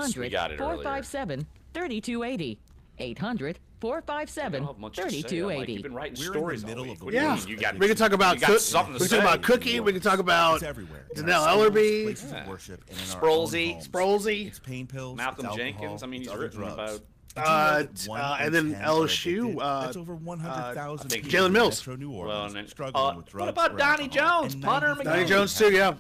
800-457-3280. 800-457-3280. You've been writing stories all week. We can talk about Cookie. We can talk about Danelle Ellerby, Sprolzy, It's pain pills, Malcolm it's Jenkins. I mean, he's written about. and then LSU. That's over 100,000 people Jalen Mills. in New Orleans Well, struggling with drugs. what about Donnie Jones, punter? Donnie Jones too, yeah.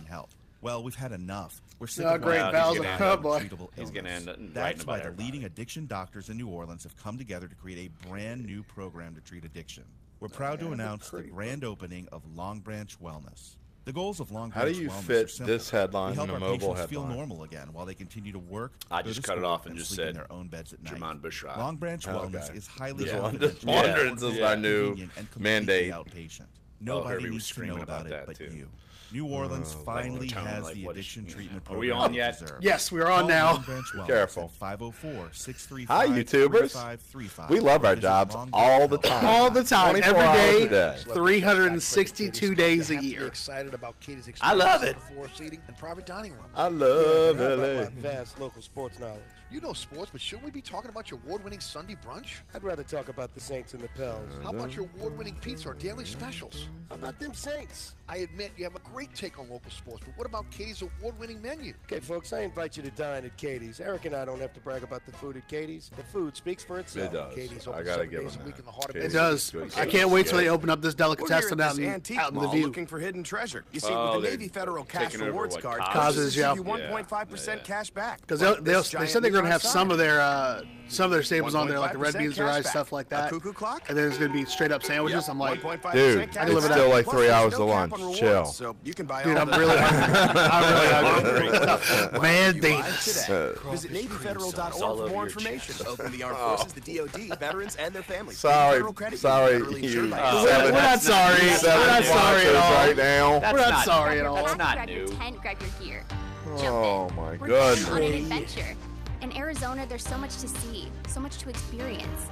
Well, we've had enough. We're sick Oh, of great Val's a cut boy. He's going to end up writing That's about why the everybody. leading addiction doctors in New Orleans have come together to create a brand new program to treat addiction. We're proud to announce the grand opening of Long Branch Wellness. The goals of Long Branch How do you Wellness fit are simple. this headline We help in a our mobile patients feel headline? normal again while they continue to work. I go just to cut it school, off and just sleep in said their own beds at night. Jermon Bushrod. Long Branch Wellness Okay. is highly Just confident, wondering, this is our new convenient, and completely mandate. outpatient. Herbie Nobody was needs to know screaming about about it that, but too. you. New Orleans finally tone, has like, the what is- addiction treatment Are we program on they yet? deserve. Yes, we're on Call now. Long Branch Wellness Careful. at 504-635-3535. Hi, YouTubers. We love our Visit jobs Long all Branch the Health. time. All the time, 24 hours every a day. day, 362 days a year. Excited about Katie's I love it. Floor seating and private dining room. I love How LA. about my vast local sports knowledge? You know sports, but shouldn't we be talking about your award-winning Sunday brunch? I'd rather talk about the Saints and the Pels. How about your award-winning pizza or daily specials? How about them Saints? I admit you have a great take on local sports, but what about Katie's award-winning menu? Okay, folks, I invite you to dine at Katie's. Eric and I don't have to brag about the food at Katie's. The food speaks for itself. It does. Katie's I open gotta 7 give days them a week in the that. heart of It Katie's does. good. I can't wait till they Good. open up this delicatessen out in the View. Looking for hidden treasure. You see, Oh, with the they're Navy Federal Cash taking over Rewards what, card, Causes, yeah. give you 1.5% cash back. Because But they this said giant they're going to neon have sign. some of their staples on there, like the red 1.5% beans or rice, cashback. stuff like that. A cuckoo clock? And then there's going to be straight up sandwiches. I'm like, 1.5% Dude, cash it's back. still like Plus, 3 there's hours no to cap lunch. on rewards, Chill. So you can buy dude, all I'm the really hungry. I'm really hungry. Mandates. Visit NavyFederal.org for more information. Open the armed forces, the DoD, veterans, and their families. Sorry, Federal credit sorry, union, federally insured you by We're seven- not sorry. We're seven not sorry at watchers all. right now. That's We're not not sorry at all. That's not Grab your new. tent, grab your gear. Oh Jump in. my We're goodness. going on an adventure. In Arizona, there's so much to see, so much to experience.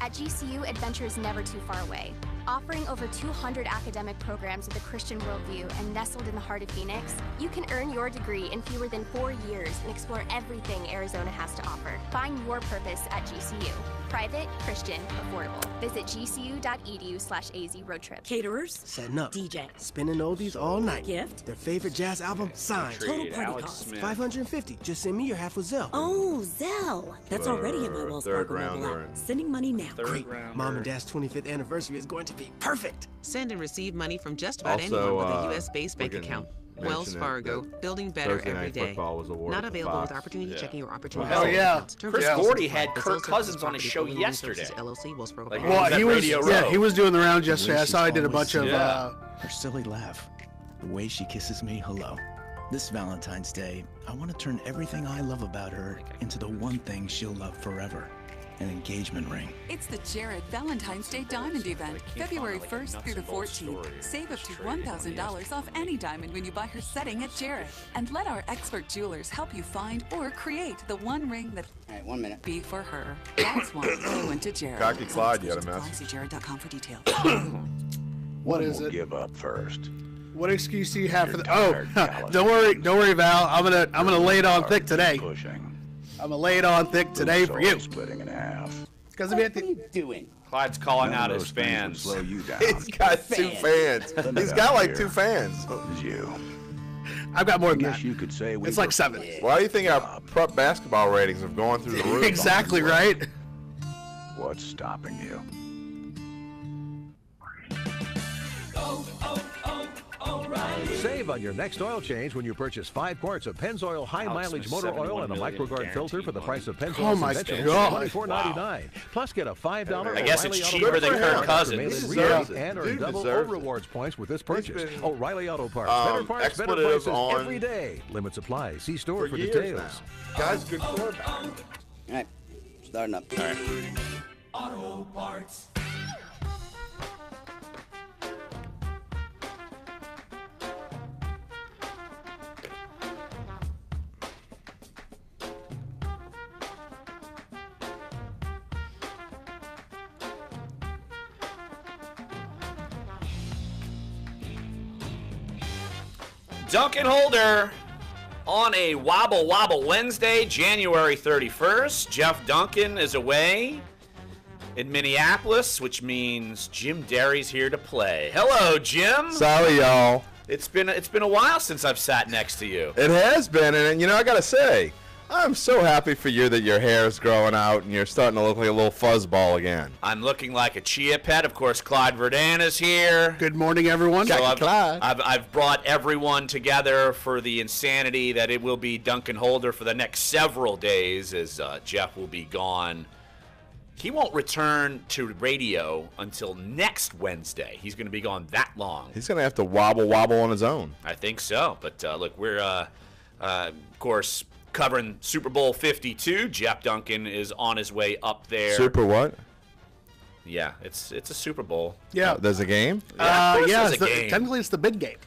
At GCU, adventure is never too far away. Offering over 200 academic programs with a Christian worldview and nestled in the heart of Phoenix, you can earn your degree in fewer than 4 years and explore everything Arizona has to offer. Find your purpose at GCU. Private, Christian, affordable. Visit gcu.edu/AZ road trip. Caterers, Setting up. DJ, Spinning oldies all night. gift. Their favorite jazz album, signed. Total Trade party Alex cost. Smith. $550. Just send me your half with Zelle. Oh, Zelle. That's already in my Wells Third Fargo mobile rounder. app. Sending money now. Third Great. rounder. Mom and Dad's 25th anniversary is going to be perfect. Send and receive money from just about Also, anyone with a U.S.-based we bank can account. mention Wells it Fargo, that building better Thursday every Night day. Football was awarded Not to available with Fox. opportunity checking or opportunity. Hell savings yeah. accounts. Terms Chris and Gordy conditions had apply. Kirk Results Cousins of on his property show Overland yesterday. Services, LLC, Wells Fargo Like, Bank. Well, that he was, Radio yeah, Row. he was doing the rounds yesterday. I she's saw he did a always bunch of, Yeah. Her silly laugh. The way she kisses me hello. This Valentine's Day, I want to turn everything I love about her into the one thing she'll love forever. An engagement ring. It's the Jared Valentine's Day Diamond Event, February 1st through the 14th. Save up to $1,000 off any diamond when you buy her setting at Jared. And let our expert jewelers help you find or create the one ring that be for her. That's why you went to Jared. Cocky Clyde, you got a Apply. message. See Jared.com for details. what is it? Give up first. What excuse do you have for the? Oh, don't worry, Val. I'm gonna lay it on thick today. I'm gonna lay it on thick today for you. Splitting in half. Because what are you doing? Clyde's calling out his fans. Slow you down. He's got two fans. He's got like two fans. Is you. I've got more than that. You could say we It's like 7. Why do you think our prep basketball ratings have gone through the roof? Exactly right. What's stopping you? Save on your next oil change when you purchase 5 quarts of Pennzoil High Mileage Motor Oil and a MicroGuard filter for the price of Pennzoil Oh my God. $24.99. Plus, get a $5 I guess it's O'Reilly cheaper Auto than Parts Kirk voucher Cousins. mail-in He rebate deserves it. and earn Dude double deserves O it. rewards points with this purchase. been, O'Reilly Auto Parts. Better parts, better expletive prices on every day. Limit supply. See store for years details. now. Guy's a good quarterback. All right, starting up. All right. Auto Parts. Duncan Holder On a Wobble Wobble Wednesday, January 31st, Jeff Duncan is away in Minneapolis, which means Jim Derry's here to play. Hello, Jim. Sorry, y'all. It's been a while since I've sat next to you. It has been, and you know, I gotta say, I'm so happy for you that your hair is growing out and you're starting to look like a little fuzzball again. I'm looking like a chia pet. Of course, Clyde Verdun is here. Good morning, everyone. So I've brought everyone together for the insanity that it will be Duncan Holder for the next several days as Jeff will be gone. He won't return to radio until next Wednesday. He's going to be gone that long. He's going to have to wobble on his own. I think so. But look, we're, of course, covering Super Bowl 52. Jeff Duncan is on his way up there. Super what? Yeah, it's a Super Bowl. Yeah. There's a game? There's a game. Technically, it's the big game.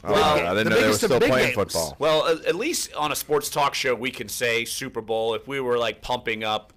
Oh, I didn't know they were still playing football. Well, at least on a sports talk show, we can say Super Bowl. If we were, like, pumping up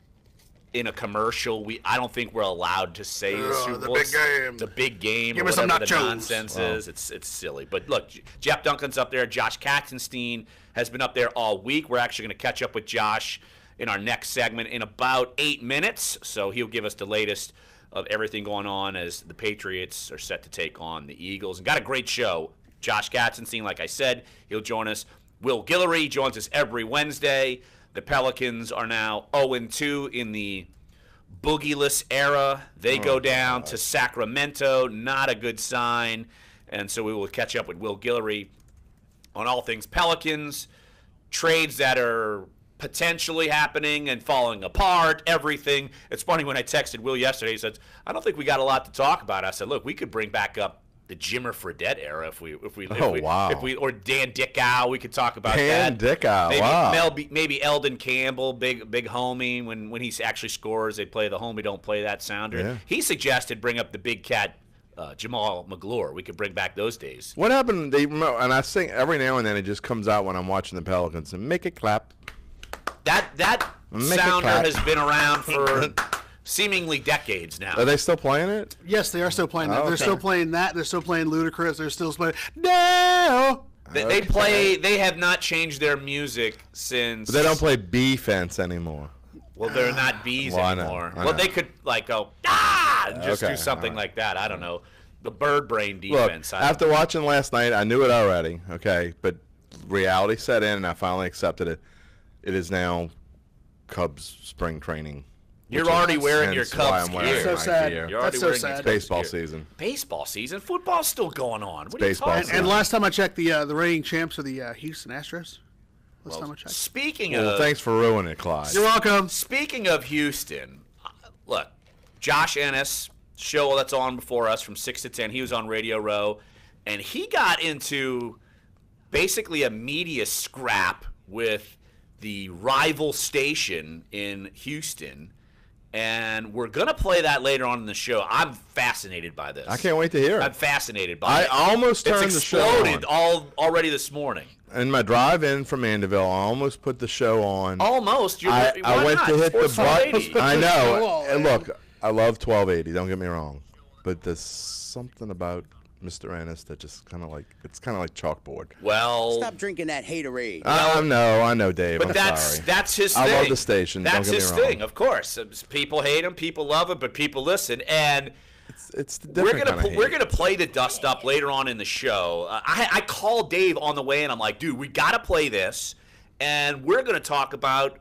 in a commercial, I don't think we're allowed to say the Super Bowl. The big game. The big game. Give or us some whatever the nachos. nonsense is. It's silly. But look, Jeff Duncan's up there. Josh Katzenstein has been up there all week. We're actually going to catch up with Josh in our next segment in about 8 minutes. So he'll give us the latest of everything going on as the Patriots are set to take on the Eagles. And got a great show. Josh Katzenstein, like I said, he'll join us. Will Guillory joins us every Wednesday. The Pelicans are now 0-2 in the boogieless era. They go down to Sacramento. Not a good sign. And so we will catch up with Will Guillory on all things Pelicans, trades that are potentially happening and falling apart, everything. It's funny, when I texted Will yesterday, he said, I don't think we got a lot to talk about. I said, look, we could bring back up the Jimmer Fredette era if we or Dan Dickau, we could talk about Dan that. Dickau, maybe wow. Maybe Eldon Campbell, big homie. When he actually scores, they play the homie don't play that sounder. Yeah. He suggested bring up the big cat Jamal McGlure. We could bring back those days. What happened? And I think every now and then it just comes out when I'm watching the Pelicans and make it clap. That sounder has been around for seemingly decades now. Are they still playing it? Yes, they are still playing that. Oh, They're okay. still playing that. They're still playing Ludacris. They're still playing now. They play. They have not changed their music since. But they don't play B-fence anymore. Well, they're not bees Well, I know, anymore. I Well, know. they could like go and just Okay, do something all right. like that. I don't know. The bird brain Look, defense. after watching last night, I knew it already, okay? But reality set in, and I finally accepted it. It is now Cubs spring training. You're which is already wearing your hence why Cubs I'm wearing gear. So my sad. gear. You're already That's so wearing sad. your It's Cubs baseball gear. season. Baseball season. Football's still going on. What are you baseball talking season. And about? last time I checked, the reigning champs are the Houston Astros. Last time I checked. Speaking Well, of thanks for ruining it, Clyde. You're welcome. Speaking of Houston, look, Josh Ennis, show that's on before us from 6 to 10. He was on Radio Row, and he got into basically a media scrap with the rival station in Houston, and we're going to play that later on in the show. I'm fascinated by this. I can't wait to hear it. I'm fascinated by it. I almost turned It's the show on. exploded already this morning. In my drive in from Mandeville, I almost put the show on. Almost. I went to hit the button. 1280. I know. Oh, And man. look, I love 1280. Don't get me wrong, but there's something about Mr. Ennis that just kind of like chalkboard. Well, Stop drinking that haterade. I know, Dave. but I'm that's sorry. that's his thing. I love the station. That's Don't get his me wrong. thing, of course. People hate him, people love him, but people listen. And It's the we're different gonna kind of we're hate. gonna play the dust up later on in the show. I called Dave on the way, and I'm like, dude, we gotta play this, and we're gonna talk about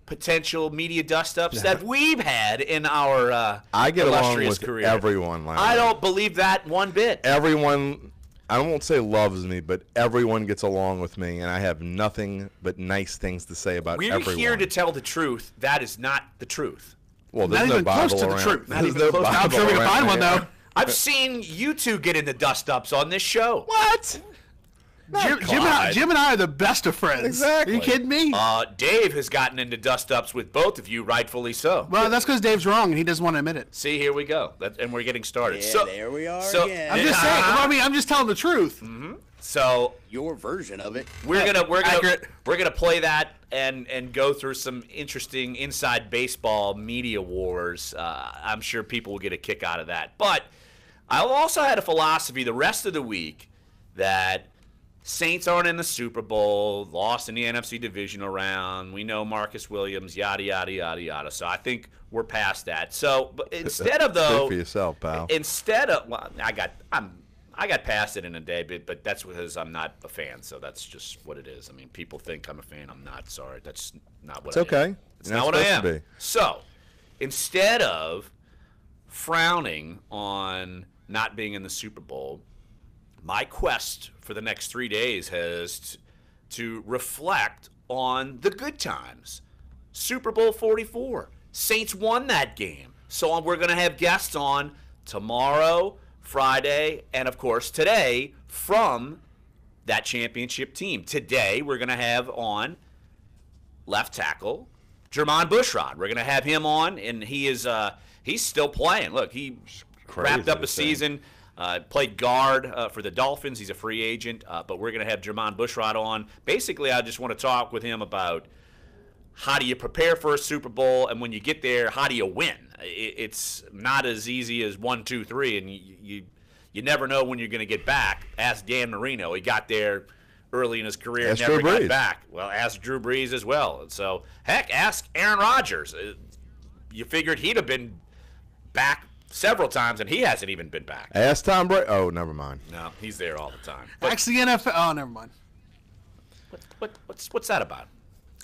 potential media dust ups that we've had in our I get along illustrious with career. everyone. Larry. I don't believe that one bit. Everyone, I won't say loves me, but everyone gets along with me, and I have nothing but nice things to say about We're everyone. here to tell the truth. That is not the truth. Well, Not there's no even Bible close to the around. truth. Not There's even no close. I'm Bible sure we can around find one, here. though. I've seen you two get into dust ups on this show. What? Jim and I are the best of friends. Exactly. Are you kidding me? Dave has gotten into dust ups with both of you, rightfully so. Well, that's because Dave's wrong and he doesn't want to admit it. See, here we go, and we're getting started. Yeah, so there we are so, again. I'm just saying. Well, I mean, I'm just telling the truth. So Your version of it. we're gonna Accurate. play that and go through some interesting inside baseball media wars. I'm sure people will get a kick out of that. But I also had a philosophy the rest of the week that Saints aren't in the Super Bowl, lost in the NFC divisional round. We know Marcus Williams, yada, yada, yada, yada. So I think we're past that. So but instead of, though. Speak for yourself, pal. Instead of, well, I got past it in a day, but that's because I'm not a fan. So that's just what it is. I mean, people think I'm a fan. I'm not. Sorry. That's not what I am. It's okay. It's not what I am. So instead of frowning on not being in the Super Bowl, my quest for the next 3 days has to reflect on the good times. Super Bowl 44. Saints won that game. So we're going to have guests on tomorrow, Friday, and, of course, today from that championship team. Today we're going to have on left tackle Jermon Bushrod. We're going to have him on, and he's still playing. Look, he wrapped up a season. Played guard for the Dolphins. He's a free agent, but we're going to have Jermon Bushrod on. Basically, I just want to talk with him about how do you prepare for a Super Bowl, and when you get there, how do you win? It's not as easy as 1, 2, 3, and you never know when you're going to get back. Ask Dan Marino. He got there early in his career and never got back. Well, ask Drew Brees as well. So, heck, ask Aaron Rodgers. You figured he'd have been back several times, and he hasn't even been back. Ask Tom Brady. Oh, never mind. No, he's there all the time. Ask the NFL. Oh, never mind. What's that about?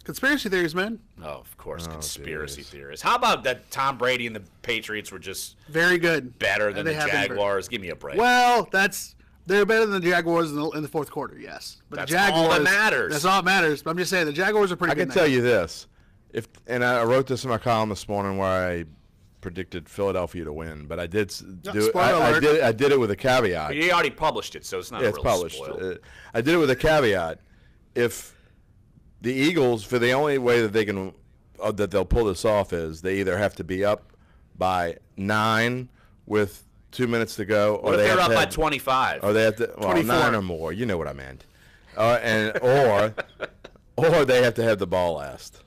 Conspiracy theories, man. Oh, of course, conspiracy theories. How about that Tom Brady and the Patriots were just very good, better than the Jaguars? Give me a break. Well, they're better than the Jaguars in the fourth quarter, yes. But that's the Jaguars, all that matters. That's all that matters. But I'm just saying the Jaguars are pretty good. I can tell you this, and I wrote this in my column this morning where I predicted Philadelphia to win, but I did do it. I did it with a caveat. You already published it, so it's not. It's published. I did it with a caveat. If the Eagles, for the only way that they can that they'll pull this off is they either have to be up by 9 with 2 minutes to go, or they're up by 25, or they have to 9 or more. You know what I meant, or they have to have the ball last.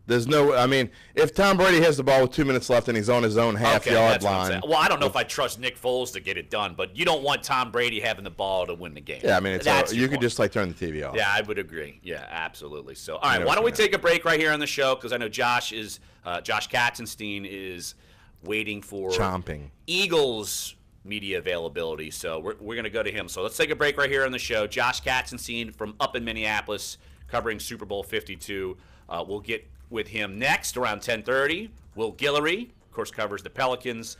There's no, I mean, if Tom Brady has the ball with 2 minutes left and he's on his own half-yard line. Well, I don't know if I trust Nick Foles to get it done, but you don't want Tom Brady having the ball to win the game. Yeah, I mean, you could just turn the TV off. Yeah, I would agree. Yeah, absolutely. So, all right, why don't we take a break right here on the show, because I know Josh Katzenstein is waiting for Eagles media availability, so we're going to go to him. So let's take a break right here on the show. Josh Katzenstein from up in Minneapolis covering Super Bowl 52. We'll get with him next around 10:30. Will Guillory, of course, covers the Pelicans.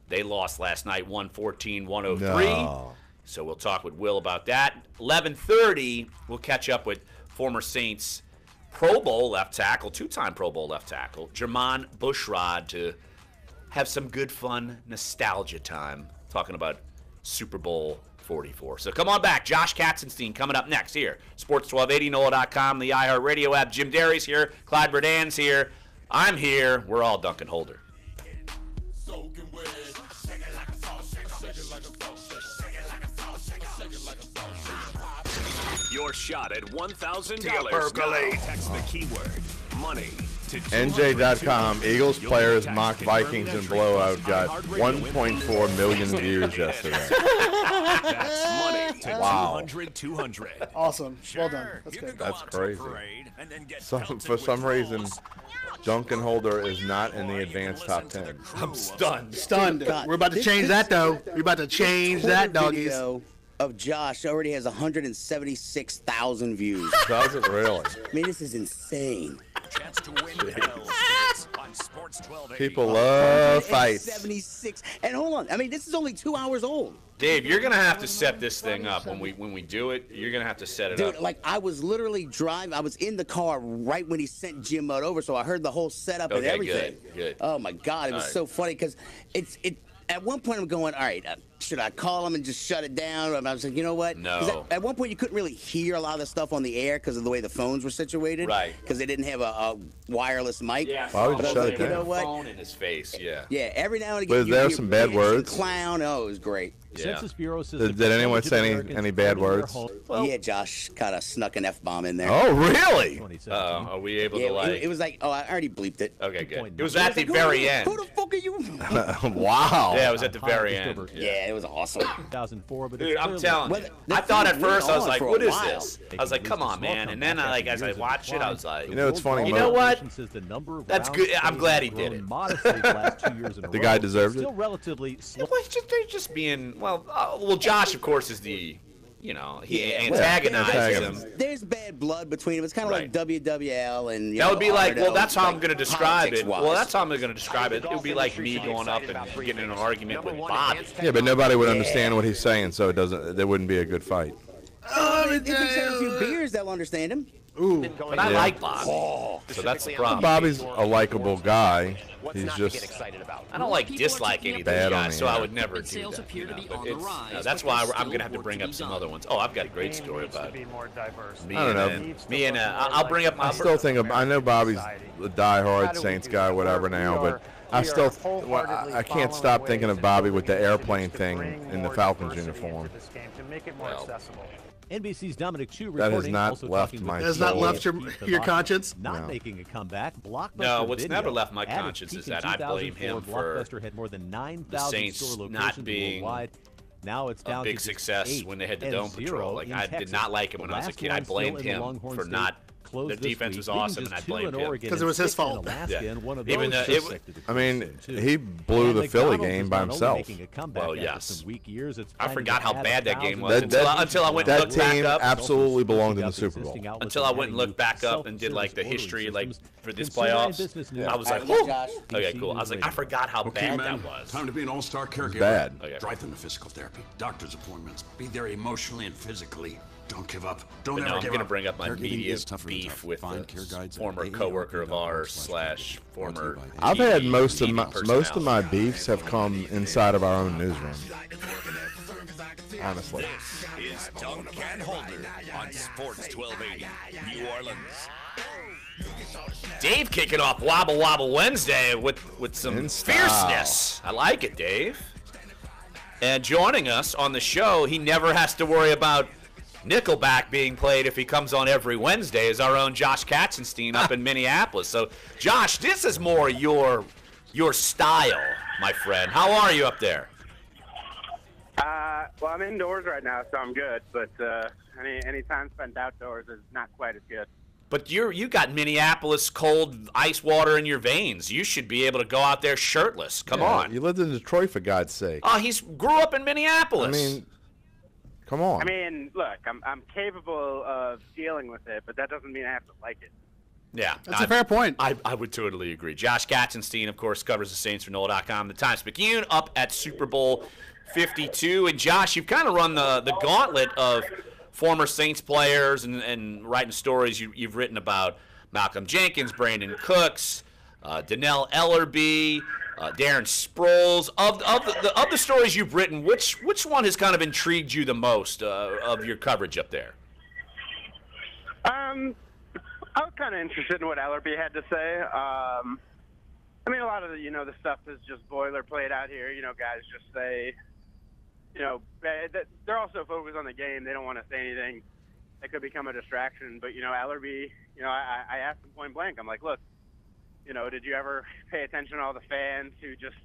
They lost last night, 114-103. No. So we'll talk with Will about that. 11:30, we'll catch up with former Saints Pro Bowl left tackle, two-time Pro Bowl left tackle, Jermon Bushrod, to have some good, fun nostalgia time talking about Super Bowl 44. So come on back. Josh Katzenstein coming up next here. Sports 1280, NOLA.com, the iHeartRadio app. Jim Derry's here. Clyde Berdan's here. I'm here. We're all Dunc and Holder. Your shot at $1,000. Text the keyword money to NJ.com. Eagles players mock Vikings in blowout got 1.4 million views yesterday. That's money to 200. Awesome. Well done. That's good. That's crazy. For some reason, Dunc and Holder is not in the advanced top 10. I'm stunned. Stunned. We're about to change that, though. We're about to change that, doggies. Of Josh already has 176,000 views. Does it really? I mean, this is insane. Chance to win on Sports 1280. People love fights. 76. And hold on. I mean, this is only 2 hours old. Dave, you're gonna have to set this thing up when we do it. You're gonna have to set it up. Dude, like I was literally driving. I was in the car right when he sent Jim Mudd over, so I heard the whole setup and everything. Good. Oh my God, it was so funny because it. At one point, I'm going, all right, should I call him and just shut it down? And I was like, you know what? No. At one point, you couldn't really hear a lot of the stuff on the air because of the way the phones were situated. Right. Because they didn't have a wireless mic. Yeah. Why would you shut it down? You know what? Phone in his face. Yeah. Yeah. Every now and again. Was there some bad words? Clown. Oh, it was great. Yeah. Census Bureau says did anyone say any bad words? Well, yeah, Josh kind of snuck an F-bomb in there. Oh, really? Are we able to like? It was like, oh, I already bleeped it. Okay, good. It was at the very end. Who the fuck you. Wow. Yeah, it was at the very end. Yeah, it was awesome. 2004, but Dude, I'm telling you. I thought at first, I was like, what is this? I was like, come on, man. And then, as I watched it, I was like, you know, it's funny. You know what? That's good. I'm glad he did it. The guy deserved it. Still relatively slow. They're just being, well, Josh, of course, is the, he antagonizes him. There's bad blood between them. It's kind of like WWL and. That would be like, well, that's how I'm going to describe it. Well, that's how I'm going to describe it. It would be like me going up and getting in an argument with Bobby. Yeah, but nobody would understand what he's saying, so there wouldn't be a good fight. If he had a few beers, they'll understand him. Ooh. But I like Bobby. So that's the problem. Bobby's a likable guy. He's just. I don't dislike any of these guys, so I would never do that. But that's why I'm going to have to bring up some other ones. Oh, I've got a great story about it. I don't know. I'll bring up. I still think I know Bobby's a diehard Saints guy, whatever now, but I still I can't stop thinking of Bobby with the airplane thing in the Falcons uniform. NBC's Dominic Chu that has not left my soul. Has not left your conscience? Not making a comeback. Blockbuster No, what's Video never left my conscience is that I blame him for had more than 9,000 the Saints not being worldwide. Now it's down a big to success when they had the Dome Patrol. Like, I did not like him when I was a kid. I blamed him for not. Their defense was awesome, and I blamed him. Because it was his fault. Yeah. Even I mean, he blew the Philly game by himself. Well, yes. I forgot how bad that game was until I went and looked back up. That team absolutely belonged in the Super Bowl. Until I went and looked back up and did like the history for this playoffs. I was like, whoa. Okay, cool. I was like, I forgot how bad that was. Time to be an all-star caregiver. Bad. Okay. Drive them to physical therapy, doctor's appointments. Be there emotionally and physically. Don't give up. Don't ever give up. I'm going to bring up my media beef with a former coworker of ours / former. I've had most of my beefs have come inside of our own newsroom. Honestly. This is Dunc and Holder on Sports 1280 New Orleans. Dave kicking off Wobble Wobble Wednesday with some fierceness. I like it, Dave. And joining us on the show, he never has to worry about Nickelback being played if he comes on every Wednesday, is our own Josh Katzenstein up in Minneapolis. So, Josh, this is more your style, my friend. How are you up there? Well, I'm indoors right now, so I'm good. But any time spent outdoors is not quite as good. But you got Minneapolis cold ice water in your veins. You should be able to go out there shirtless. Come on. You lived in Detroit, for God's sake. Oh, he grew up in Minneapolis. I mean, come on. I mean, look, I'm capable of dealing with it, but that doesn't mean I have to like it. Yeah. That's a fair point. I would totally agree. Josh Katzenstein, of course, covers the Saints for NOLA.com. The Times-Picayune up at Super Bowl 52. And, Josh, you've kind of run the gauntlet of former Saints players and writing stories you've written about Malcolm Jenkins, Brandon Cooks, Donnell Ellerbe, Darren Sproles. Of the stories you've written, which one has kind of intrigued you the most of your coverage up there? I was kind of interested in what Ellerbe had to say. I mean, a lot of the stuff is just boilerplate out here. Guys just say, they're also focused on the game. They don't want to say anything that could become a distraction. But, Ellerbe, I asked him point blank. I'm like, look, did you ever pay attention to all the fans who just,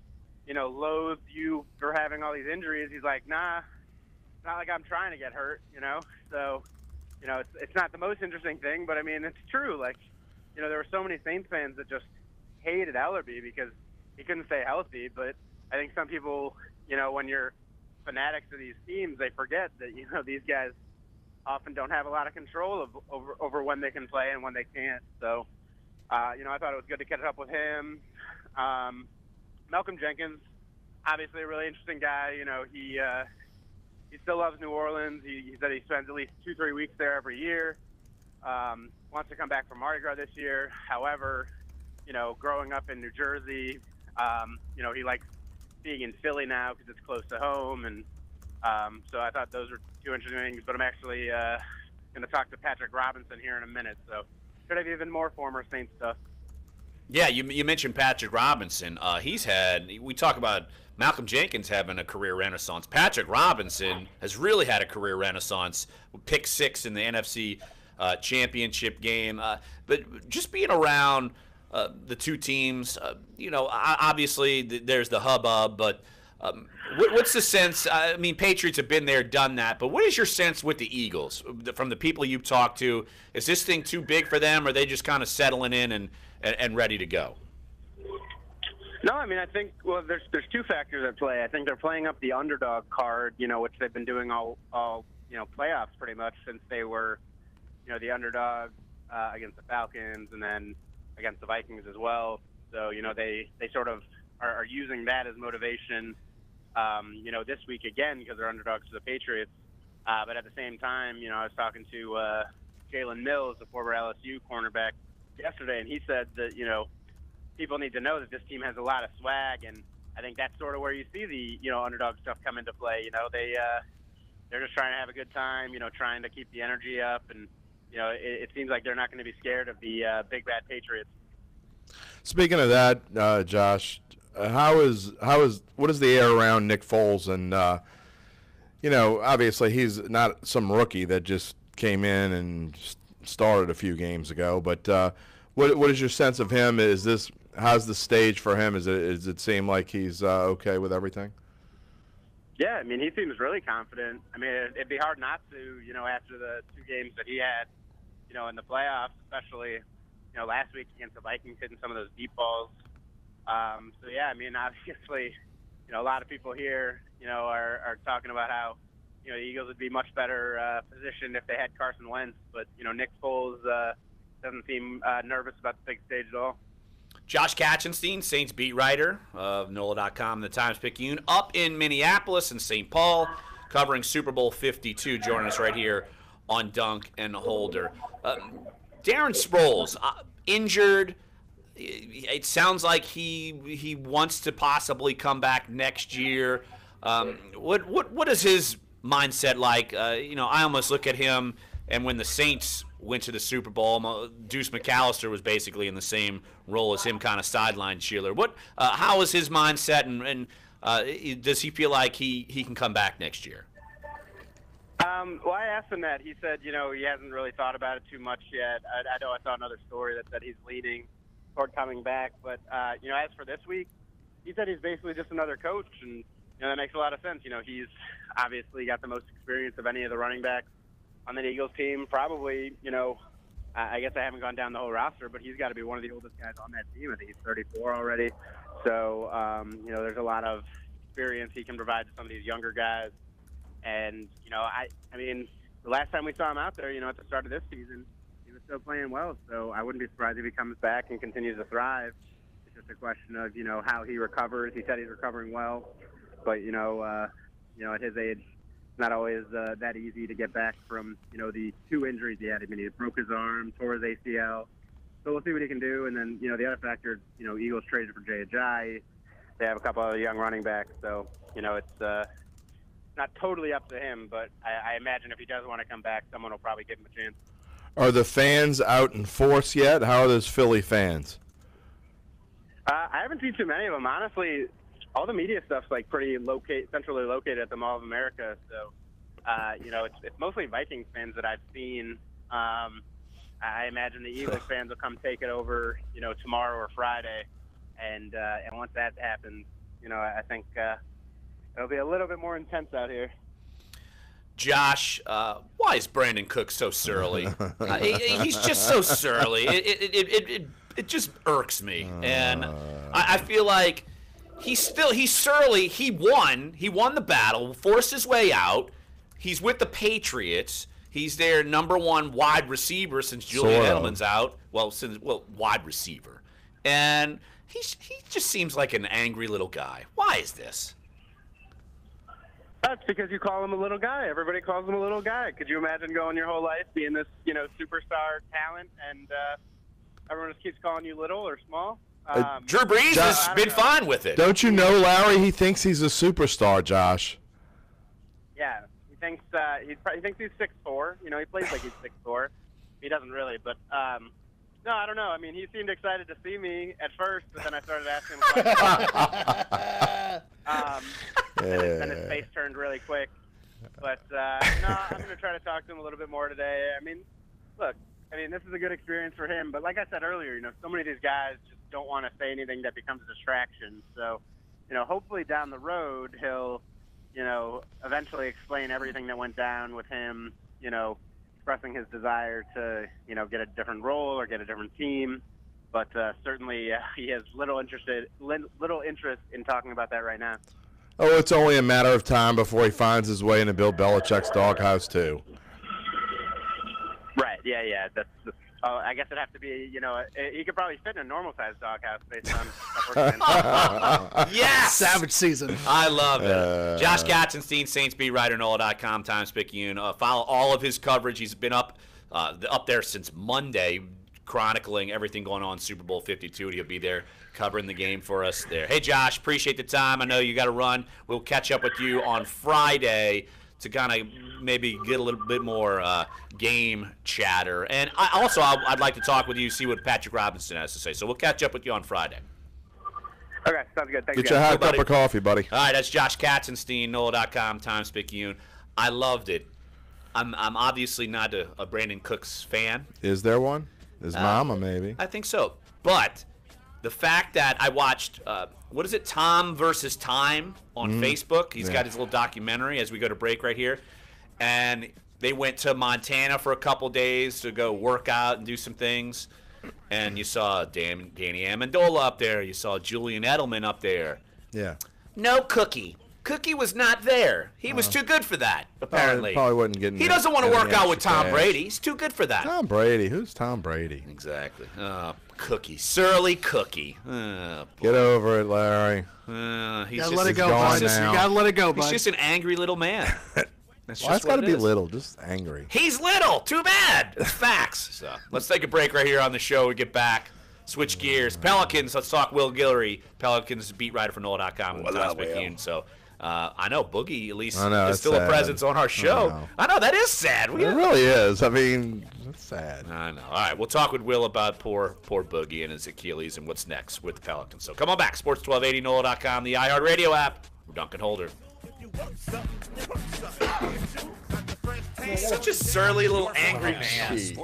loathed you for having all these injuries? He's like, nah, it's not like I'm trying to get hurt, So, it's not the most interesting thing, but, I mean, it's true. Like, there were so many Saints fans that just hated Ellerbe because he couldn't stay healthy. But I think some people, when you're fanatics of these teams, they forget that, these guys often don't have a lot of control over when they can play and when they can't. So, I thought it was good to catch up with him. Malcolm Jenkins, obviously a really interesting guy. He still loves New Orleans. He said he spends at least 2-3 weeks there every year. Wants to come back for Mardi Gras this year. However, growing up in New Jersey, he likes being in Philly now because it's close to home. And so I thought those were two interesting things. But I'm actually going to talk to Patrick Robinson here in a minute. So should have even more former Saints stuff. Yeah, you mentioned Patrick Robinson. We talk about Malcolm Jenkins having a career renaissance. Patrick Robinson has really had a career renaissance. Pick 6 in the NFC Championship game. But just being around the two teams. Obviously there's the hubbub, but what's the sense? I mean, Patriots have been there, done that, but what is your sense with the Eagles? From the people you've talked to, is this thing too big for them, or are they just kind of settling in and ready to go? No, I mean, I think, well, there's two factors at play. I think they're playing up the underdog card, which they've been doing all playoffs pretty much since they were, the underdog against the Falcons and then against the Vikings as well. So, they sort of are using that as motivation, this week again because they're underdogs to the Patriots. But at the same time, I was talking to Jalen Mills, the former LSU cornerback, yesterday, and he said that, people need to know that this team has a lot of swag, and I think that's sort of where you see the underdog stuff come into play. They're just trying to have a good time, trying to keep the energy up, and it seems like they're not going to be scared of the big bad Patriots. Speaking of that, Josh, what is the air around Nick Foles? And obviously he's not some rookie that just came in and started a few games ago, but what is your sense of him? How's the stage for him? Does it seem like he's okay with everything? Yeah, I mean, he seems really confident. I mean, it'd be hard not to, after the two games that he had, in the playoffs, especially, last week against the Vikings, hitting some of those deep balls. So, yeah, I mean, obviously, a lot of people here, are talking about how, the Eagles would be much better positioned if they had Carson Wentz. But, Nick Foles doesn't seem nervous about the big stage at all. Josh Katchenstein, Saints beat writer of NOLA.com, the Times-Picayune, up in Minneapolis and St. Paul, covering Super Bowl 52, joining us right here on Dunc and Holder. Darren Sproles, injured. It sounds like he wants to possibly come back next year. What is his mindset like? I almost look at him, and when the Saints went to the Super Bowl, Deuce McAllister was basically in the same role as him, kind of sideline cheerleader. How is his mindset, and does he feel like he can come back next year? Well, I asked him that. He said, he hasn't really thought about it too much yet. I know I saw another story that said he's leaning toward coming back. But, as for this week, he said he's basically just another coach, and that makes a lot of sense. He's obviously got the most experience of any of the running backs on the Eagles team. Probably, I guess I haven't gone down the whole roster, but he's got to be one of the oldest guys on that team. I think he's 34 already. So, there's a lot of experience he can provide to some of these younger guys. And, I mean, the last time we saw him out there, at the start of this season, he was still playing well. So I wouldn't be surprised if he comes back and continues to thrive. It's just a question of, how he recovers. He said he's recovering well. But, at his age, not always that easy to get back from, the two injuries he had. I mean, he broke his arm, tore his ACL. So we'll see what he can do. And then, the other factor, Eagles traded for Jay Ajayi. They have a couple of young running backs. So, it's not totally up to him, but I imagine if he does want to come back, someone will probably give him a chance. Are the fans out in force yet? How are those Philly fans? I haven't seen too many of them. Honestly, all the media stuff's like pretty centrally located at the Mall of America. So, it's mostly Vikings fans that I've seen. I imagine the Eagles fans will come take it over, tomorrow or Friday. And once that happens, I think it'll be a little bit more intense out here. Josh, why is Brandon Cook so surly? He's just so surly. It just irks me, and I feel like he's surly. He won the battle, forced his way out. He's with the Patriots. He's their number one wide receiver since Julian Edelman's out. Well, wide receiver, and he just seems like an angry little guy. Why is this? That's because you call him a little guy. Everybody calls him a little guy. Could you imagine going your whole life being this, superstar talent, and everyone just keeps calling you little or small? Drew Brees has been fine with it. Don't you know, Larry? He thinks he's a superstar, Josh. Yeah, he thinks he's 6'4". He plays like he's 6'4". He doesn't really, but no, I don't know. I mean, he seemed excited to see me at first, but then I started asking him questions. Then his face turned really quick. But, no, I'm going to try to talk to him a little bit more today. I mean, look, I mean, this is a good experience for him. But like I said earlier, you know, so many of these guys just don't want to say anything that becomes a distraction. So, you know, hopefully down the road he'll, you know, eventually explain everything that went down with him, you know, expressing his desire to, you know, get a different role or get a different team. But certainly he has little interest in talking about that right now. Oh, it's only a matter of time before he finds his way into Bill Belichick's doghouse, too. Right, yeah. That's. I guess it'd have to be, you know, he could probably fit in a normal-sized doghouse based on. Yes! Savage season. I love it. Josh Katzenstein, Saints beat writer, NOLA.com, Times-Picayune. Follow all of his coverage. He's been up there since Monday, chronicling everything going on in Super Bowl 52. He'll be there covering the game for us there. Hey, Josh, appreciate the time. I know you got to run. We'll catch up with you on Friday to kind of maybe get a little bit more game chatter. And I'd like to talk with you, see what Patrick Robinson has to say. So we'll catch up with you on Friday. Okay, sounds good. Thanks, Get your hot cup of coffee, buddy. All right, that's Josh Katzenstein, NOLA.com, Times-Picayune. I loved it. I'm obviously not a Brandon Cooks fan. Is there one? His mama, maybe. I think so. But the fact that I watched, what is it, Tom versus Time on Facebook. He's got his little documentary as we go to break right here. And they went to Montana for a couple days to go work out and do some things. And you saw Danny Amendola up there. You saw Julian Edelman up there. Yeah. No Cookie. Cookie was not there. He was too good for that, apparently. Probably wasn't getting. He doesn't want to work out with Tom Brady. He's too good for that. Tom Brady? Who's Tom Brady? Exactly. Cookie. Surly Cookie. Get over it, Larry. You gotta let it go, bud. You gotta let it go, bud. He's just an angry little man. That's just got to be little, just angry. He's little. Too bad. It's facts. So let's take a break right here on the show. We get back. Switch gears. Pelicans. Let's talk Will Guillory. Pelicans beat writer for NOLA.com. So I know Boogie at least is still a presence on our show. I know that is sad. It really is. I mean, it's sad. I know. All right, we'll talk with Will about poor Boogie and his Achilles and what's next with the Pelicans. So come on back. Sports 1280 NOLA.com, the iHeartRadio app. We're Dunc and Holder. He's such a surly little angry man. You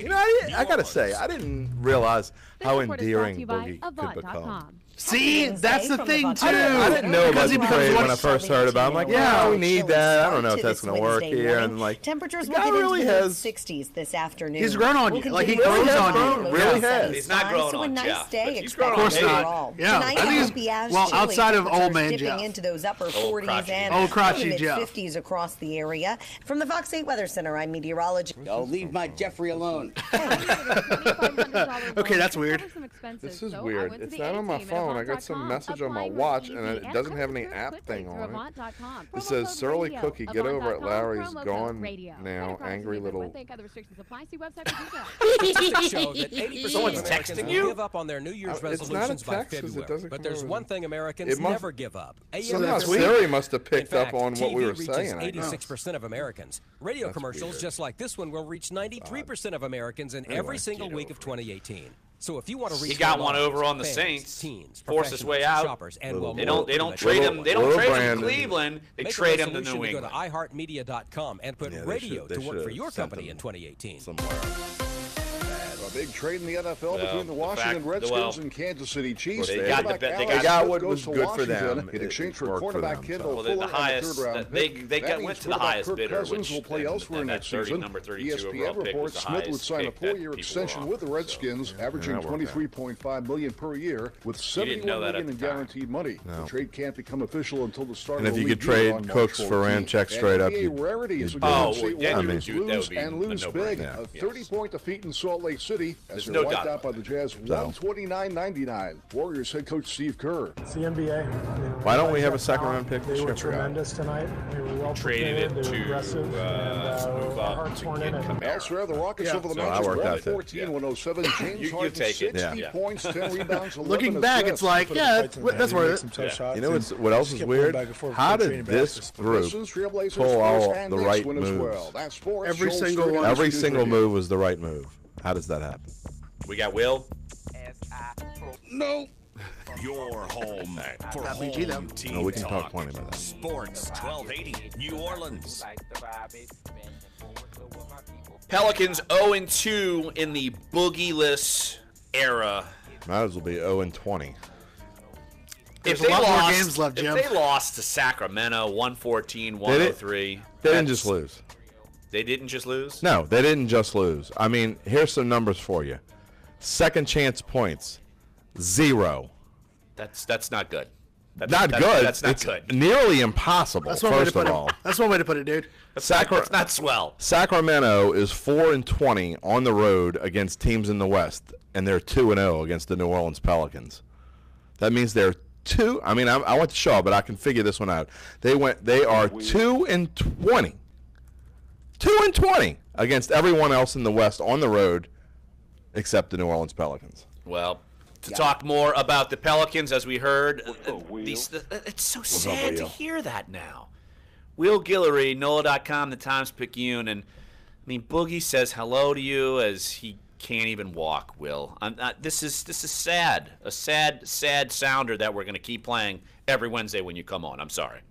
know, I gotta say, I didn't realize how endearing Boogie could become. See, that's the thing too. I didn't know about the trade when I first heard about it. I'm like, yeah, we need that. I don't know if that's going to work here. And like, temperatures the will guy get really into the has 60s this afternoon. He's grown on you. Like he grows on you. Really has. He's not grown on Jeff. Jeff. He's grown on Of course not. Yeah, Tonight I think will be as well chilly. outside of old man dipping Jeff. into those upper 40s and mid-50s across the area. From the Fox 8 Weather Center, I'm meteorologist. I'll leave my Jeffrey alone. Okay, that's weird. This is weird. It's not on my phone. I got some message on my watch, and it doesn't have any app thing on it. It says, Surly Cookie, get over it. Larry's gone now. Angry little. Someone's texting you? Give up on their New Year's It's not a resolutions by text because it February. doesn't But come there's over one the- thing Americans never give up. Somehow Siri must have picked up on what we were TV saying. reaches 86% of Americans. Radio That's commercials weird. just like this one will reach 93% of Americans in every single week of 2018. So if you want to reach He got more one moms, over on the fans, Saints. teens, Forced his way professionals, out. shoppers, and They don't trade him. They don't trade him to Cleveland. They Make trade a him to resolution New to go England. to iHeartMedia.com and put radio to work for your company in 2018. A big trade in the NFL between the Washington Redskins and Kansas City Chiefs. They got what was good for them in exchange for It worked for cornerback them, Kendall so. Fuller the highest, and a third-round they pick. went to the highest bidder, Cousins which will play elsewhere next season. number 32 overall ESPN pick was reports the Smith would highest sign a pick that 4-year people extension were with the Redskins, averaging $23.5 million per year, with $71 million in guaranteed money. The trade can't become official until the start And of if the you league could trade on Cooks March for 14th. Ramczyk straight up, NBA you'd rarity is do a Golden it. State Yeah, Warriors you would lose be and a lose no-brainer. big. Yeah. A 30-point defeat in Salt Lake City as There's they're no wiped doubt out by the Jazz 129-99. Warriors head coach Steve Kerr. It's the NBA. Why don't we have a second-round pick this They were year? tremendous tonight. They were well Traded prepared. it They were to aggressive. move and up hard to torn in. get And Elsewhere, the Rockets over the So I Magic worked out that. 114-107. James You Harden, take it. 60 Yeah. points, 10 rebounds, 11 Looking back, assists. it's like, yeah, that's worth it. You know what else is weird? How did this group pull all the right moves? That's sports. Every Joel single Stern, one. Every NBC single News. move was the right move. How does that happen? We got Will. No. Your home for BG though. home team No, we can talk talk. plenty about that. Sports 1280 New Orleans. Pelicans 0-2 in the boogie-less era. Might as well be 0-20. There's a lot more games left, Jim. If they lost to Sacramento 114, 103. They didn't just lose. They didn't just lose? No, they didn't just lose. I mean, here's some numbers for you. Second chance points, 0. That's not good. That's not good. That's not it's good. Nearly impossible. That's one way to put it. That's one way to put it, dude. That's not swell. Sacramento is 4-20 on the road against teams in the West, and they're 2-0 against the New Orleans Pelicans. That means they're two. I mean, I went to Shaw, but I can figure this one out. They are 2-20. 2-20 against everyone else in the West on the road, except the New Orleans Pelicans. Well, to talk more about the Pelicans, as we heard, it's so sad to hear that now. Will Guillory, NOLA.com, the Times-Picayune, and I mean, Boogie says hello to you as he can't even walk. Will, this is sad, a sad sounder that we're going to keep playing every Wednesday when you come on. I'm sorry.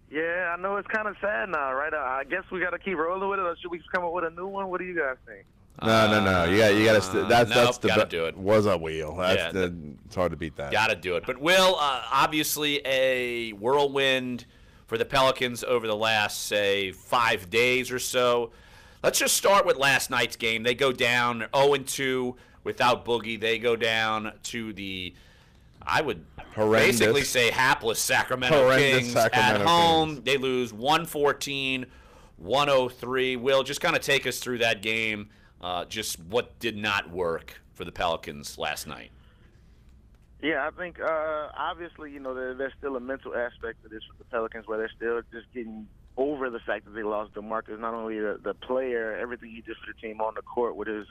Yeah, I know it's kind of sad now, right? I guess we got to keep rolling with it, or should we come up with a new one? What do you guys think? No. You got to. That's the. Gotta do it. Was a wheel. It's hard to beat that. Got to do it. But Will, obviously a whirlwind for the Pelicans over the last, say, 5 days or so. Let's just start with last night's game. They go down 0-2 without Boogie. They go down to the, I would basically say, hapless Sacramento Kings at home. They lose 114-103. Will, just kind of take us through that game. Just what did not work for the Pelicans last night. Yeah, I think obviously, there's still a mental aspect to this with the Pelicans where they're still just getting over the fact that they lost DeMarcus, not only the player, everything he did for the team on the court with his,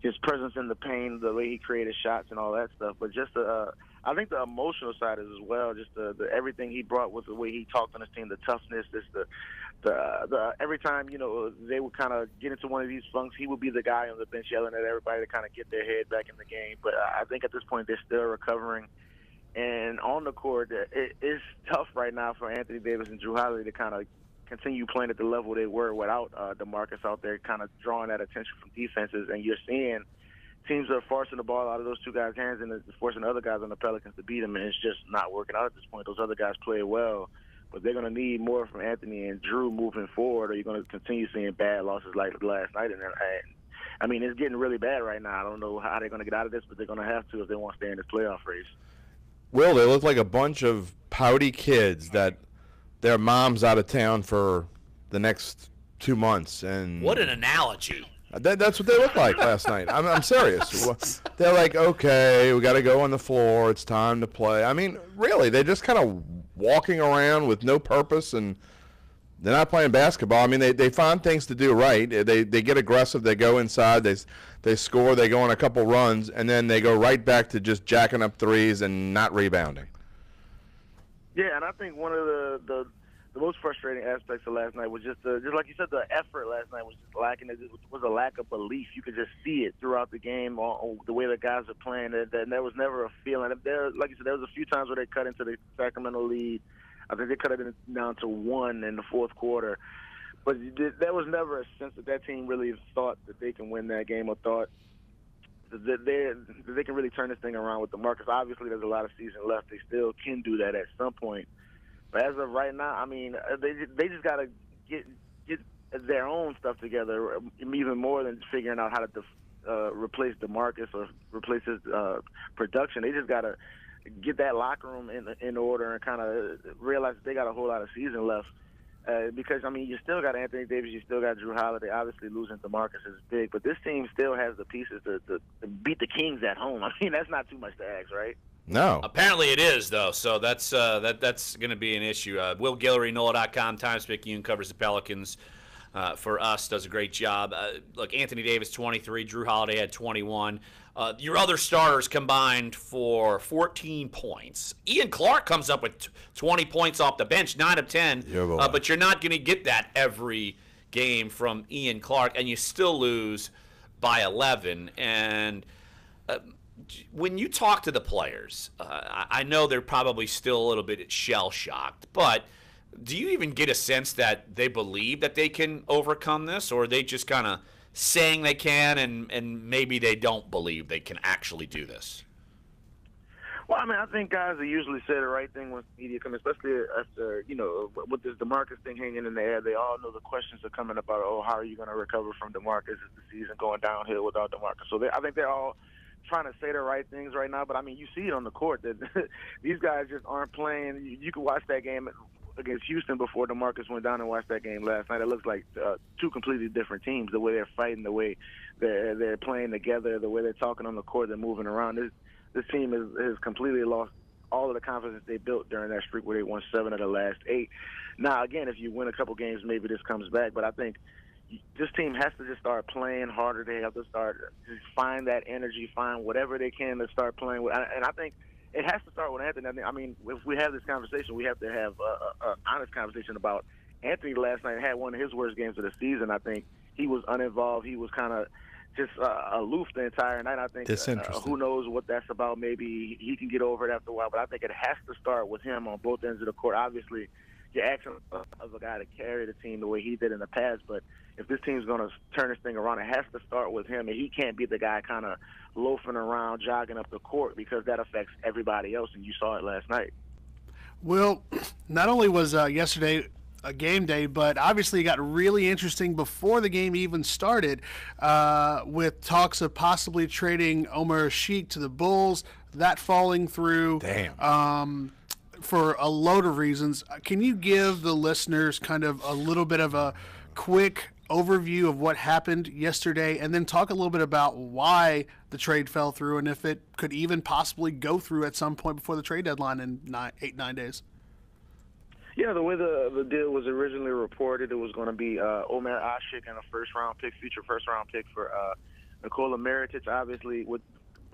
his presence in the paint, the way he created shots and all that stuff, but just I think the emotional side is as well, just the everything he brought with the way he talked on his team, the toughness, just the every time, they would kind of get into one of these funks, he would be the guy on the bench yelling at everybody to kind of get their head back in the game. But I think at this point they're still recovering. And on the court, it's tough right now for Anthony Davis and Drew Holiday to kind of continue playing at the level they were without DeMarcus out there kind of drawing that attention from defenses. And you're seeing teams are forcing the ball out of those two guys' hands and forcing other guys on the Pelicans to beat them, and it's just not working out at this point. Those other guys play well, but they're going to need more from Anthony and Drew moving forward, or you're going to continue seeing bad losses like last night. And I mean, it's getting really bad right now. I don't know how they're going to get out of this, but they're going to have to if they want to stay in this playoff race. Will, they look like a bunch of pouty kids that their mom's out of town for the next 2 months. And what an analogy. That's what they looked like last night. I'm serious. They're like, okay, we got to go on the floor. It's time to play. I mean, really, they're just kind of walking around with no purpose, and they're not playing basketball. I mean, they find things to do right. They get aggressive. They go inside. They score. They go on a couple runs, and then they go right back to just jacking up threes and not rebounding. Yeah, and I think one of the most frustrating aspects of last night was just like you said, the effort last night was just lacking. It was a lack of belief. You could just see it throughout the game on the way the guys are playing. And there was never a feeling. Like you said, there was a few times where they cut into the Sacramento lead. I think they cut it down to 1 in the fourth quarter. But there was never a sense that team really thought that they can win that game or thought that they can really turn this thing around with DeMarcus. Obviously, there's a lot of season left. They still can do that at some point. But as of right now, I mean, they just got to get their own stuff together, even more than figuring out how to replace DeMarcus or replace his production. They just got to get that locker room in order and kind of realize that they got a whole lot of season left. Because, I mean, you still got Anthony Davis, you still got Drew Holiday. Obviously, losing DeMarcus is big, but this team still has the pieces to beat the Kings at home. I mean, that's not too much to ask, right? No. Apparently it is, though, so that's going to be an issue. Will Guillory, NOLA.com, Times-Picayune covers the Pelicans for us, does a great job. Look, Anthony Davis, 23, Drew Holiday had 21. Your other starters combined for 14 points. Ian Clark comes up with 20 points off the bench, 9 of 10, but you're not going to get that every game from Ian Clark, and you still lose by 11. And when you talk to the players, I know they're probably still a little bit shell-shocked, but Do you even get a sense that they believe that they can overcome this, or are they just kind of saying they can and maybe they don't believe they can actually do this? Well, I mean, I think guys that usually say the right thing when media come, especially after, with this DeMarcus thing hanging in the air, they all know the questions are coming about, how are you going to recover from DeMarcus? Is the season going downhill without DeMarcus? So I think they're all trying to say the right things right now. But, I mean, you see it on the court that these guys just aren't playing. You can watch that game against Houston before DeMarcus went down and watched that game last night. It looks like two completely different teams, the way they're fighting, the way they're playing together, the way they're talking on the court, they're moving around. This team has completely lost all of the confidence they built during that streak where they won 7 of the last 8. Now, again, if you win a couple games, maybe this comes back. But I think this team has to just start playing harder. They have to start just find that energy, find whatever they can to start playing with. And I think it has to start with Anthony. I mean, if we have this conversation, we have to have an honest conversation about Anthony. Last night had one of his worst games of the season. I think he was uninvolved. He was kind of just aloof the entire night. I think who knows what that's about. Maybe he can get over it after a while, but I think it has to start with him on both ends of the court. Obviously, you're asking of a guy to carry the team the way he did in the past, but if this team's going to turn this thing around, it has to start with him, and he can't be the guy kind of loafing around, jogging up the court, because that affects everybody else, and you saw it last night. Well, not only was yesterday a game day, but obviously it got really interesting before the game even started with talks of possibly trading Omar Sheik to the Bulls, that falling through. Damn. For a load of reasons. Can you give the listeners kind of a little bit of a quick overview of what happened yesterday, and then talk a little bit about why the trade fell through and if it could even possibly go through at some point before the trade deadline in 9 days? Yeah, the way the deal was originally reported, it was going to be Omer Ashik and a future first-round pick for Nikola Mirotic. Obviously, with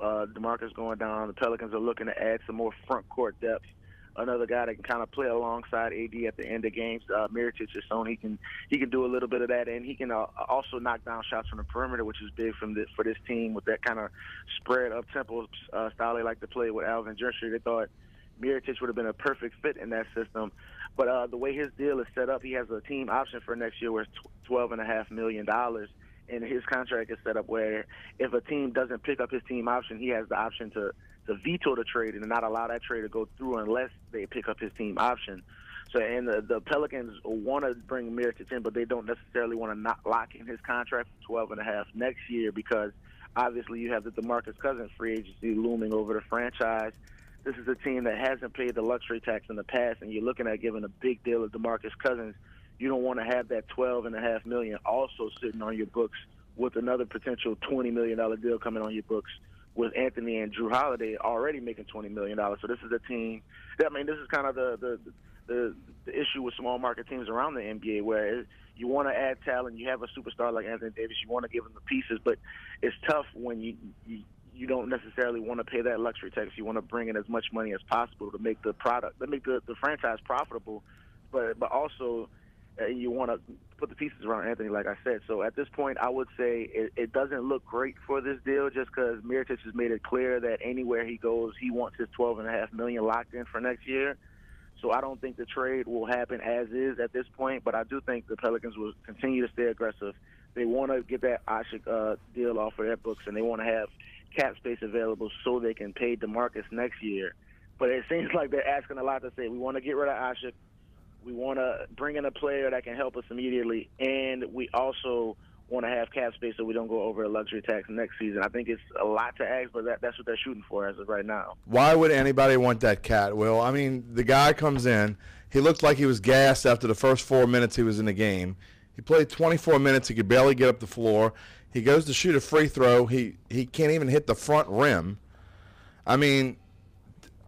DeMarcus going down, the Pelicans are looking to add some more front-court depth. Another guy that can kind of play alongside AD at the end of games. Mirotic has shown he can do a little bit of that, and he can also knock down shots from the perimeter, which is big for this team with that kind of spread up-tempo style they like to play with Alvin Gentry. They thought Mirotic would have been a perfect fit in that system. But the way his deal is set up, he has a team option for next year where it's $12.5 million. And his contract is set up where if a team doesn't pick up his team option, he has the option to veto the trade and not allow that trade to go through unless they pick up his team option. So, and the Pelicans want to bring Mirotic in, but they don't necessarily want to not lock in his contract for $12.5 next year because obviously you have the DeMarcus Cousins free agency looming over the franchise. This is a team that hasn't paid the luxury tax in the past, and you're looking at giving a big deal of DeMarcus Cousins. You don't want to have that $12.5 million also sitting on your books with another potential $20 million deal coming on your books with Anthony and Drew Holiday already making $20 million. So this is a team. I mean, this is kind of the issue with small market teams around the NBA, where you want to add talent. You have a superstar like Anthony Davis. You want to give him the pieces, but it's tough when you don't necessarily want to pay that luxury tax. You want to bring in as much money as possible to make the franchise profitable, but also you want to put the pieces around Anthony, like I said. So at this point, I would say it doesn't look great for this deal just because Mirotic has made it clear that anywhere he goes, he wants his $12.5 million locked in for next year. So I don't think the trade will happen as is at this point, but I do think the Pelicans will continue to stay aggressive. They want to get that Ashik deal off of their books, and they want to have cap space available so they can pay DeMarcus next year. But it seems like they're asking a lot to say, we want to get rid of Ashik, we want to bring in a player that can help us immediately, and we also want to have cap space so we don't go over a luxury tax next season. I think it's a lot to ask, but that's what they're shooting for as of right now. Why would anybody want that cat, Will? I mean, the guy comes in. He looked like he was gassed after the first 4 minutes he was in the game. He played 24 minutes. He could barely get up the floor. He goes to shoot a free throw. He can't even hit the front rim. I mean,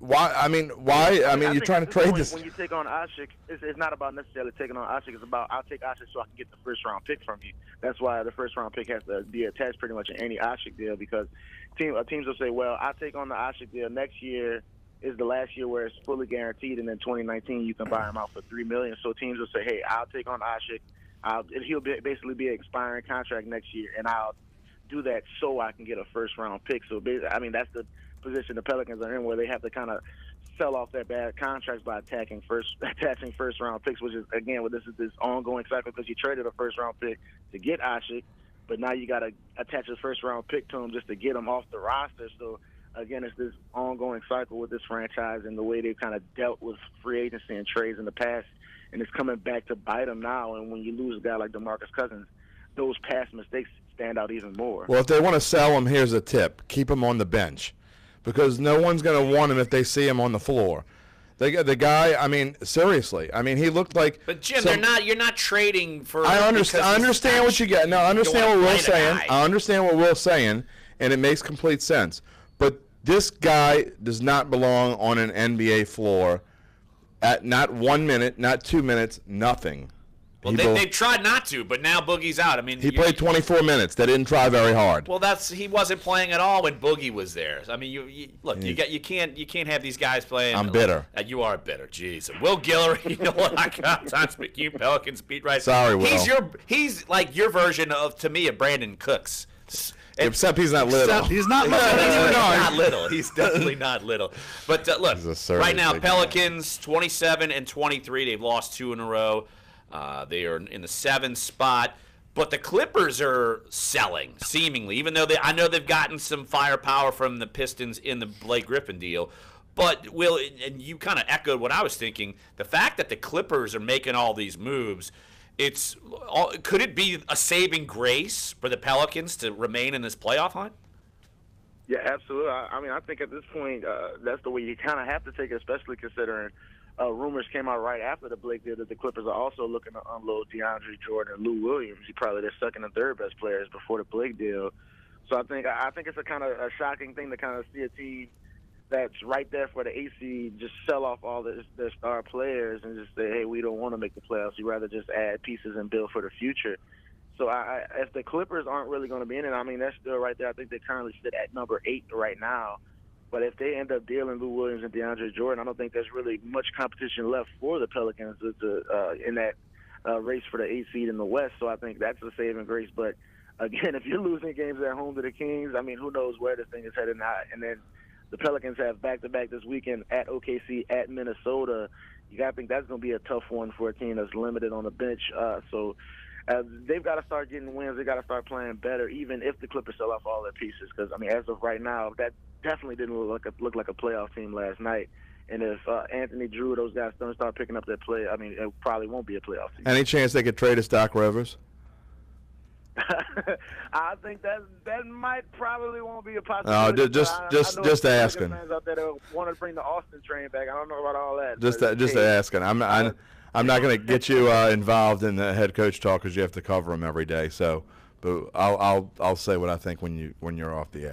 why? You're trying to trade this. When you take on Ashik, it's not about necessarily taking on Ashik. It's about I'll take Ashik so I can get the first-round pick from you. That's why the first-round pick has to be attached pretty much to any Ashik deal because teams will say, well, I'll take on the Ashik deal. Next year is the last year where it's fully guaranteed, and then 2019 you can buy him out for $3 million. So teams will say, hey, I'll take on Ashik. He'll basically be an expiring contract next year, and I'll do that so I can get a first-round pick. So, I mean, that's position the Pelicans are in, where they have to kind of sell off their bad contracts by attaching first round picks, which is, again, this is this ongoing cycle, because you traded a first round pick to get Ashik, but now you got to attach a first round pick to him just to get him off the roster. So again, it's this ongoing cycle with this franchise and the way they've kind of dealt with free agency and trades in the past, and it's coming back to bite them now. And when you lose a guy like DeMarcus Cousins, those past mistakes stand out even more. Well, if they want to sell him, here's a tip: keep him on the bench, because no one's going to want him if they see him on the floor. The guy, I mean, seriously, I mean, he looked like. But Jim, you're not trading for. I understand what you get. No, I understand what Will's saying. I understand what Will's saying, and it makes complete sense. But this guy does not belong on an NBA floor at not 1 minute, not 2 minutes, nothing. Well, they've tried not to, but now Boogie's out. I mean, he played 24 minutes. They didn't try very hard. Well, he wasn't playing at all when Boogie was there. I mean, you can't have these guys playing. I'm bitter. You are bitter. Jeez. Will Guillory, NOLA.com, Times Picayune Pelicans beat right. Sorry, Will. He's like your version of Brandon Cooks. Except he's not little. He's not little. He's not little. He's definitely not little. But look, right now, Pelicans 27-23. They've lost 2 in a row. They are in the 7th spot. But the Clippers are selling, seemingly, even though I know they've gotten some firepower from the Pistons in the Blake Griffin deal. But, Will, and you kind of echoed what I was thinking, the fact that the Clippers are making all these moves, could it be a saving grace for the Pelicans to remain in this playoff hunt? Yeah, absolutely. I mean, I think at this point, that's the way you kind of have to take it, especially considering rumors came out right after the Blake deal that the Clippers are also looking to unload DeAndre Jordan and Lou Williams. Probably their second and third best players before the Blake deal. So I think it's a kind of a shocking thing to kind of see a team that's right there for the AC just sell off all their star players and just say, hey, we don't want to make the playoffs. We'd rather just add pieces and build for the future. So if the Clippers aren't really going to be in it, I mean, they're still right there. I think they currently sit at number 8 right now. But if they end up dealing Lou Williams and DeAndre Jordan, I don't think there's really much competition left for the Pelicans in that race for the 8th seed in the West. So I think that's a saving grace. But, again, if you're losing games at home to the Kings, I mean, who knows where this thing is headed now. And then the Pelicans have back-to-back this weekend at OKC, at Minnesota. You got to think that's going to be a tough one for a team that's limited on the bench. So they've got to start getting wins. They've got to start playing better, even if the Clippers sell off all their pieces. Because, I mean, as of right now, that definitely didn't look like a playoff team last night. And if Anthony Drew, those guys don't start picking up their play, I mean, it probably won't be a playoff team. Any chance they could trade us Doc Rivers? I think that might probably won't be a possibility. No, just asking. Fans out there that want to bring the Austin train back. I don't know about all that. Just asking. I'm not going to get you involved in the head coach talk because you have to cover them every day. So, but I'll say what I think when you're off the air.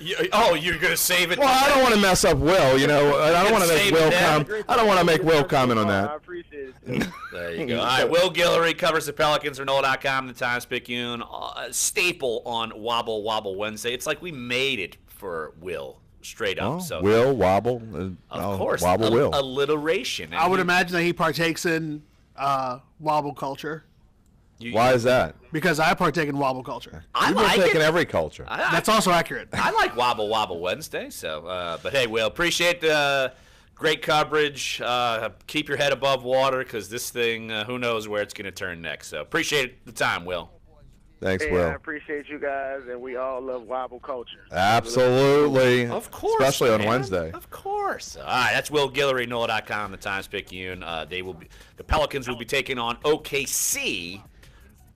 You're going to save it? Well, I don't want to mess up Will. I don't want to make Will I don't want to make Will comment on that. I appreciate it. There you go. All right, Will Guillory covers the Pelicans for NOLA.com, the Times Picayune, staple on Wobble Wobble Wednesday. It's like we made it for Will. Straight up. Oh, so Will Wobble, of course, Wobble Will. Alliteration. I would imagine that he partakes in wobble culture. Why is that? Because I partake in wobble culture. I partake in every culture. That's also accurate. I like Wobble Wobble Wednesday. So, but hey, Will, appreciate the great coverage. Keep your head above water because this thing, who knows where it's going to turn next. So, appreciate the time, Will. Thanks, Will. I appreciate you guys, and we all love wobble culture. Absolutely. Of course. Especially on Wednesday. Of course. All right, that's Will Guillory, NOLA.com, the Times Picayune. The Pelicans will be taking on OKC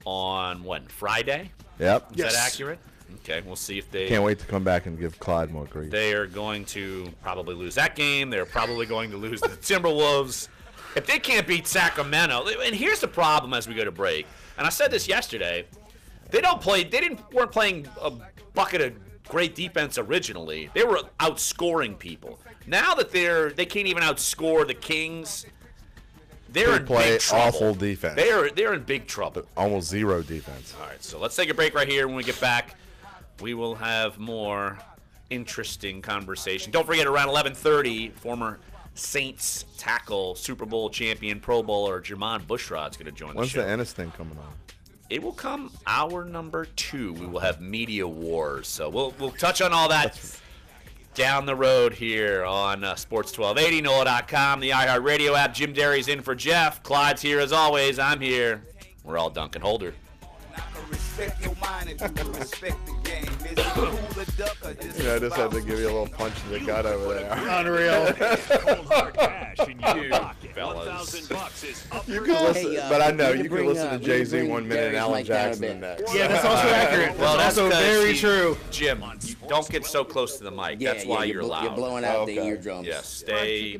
on Friday? Yep. Is that accurate? Okay, we'll see if they... Can't wait to come back and give Clyde more grief. They are going to probably lose that game. They're probably going to lose the Timberwolves. If they can't beat Sacramento... And here's the problem as we go to break. And I said this yesterday. They weren't playing a bucket of great defense originally. They were outscoring people. Now that they can't even outscore the Kings... They're in big trouble. Awful defense. They're in big trouble. Almost zero defense. All right, so let's take a break right here. When we get back, we will have more interesting conversation. Don't forget, around 11:30, former Saints tackle, Super Bowl champion, Pro Bowler Jermon Bushrod's going to join the show. When's the Ennis thing coming on? It will come hour number 2. We will have Media Wars. So we'll touch on all that. down the road here on Sports 1280, NOLA.com, the iHeartRadio app. Jim Derry's in for Jeff. Clyde's here as always. I'm here. We're all Dunc and Holder. I just had to give you a little punch in the gut over there. Unreal. Fellas. You can listen, but I know you can listen to Jay-Z 1 minute and Alan Jackson the next. Yeah, that's also accurate. Well, that's also very true. Jim, you don't get so close to the mic. That's why you're loud. You're blowing out the eardrums. Yes, stay.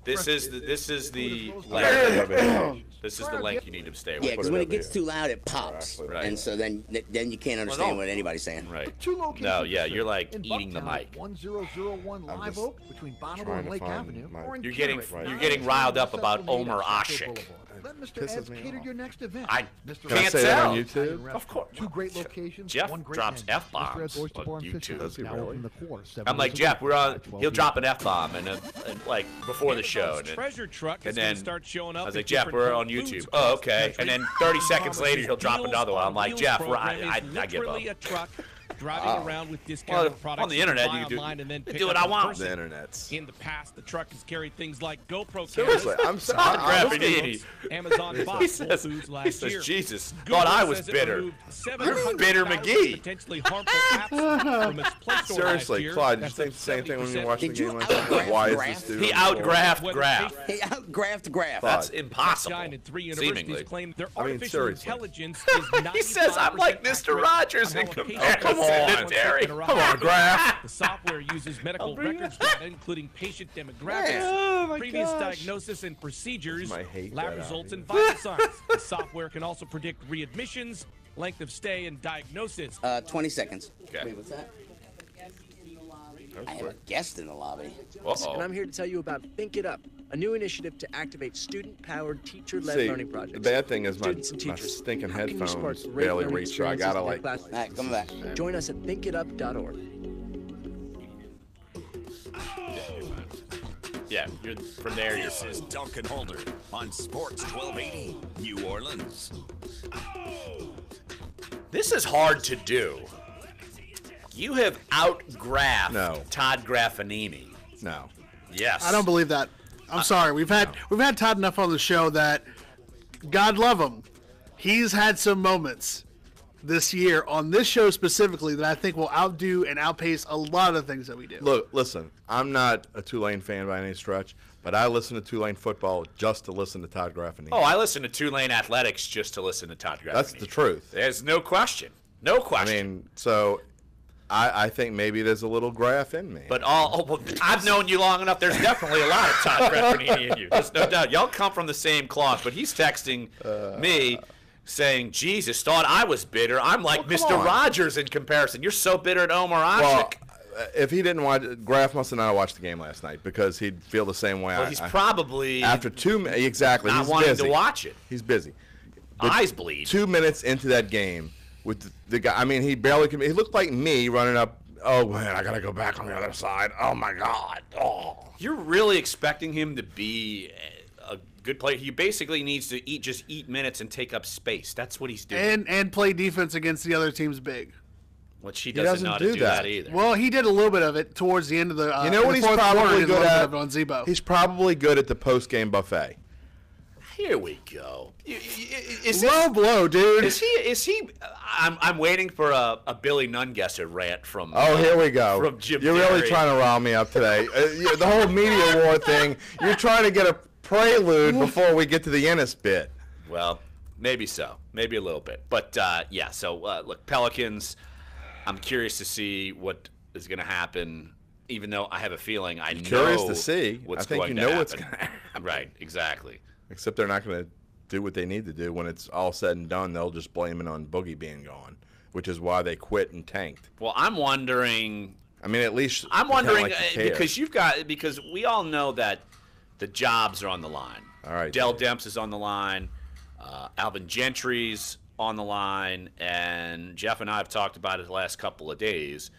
This is the length. This is the length you need to stay with. Yeah, because when it gets too loud, it pops, Right. and so then you can't understand what anybody's saying. Right. No, yeah, you're like eating the mic. 1001 Live Oak between Bonneville and Lake Avenue, or in You're getting Carrick, riled up about Omar Ashik. Let Mr. Eds cater your next event. I Mr. can't say that on YouTube? Of course. Two great locations. Jeff one great drops menu. F-bombs Mr. Ed's Oyster on Bar and Fish YouTube. House, now open in the core, 7 I'm like, days a Jeff, week, we're on. 12 He'll p.m. drop an F-bomb and like before the show, and treasure truck and is then gonna start showing up I was at like, Jeff, different we're on foods YouTube. across Oh, the okay. country. And then 30 seconds later, he'll drop another one. I'm like, Wheels Jeff, program I is give up. literally a truck driving around with discounted products on the internet, buy you do online and then pick what up I in want. person. The internet's. In the past, the truck has carried things like GoPro Seriously, cameras, I'm Graphene, Amazon He bought Whole says, Foods he last says, year. Jesus, Google thought I was says it bitter. removed You're bitter 700,000 McGee. potentially harmful apps from its Play Store last Seriously, year. Clyde, you That's think up the same thing when you 70%. watch the Did you game last night? outgraph Why is Graph? this dude? He on the floor? outgraphed Graph. He outgraphed Graph. That's impossible. Sunshine and 3 universities Seemingly. claim their I mean, artificial seriously. intelligence is 95% He says I'm like Mr. accurate, Rogers in while the comparison patient to is Terry. one Come on, Graph. The software uses medical bring records data, including patient demographics, Oh, my previous gosh. diagnosis and procedures, Might hate lab that results, out and vital signs. The software can also predict readmissions, length of stay, and diagnosis. 20 seconds. Okay. Wait, what's that? I have a guest in the lobby. And I'm here to tell you about Think It Up, a new initiative to activate student-powered, teacher-led See, learning projects. the bad thing is my Students and teachers, stinking how can you spark headphones great barely learning reach, so I gotta like. experiences in their All right, come back. classrooms? Join us at thinkitup.org. Yeah, you're from there. You're This is Dunc and Holder on Sports 1280, New Orleans. This is hard to do. You have outgraphed Todd Graffanini. No. Yes. I don't believe that. I'm sorry. We've had Todd enough on the show that, God love him, he's had some moments this year on this show specifically that I think will outdo and outpace a lot of the things that we do. Look, listen, I'm not a Tulane fan by any stretch, but I listen to Tulane football just to listen to Todd Graffanini. Oh, I listen to Tulane Athletics just to listen to Todd Graffanini. That's the truth. There's no question. No question. I mean, so I think maybe there's a little Graf in me. But I've known you long enough. There's definitely a lot of Todd Graffanini in you. There's no doubt. Y'all come from the same cloth. But he's texting me saying, Jesus, thought I was bitter. I'm like Mr. on. Rogers in comparison. You're so bitter at Omar Ashik. Well, if he didn't watch, Graf must have not watched the game last night because he'd feel the same way. Well, he's probably after exactly. not He's wanting busy. to watch it. He's busy. But Eyes bleed. 2 minutes into that game with the guy. I mean, he barely. He looked like me running up. Oh man, I gotta go back on the other side. Oh my God. Oh. You're really expecting him to be a good player. He basically needs to eat minutes and take up space. That's what he's doing. And play defense against the other team's big. Which he doesn't know how to do that either. Well, he did a little bit of it towards the end of the. You know what he's fourth quarter, probably he did a good little bit at? of it on Zebo. He's probably good at the post-game buffet. Here we go. Low blow, dude. Is he? I'm waiting for a Billy Nungesser rant from. Oh, here we go. From Jim You're really Derry. trying to rile me up today. The whole media war thing. You're trying to get a prelude before we get to the Ennis bit. Well, maybe so. Maybe a little bit. But yeah. So look, Pelicans. I'm curious to see what is going to happen. Even though I have a feeling I know. Curious to see. What's I think going you know to what's happen. going to happen. Right. Exactly. Except they're not going to do what they need to do. When it's all said and done, they'll just blame it on Boogie being gone, which is why they quit and tanked. Well, I'm wondering. I mean, at least I'm wondering like you care. because we all know that the jobs are on the line. All right, Dell Demps is on the line. Alvin Gentry's on the line, and Jeff and I have talked about it the last couple of days.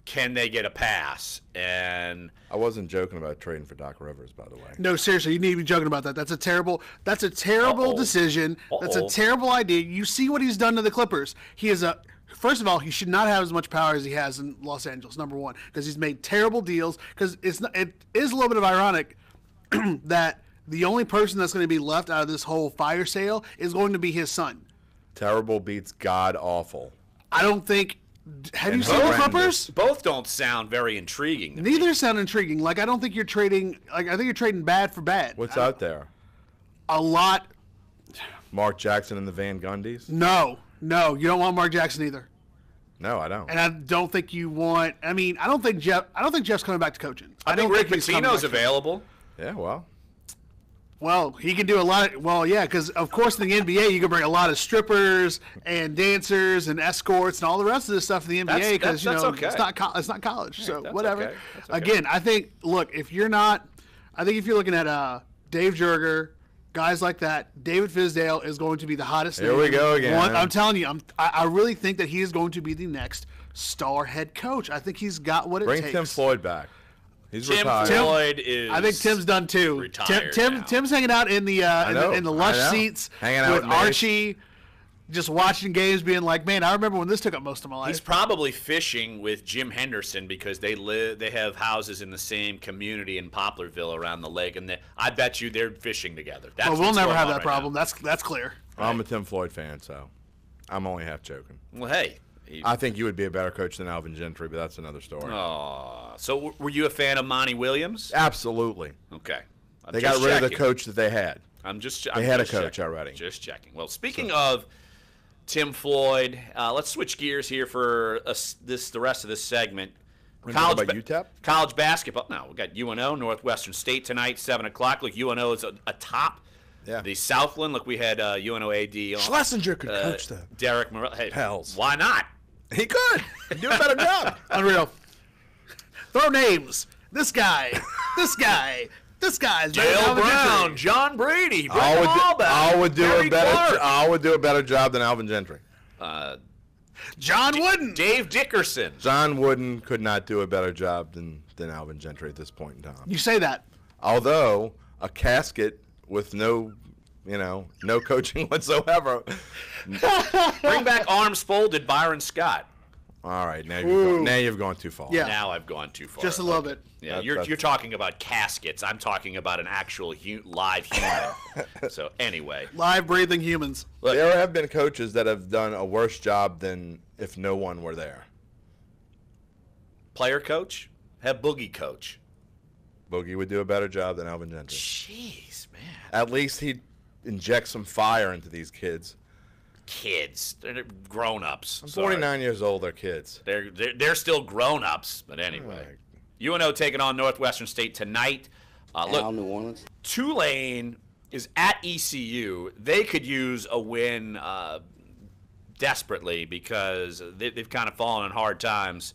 Can they get a pass? And I wasn't joking about trading for Doc Rivers, by the way. No, seriously, you need to be joking about that. That's a terrible decision. That's a terrible idea. You see what he's done to the Clippers. He is a First of all, he should not have as much power as he has in Los Angeles, number one, because he's made terrible deals. Because it is a little bit of ironic that the only person that's going to be left out of this whole fire sale is going to be his son. Terrible beats god-awful. I don't think... Have you seen the Clippers? Both don't sound very intriguing. Neither sound intriguing. Like, I don't think you're trading... Like, I think you're trading bad for bad. What's out there? A lot... Mark Jackson and the Van Gundys? No, you don't want Mark Jackson either. No, I don't. And I don't think you want. I mean, I don't think Jeff's coming back to coaching. I think Rick Pitino's available. Yeah, well. Well, he can do a lot. Yeah, because of course in the NBA you can bring a lot of strippers and dancers and escorts and all the rest of this stuff in the NBA because okay. it's not college. So whatever. Okay. Again, I think if you're looking at Dave Jerger. Guys like that, David Fizdale is going to be the hottest. Here we go again. I'm telling you, I really think that he is going to be the next star head coach. I think he's got what it takes. Bring Tim Floyd back. He's Tim retired. Floyd is. I think Tim's done too. Retired Tim's hanging out in the lush seats hanging out with Archie, just watching games, being like, "Man, I remember when this took up most of my life." He's probably fishing with Jim Henderson because they have houses in the same community in Poplarville around the lake, and I bet you they're fishing together. Well, we'll never have that problem. That's clear. I'm a Tim Floyd fan, so I'm only half joking. Well, hey. I think you would be a better coach than Alvin Gentry, but that's another story. Oh, so were you a fan of Monty Williams? Absolutely. Okay. They got rid of the coach that they had. They had a coach already. Just checking. Well, speaking of Tim Floyd, let's switch gears here for the rest of this segment. College UTEP? College basketball. No, we got UNO, Northwestern State tonight, 7 o'clock. Look, UNO is atop the Southland. Look, we had UNO AD on. Schlesinger could coach them. Derek Morrell. Hey, Hells. Why not? He could. He'd do a better job. Unreal. Throw names. This guy. This guy. This guy's Dale Brown, John Brady. Bring them all back. I would do a better job than Alvin Gentry. John Wooden. Dave Dickerson. John Wooden could not do a better job than Alvin Gentry at this point in time. You say that. Although a casket with no coaching whatsoever. Bring back arms folded Byron Scott. All right, now you've gone too far. Yeah. Now I've gone too far. Just a little bit. Yeah, you're talking about caskets. I'm talking about an actual live human. So anyway, live breathing humans. Look, there have been coaches that have done a worse job than if no one were there. Player coach, have Boogie coach. Boogie would do a better job than Alvin Gentry. Jeez, man. At least he'd inject some fire into these kids. They're grown-ups. I'm 49 years old. They're kids. They're still grown-ups. But anyway, UNO taking on Northwestern State tonight. Look, New Orleans. Tulane is at ECU. They could use a win desperately because they've kind of fallen on hard times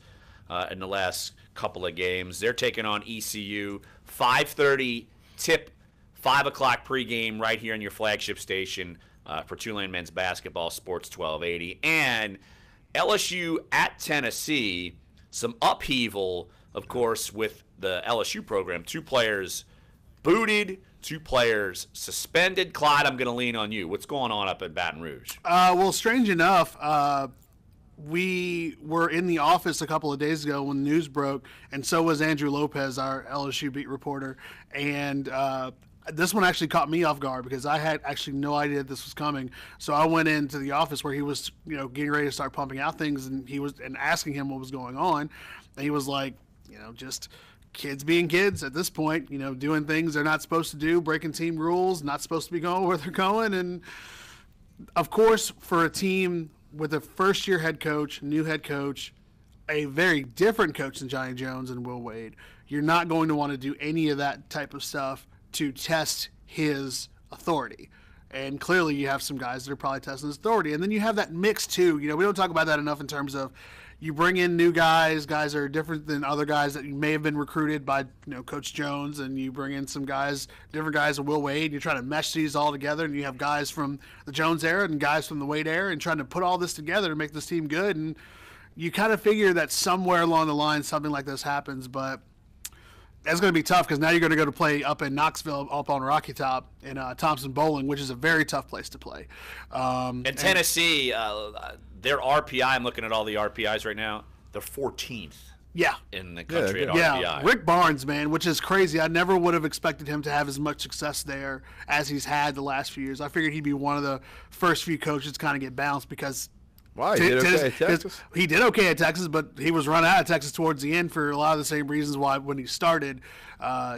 in the last couple of games. They're taking on ECU. 5:30 tip, 5 o'clock pregame right here on your flagship station. For Tulane men's basketball, Sports 1280. And LSU at Tennessee, some upheaval, of course, with the LSU program. 2 players booted, 2 players suspended. Clyde, I'm going to lean on you. What's going on up in Baton Rouge? Well, strange enough, we were in the office a couple of days ago when the news broke, and so was Andrew Lopez, our LSU beat reporter. And this one actually caught me off guard because I had actually no idea this was coming. So I went into the office where he was, getting ready to start pumping out things, and asking him what was going on. And he was like, just kids being kids at this point, doing things they're not supposed to do, breaking team rules, not supposed to be going where they're going. And of course, for a team with a first-year head coach, new head coach, a very different coach than Johnny Jones and Will Wade, you're not going to want to do any of that type of stuff to test his authority. And clearly you have some guys that are probably testing his authority. And then you have that mix too. We don't talk about that enough in terms of you bring in new guys that are different than other guys that you may have been recruited by, Coach Jones, and you bring in some guys, different guys of Will Wade, and you're trying to mesh these all together, and you have guys from the Jones era and guys from the Wade era, and trying to put all this together to make this team good. And you kind of figure that somewhere along the line something like this happens, but that's going to be tough because now you're going to go to play up in Knoxville, up on Rocky Top in Thompson Bowling, which is a very tough place to play. And Tennessee, their RPI, I'm looking at all the RPIs right now, they're 14th. Yeah. In the country at RPI. Yeah, Rick Barnes, man, which is crazy. I never would have expected him to have as much success there as he's had the last few years. I figured he'd be one of the first few coaches to kind of get bounced because he did okay at Texas. He did okay at Texas, but he was run out of Texas towards the end for a lot of the same reasons why when he started,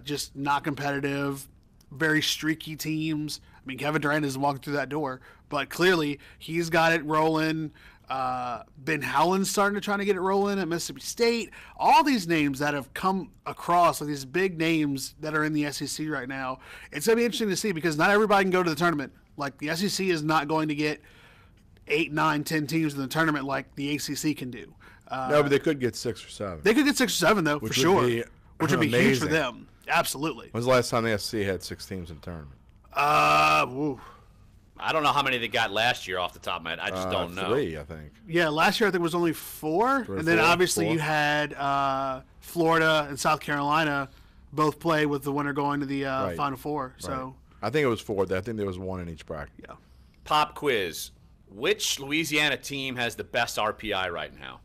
just not competitive, very streaky teams. I mean, Kevin Durant isn't walking through that door, but clearly he's got it rolling. Ben Howland's starting to try to get it rolling at Mississippi State. All these names that have come across, like these big names that are in the SEC right now, it's going to be interesting to see because not everybody can go to the tournament. Like the SEC is not going to get 8, 9, 10 teams in the tournament like the ACC can do. No, but they could get 6 or 7. They could get 6 or 7 though, for sure. Which would be huge for them. Absolutely. When's the last time the SEC had 6 teams in the tournament? I don't know how many they got last year off the top of my head. I just don't know. 3, I think. Yeah, last year I think it was only 4. And then obviously you had Florida and South Carolina both play with the winner going to the Final Four. So I think it was 4. I think there was 1 in each bracket. Yeah. Pop quiz. Which Louisiana team has the best RPI right now?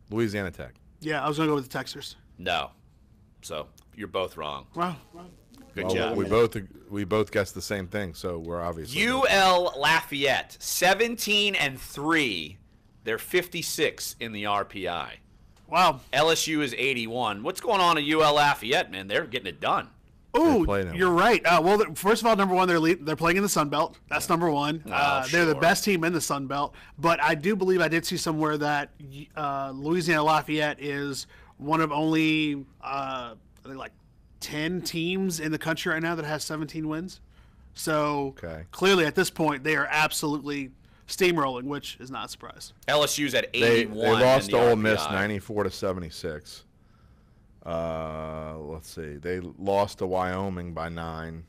Louisiana Tech. Yeah, I was going to go with the Texans. No. So you're both wrong. Wow. Good job. We both guessed the same thing, so we're obviously UL Lafayette 17-3. They're 56 in the RPI. Wow. LSU is 81. What's going on at UL Lafayette, man? They're getting it done. Oh, you're right. Well, first of all, number one, they're playing in the Sun Belt. That's number one. They're the best team in the Sun Belt. But I do believe I did see somewhere that Louisiana Lafayette is one of only like 10 teams in the country right now that has 17 wins. So clearly at this point, they are absolutely steamrolling, which is not a surprise. LSU's at 81. They lost to Ole Miss 94-76. Let's see. They lost to Wyoming by 9.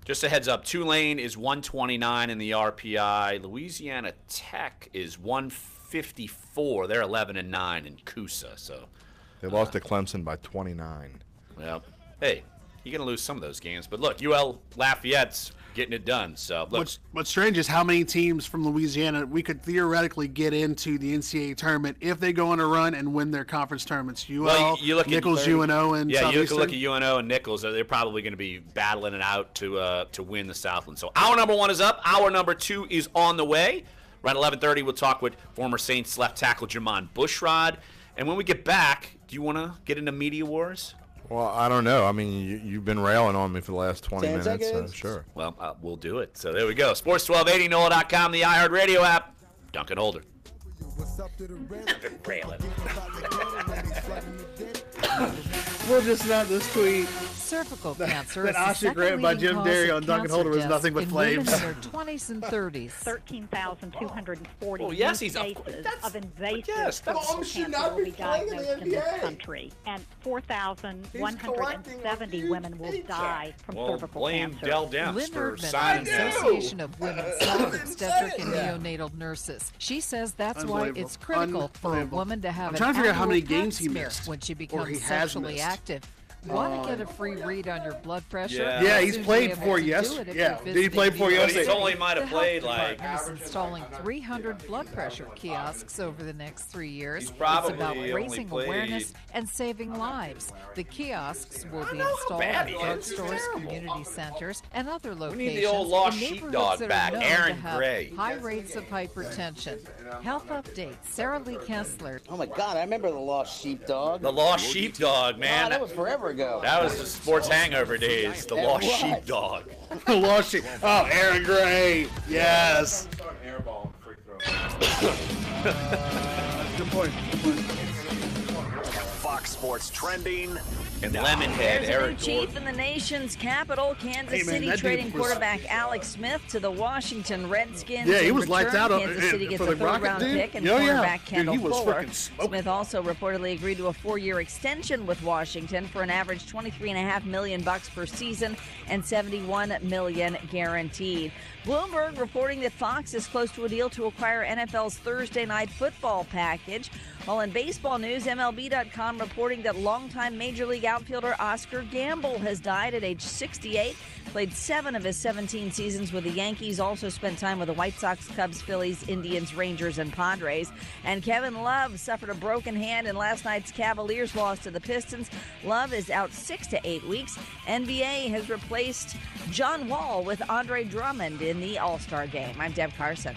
Just a heads up, Tulane is 129 in the RPI. Louisiana Tech is 154. They're 11-9 in Coosa. So they lost to Clemson by 29. Well, hey, you're gonna lose some of those games, but look, UL Lafayette's getting it done. So look, what's strange is how many teams from Louisiana we could theoretically get into the NCAA tournament if they go on a run and win their conference tournaments. UL, Nichols, UNO, and yeah, you Southeastern. look at UNO and Nichols. They're probably going to be battling it out to win the Southland. So hour number 1 is up. Hour number 2 is on the way. Around 11:30, we'll talk with former Saints left tackle Jermon Bushrod. And when we get back, do you want to get into media wars? Well, I don't know. I mean, you've been railing on me for the last 20 minutes, so sure. Well, we'll do it. So there we go. Sports 1280, NOLA.com, the iHeartRadio app. Duncan Holder. Railing. We'll just not this tweet. Cervical cancer that is the Oscar second grant by leading Jim cause Derry of on Duncan cancer Holder was deaths nothing but in flames. women in their 20s and 30s. 13,240 yes, new he's cases of invasive yes, cervical cancer will be diagnosed in this country, and 4,170 women will die from cervical blame cancer. Dell Demps Lynn for Erdman, signing the it. Association of Women's Health Obstetric and Neonatal Nurses. She says that's why Unbelievable. it's critical for a Unbelievable. woman to have I'm an trying to figure out how many annual pap games he smear missed, when she or becomes he has sexually missed. active. Want to get a free read on your blood pressure? Yeah, he's played before yesterday. Yeah, did he play before yesterday? He only might have played like. Is installing 300 blood pressure kiosks over the next 3 years. He's probably It's about only raising played- awareness and saving lives. The kiosks will be installed bad in he is. drugstores, community centers, and other locations. need the old lost in sheepdog neighborhoods that are back, known Aaron to have Gray. high rates of hypertension. Health updates. Sarah Lee Kessler. Oh my God, I remember the Lost Sheepdog. The Lost Sheepdog, man. Oh, that was forever ago. That was the sports hangover days. The That Lost was. Sheepdog. The Lost Sheep. Oh, Aaron Gray. Yes. Good point. Fox Sports Trending. And Lemonhead, There's a Eric new chief in the nation's capital, Kansas City, that trading dude was- quarterback Alex Smith to the Washington Redskins. Yeah, he In was lights return, out Kansas City gets for a the Rocket, third-round dude. pick and Oh, yeah. cornerback Dude, Kendall he was Fuller. freaking smoking. Smith also reportedly agreed to a 4-year extension with Washington for an average $23.5 million per season and $71 million guaranteed. Bloomberg reporting that Fox is close to a deal to acquire NFL's Thursday Night Football package. While in baseball news, MLB.com reporting that longtime Major League outfielder Oscar Gamble has died at age 68. Played 7 of his 17 seasons with the Yankees, also spent time with the White Sox, Cubs, Phillies, Indians, Rangers, and Padres. And Kevin Love suffered a broken hand in last night's Cavaliers loss to the Pistons. Love is out 6 to 8 weeks. NBA has replaced John Wall with Andre Drummond in the All-Star game. I'm Deb Carson.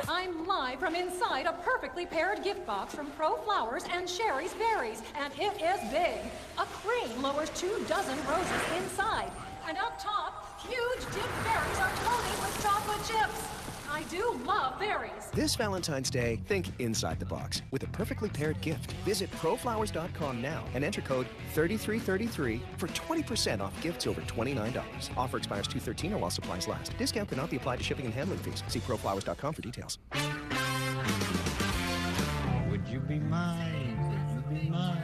I'm live from inside a perfectly paired gift box from Pro Flowers and Sherry's Berries, and it is big. A crane lowers 24 roses inside, and up top, huge dipped berries are coated with chocolate chips. I do love berries. This Valentine's Day, think inside the box with a perfectly paired gift. Visit proflowers.com now and enter code 3333 for 20% off gifts over $29. Offer expires 2/13 or while supplies last. Discount cannot be applied to shipping and handling fees. See proflowers.com for details. Would you be mine? Could you be mine?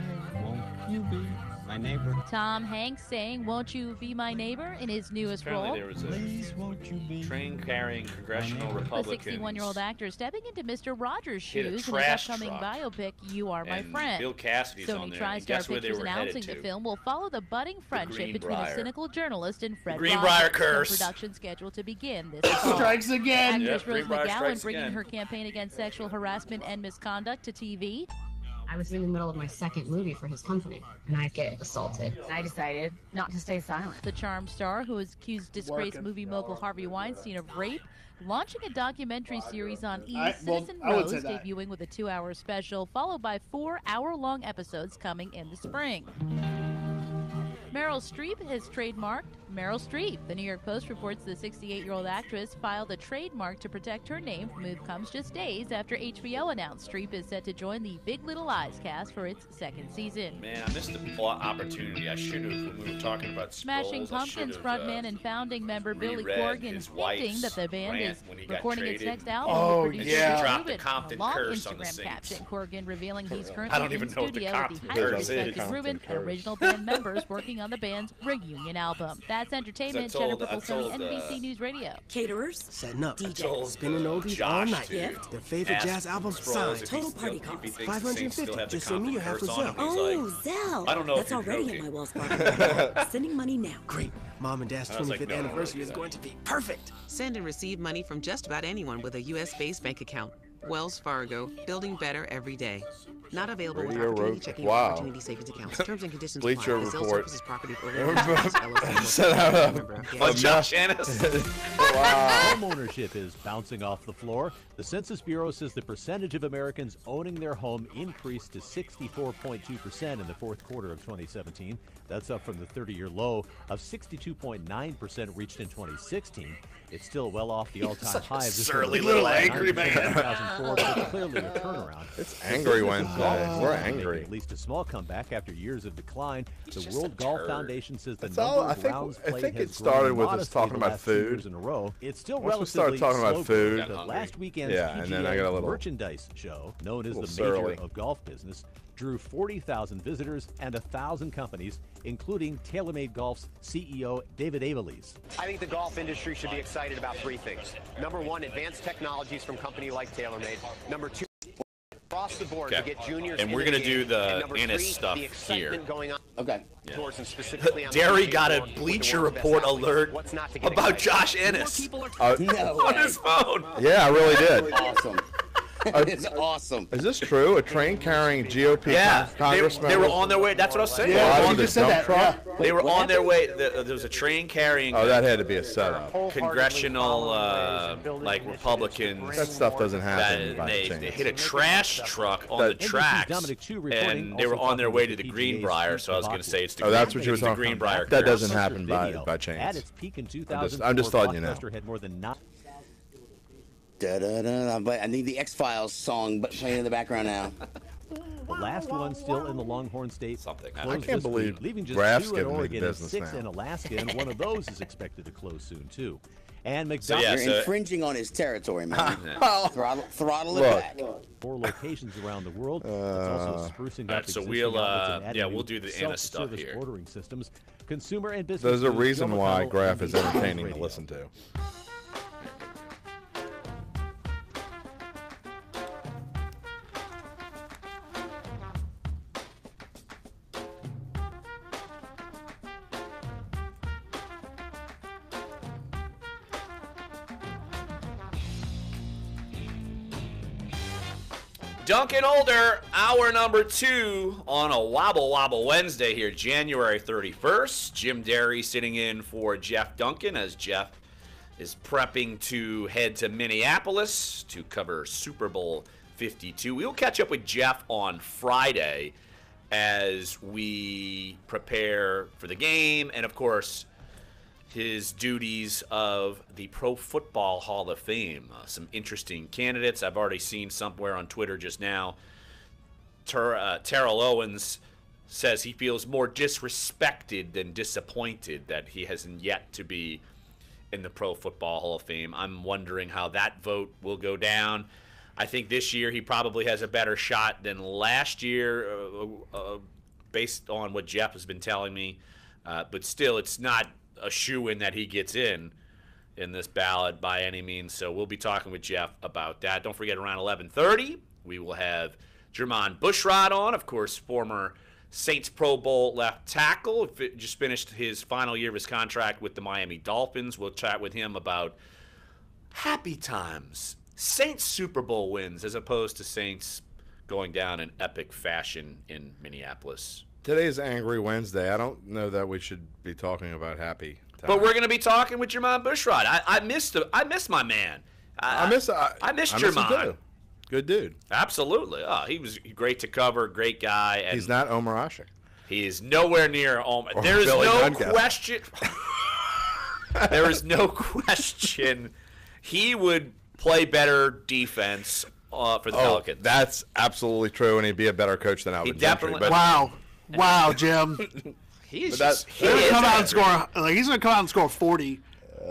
Won't you be my neighbor? Tom Hanks saying, "Won't you be my neighbor?" in his newest Apparently role. there was a train-carrying congressional The Republican. 61-year-old actor stepping into Mr. Rogers' hit a shoes in his trash upcoming truck. biopic, You Are My And Friend. Bill Cassidy's on Sony there, and TriStar guess where they Pictures were announcing headed the to? film will follow the budding friendship between a Greenbrier. cynical journalist and Fred Greenbrier Rogers. curse. Production scheduled to begin this fall. Strikes again. Actress Yep, Rose Greenbrier McGowan strikes bringing again. her campaign against sexual harassment and misconduct to TV. I was in the middle of my second movie for his company, and I get assaulted. I decided not to stay silent. The Charmed star, who has accused disgraced movie mogul Harvey Weinstein of rape, launching a documentary series on Citizen I would Rose, say that. debuting with a 2-hour special, followed by 4-hour-long episodes coming in the spring. Meryl Streep has trademarked Meryl Streep. The New York Post reports the 68-year-old actress filed a trademark to protect her name. The move comes just days after HBO announced Streep is set to join the Big Little Lies cast for its second season. Man, I missed the opportunity. I should have, when we were talking about Smashing Skrulls, I Pumpkins should have, frontman and founding member Billy reread Corgan his hinting wife's that the band rant is when he got recording its traded. next album Oh, with producer yeah. Rick Dropped the Rubin. Compton A long curse on the Instagram Saints. caption, Corgan revealing he's I currently don't even in know what the studio with Compton the highly curse is. respected Rubin and original band members working on the band's reunion album. That's entertainment. Jennifer Pilson, NBC News Radio. Caterers, setting up, DJs, spinning oldies all night. Gift, Their favorite jazz album signed. total party cost. 550. Just send me your half a Zelle. Oh, Zelle. I don't know That's if you're already joking. in my Wells Fargo. Sending money now. Great. Mom and Dad's I was like, 25th no, anniversary is no. going to be perfect. Send and receive money from just about anyone with a U.S.-based bank account. Wells Fargo, building better every day. Not available with Radio Opportunity Road- Checking wow. or Opportunity Savings accounts. Terms and conditions Bleacher apply. The sales Report. services property of Set out Oh, Josh Ennis. Wow. Homeownership is bouncing off the floor. The Census Bureau says the percentage of Americans owning their home increased to 64.2% in the fourth quarter of 2017. That's up from the 30-year low of 62.9% reached in 2016. It's still well off the all-time Such a high of just surly over little 9% angry in man. 2004, but it's clearly a turnaround. It's The Angry business of Wednesday. golf We're is making angry. At least a small comeback after years of decline. The just World a Golf turd. Foundation says the That's number all- of I think- rounds I played think has it started grown with us modestly talking the about last 2 food. years in a row. It's still Once we started relatively talking about slow food- growth. The Got last weekend's Yeah, and then I got a PGA little- merchandise show, known as the little major surly. of golf business, drew 40,000 visitors and 1,000 companies, including TaylorMade Golf's CEO David Avelies. I think the golf industry should be excited about 3 things. Number 1, advanced technologies from company like TaylorMade. Number 2, across the board to Okay. get juniors And in we're the gonna game. do the And number Ennis 3, stuff the excitement here. going on. Okay. Towards and specifically on the Derry PGA got a Tour with the Bleacher world's best Report athletes. alert What's not to get about excited? Josh Ennis More on his phone. Yeah, I really did. Awesome. It's awesome. Is this true? A train carrying GOP Yeah, congressman? they were on their way. That's what I was saying. Yeah, They were you on just the said dump that, truck. They were on their way. There was a train carrying. Oh, that had to be a setup. Congressional, like Republicans. That stuff doesn't happen by They chance. hit a trash truck on the NBC's tracks, Dominic Chu reporting, and they were also on their talking way with to the the PGA's Greenbrier. So I was Steve going to say it's the. Oh, that's what you were it's the talking Greenbrier. about. That curse. doesn't happen by At chance. its peak in I'm 2004, just letting you know. Blockbuster had more than 9. Da, da, da, da, but I need the X-Files song playing in the background now. The last one still in the Longhorn State. Something. Closed I can't this believe week, leaving just Draft's 2 in giving me the Oregon and business 6 now. in Alaska, and one of those is expected to close soon too. And So, McDonald's. yeah, You're infringing on his territory, man. Throttle it Look. back. 4 locations around the world. It's also sprucing All up right, so existing outlets and adding we'll new do the Ennis stuff self-service here. ordering systems. Consumer and business. There's a news, reason Joe why McConnell, Graf is NBC entertaining to Radio. listen to. Duncan Older, hour number 2 on a Wobble Wobble Wednesday here, January 31st. Jim Derry sitting in for Jeff Duncan as Jeff is prepping to head to Minneapolis to cover Super Bowl 52. We will catch up with Jeff on Friday as we prepare for the game and, of course, his duties of the Pro Football Hall of Fame. Some interesting candidates. I've already seen somewhere on Twitter just now. Terrell Owens says he feels more disrespected than disappointed that he hasn't yet to be in the Pro Football Hall of Fame. I'm wondering how that vote will go down. I think this year he probably has a better shot than last year, based on what Jeff has been telling me. But still, it's not a shoo-in that he gets in this ballot by any means. So we'll be talking with Jeff about that. Don't forget, around 11:30, we will have Jermon Bushrod on, of course, former Saints Pro Bowl left tackle. Just finished his final year of his contract with the Miami Dolphins. We'll chat with him about happy times, Saints Super Bowl wins, as opposed to Saints going down in epic fashion in Minneapolis. Today's Angry Wednesday. I don't know that we should be talking about happy times. But we're going to be talking with Jermon Bushrod. I miss my man. I miss Jermon. Too. Good dude. Absolutely. Oh, he was great to cover. Great guy. And he's not Omar Ashik. He is nowhere near Omar. There is no question. There is no question. He would play better defense for the Pelicans. That's absolutely true, and he'd be a better coach than Alvin Gentry. Wow, Jim. He's going to come out and score. He's going to come out and score 40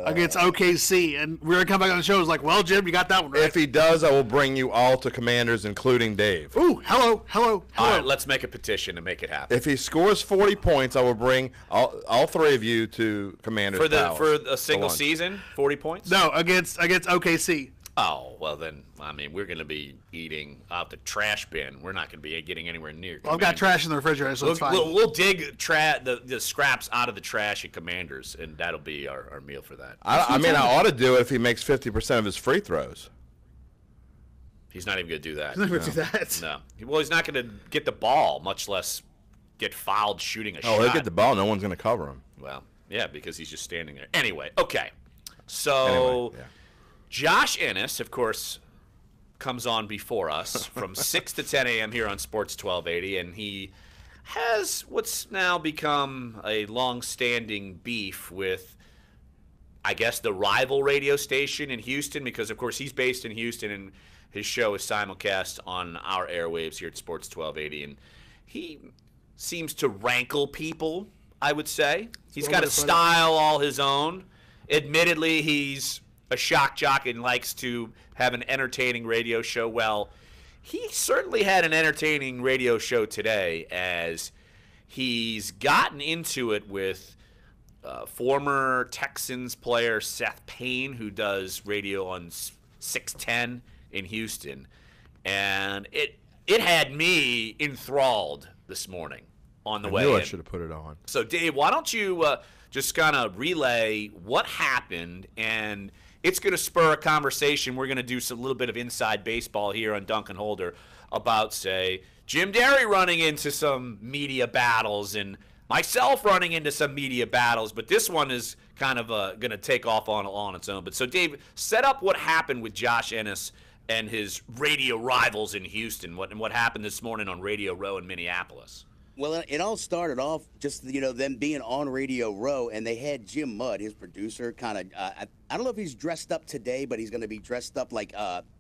against OKC, and we're going to come back on the show. It's like, well, Jim, you got that one right. If he does, I will bring you all to Commanders, including Dave. Ooh, hello. All right, let's make a petition to make it happen. If he scores 40 points, I will bring all 3 of you to Commanders for a single season. 40 points? No, against OKC. Oh, well then, I mean, we're going to be eating out the trash bin. We're not going to be getting anywhere near. Well, I've got trash in the refrigerator, so it's fine. We'll dig the scraps out of the trash at Commanders, and that'll be our meal for that. I mean, I ought to do it if he makes 50% of his free throws. He's not even going to do that. He's not going to do that. No. Well, he's not going to get the ball, much less get fouled shooting a shot. Oh, he'll get the ball. No one's going to cover him. Well, yeah, because he's just standing there. Anyway, okay. So Josh Ennis, of course, comes on before us from 6 to 10 a.m. here on Sports 1280, and he has what's now become a long-standing beef with, I guess, the rival radio station in Houston, because, of course, he's based in Houston, and his show is simulcast on our airwaves here at Sports 1280, and he seems to rankle people, I would say. He's got a style all his own. Admittedly, he's a shock jock and likes to have an entertaining radio show. Well, he certainly had an entertaining radio show today, as he's gotten into it with former Texans player Seth Payne, who does radio on 610 in Houston. And it had me enthralled this morning on the way in. I knew I should have put it on. So, Dave, why don't you just kind of relay what happened, and it's going to spur a conversation. We're going to do a little bit of inside baseball here on Dunc and Holder about, say, Jim Derry running into some media battles and myself running into some media battles. But this one is kind of going to take off on its own. But so, Dave, set up what happened with Josh Ennis and his radio rivals in Houston, what happened this morning on Radio Row in Minneapolis. Well, it all started off just, them being on Radio Row, and they had Jim Mudd, his producer, kind of, I don't know if he's dressed up today, but he's going to be dressed up like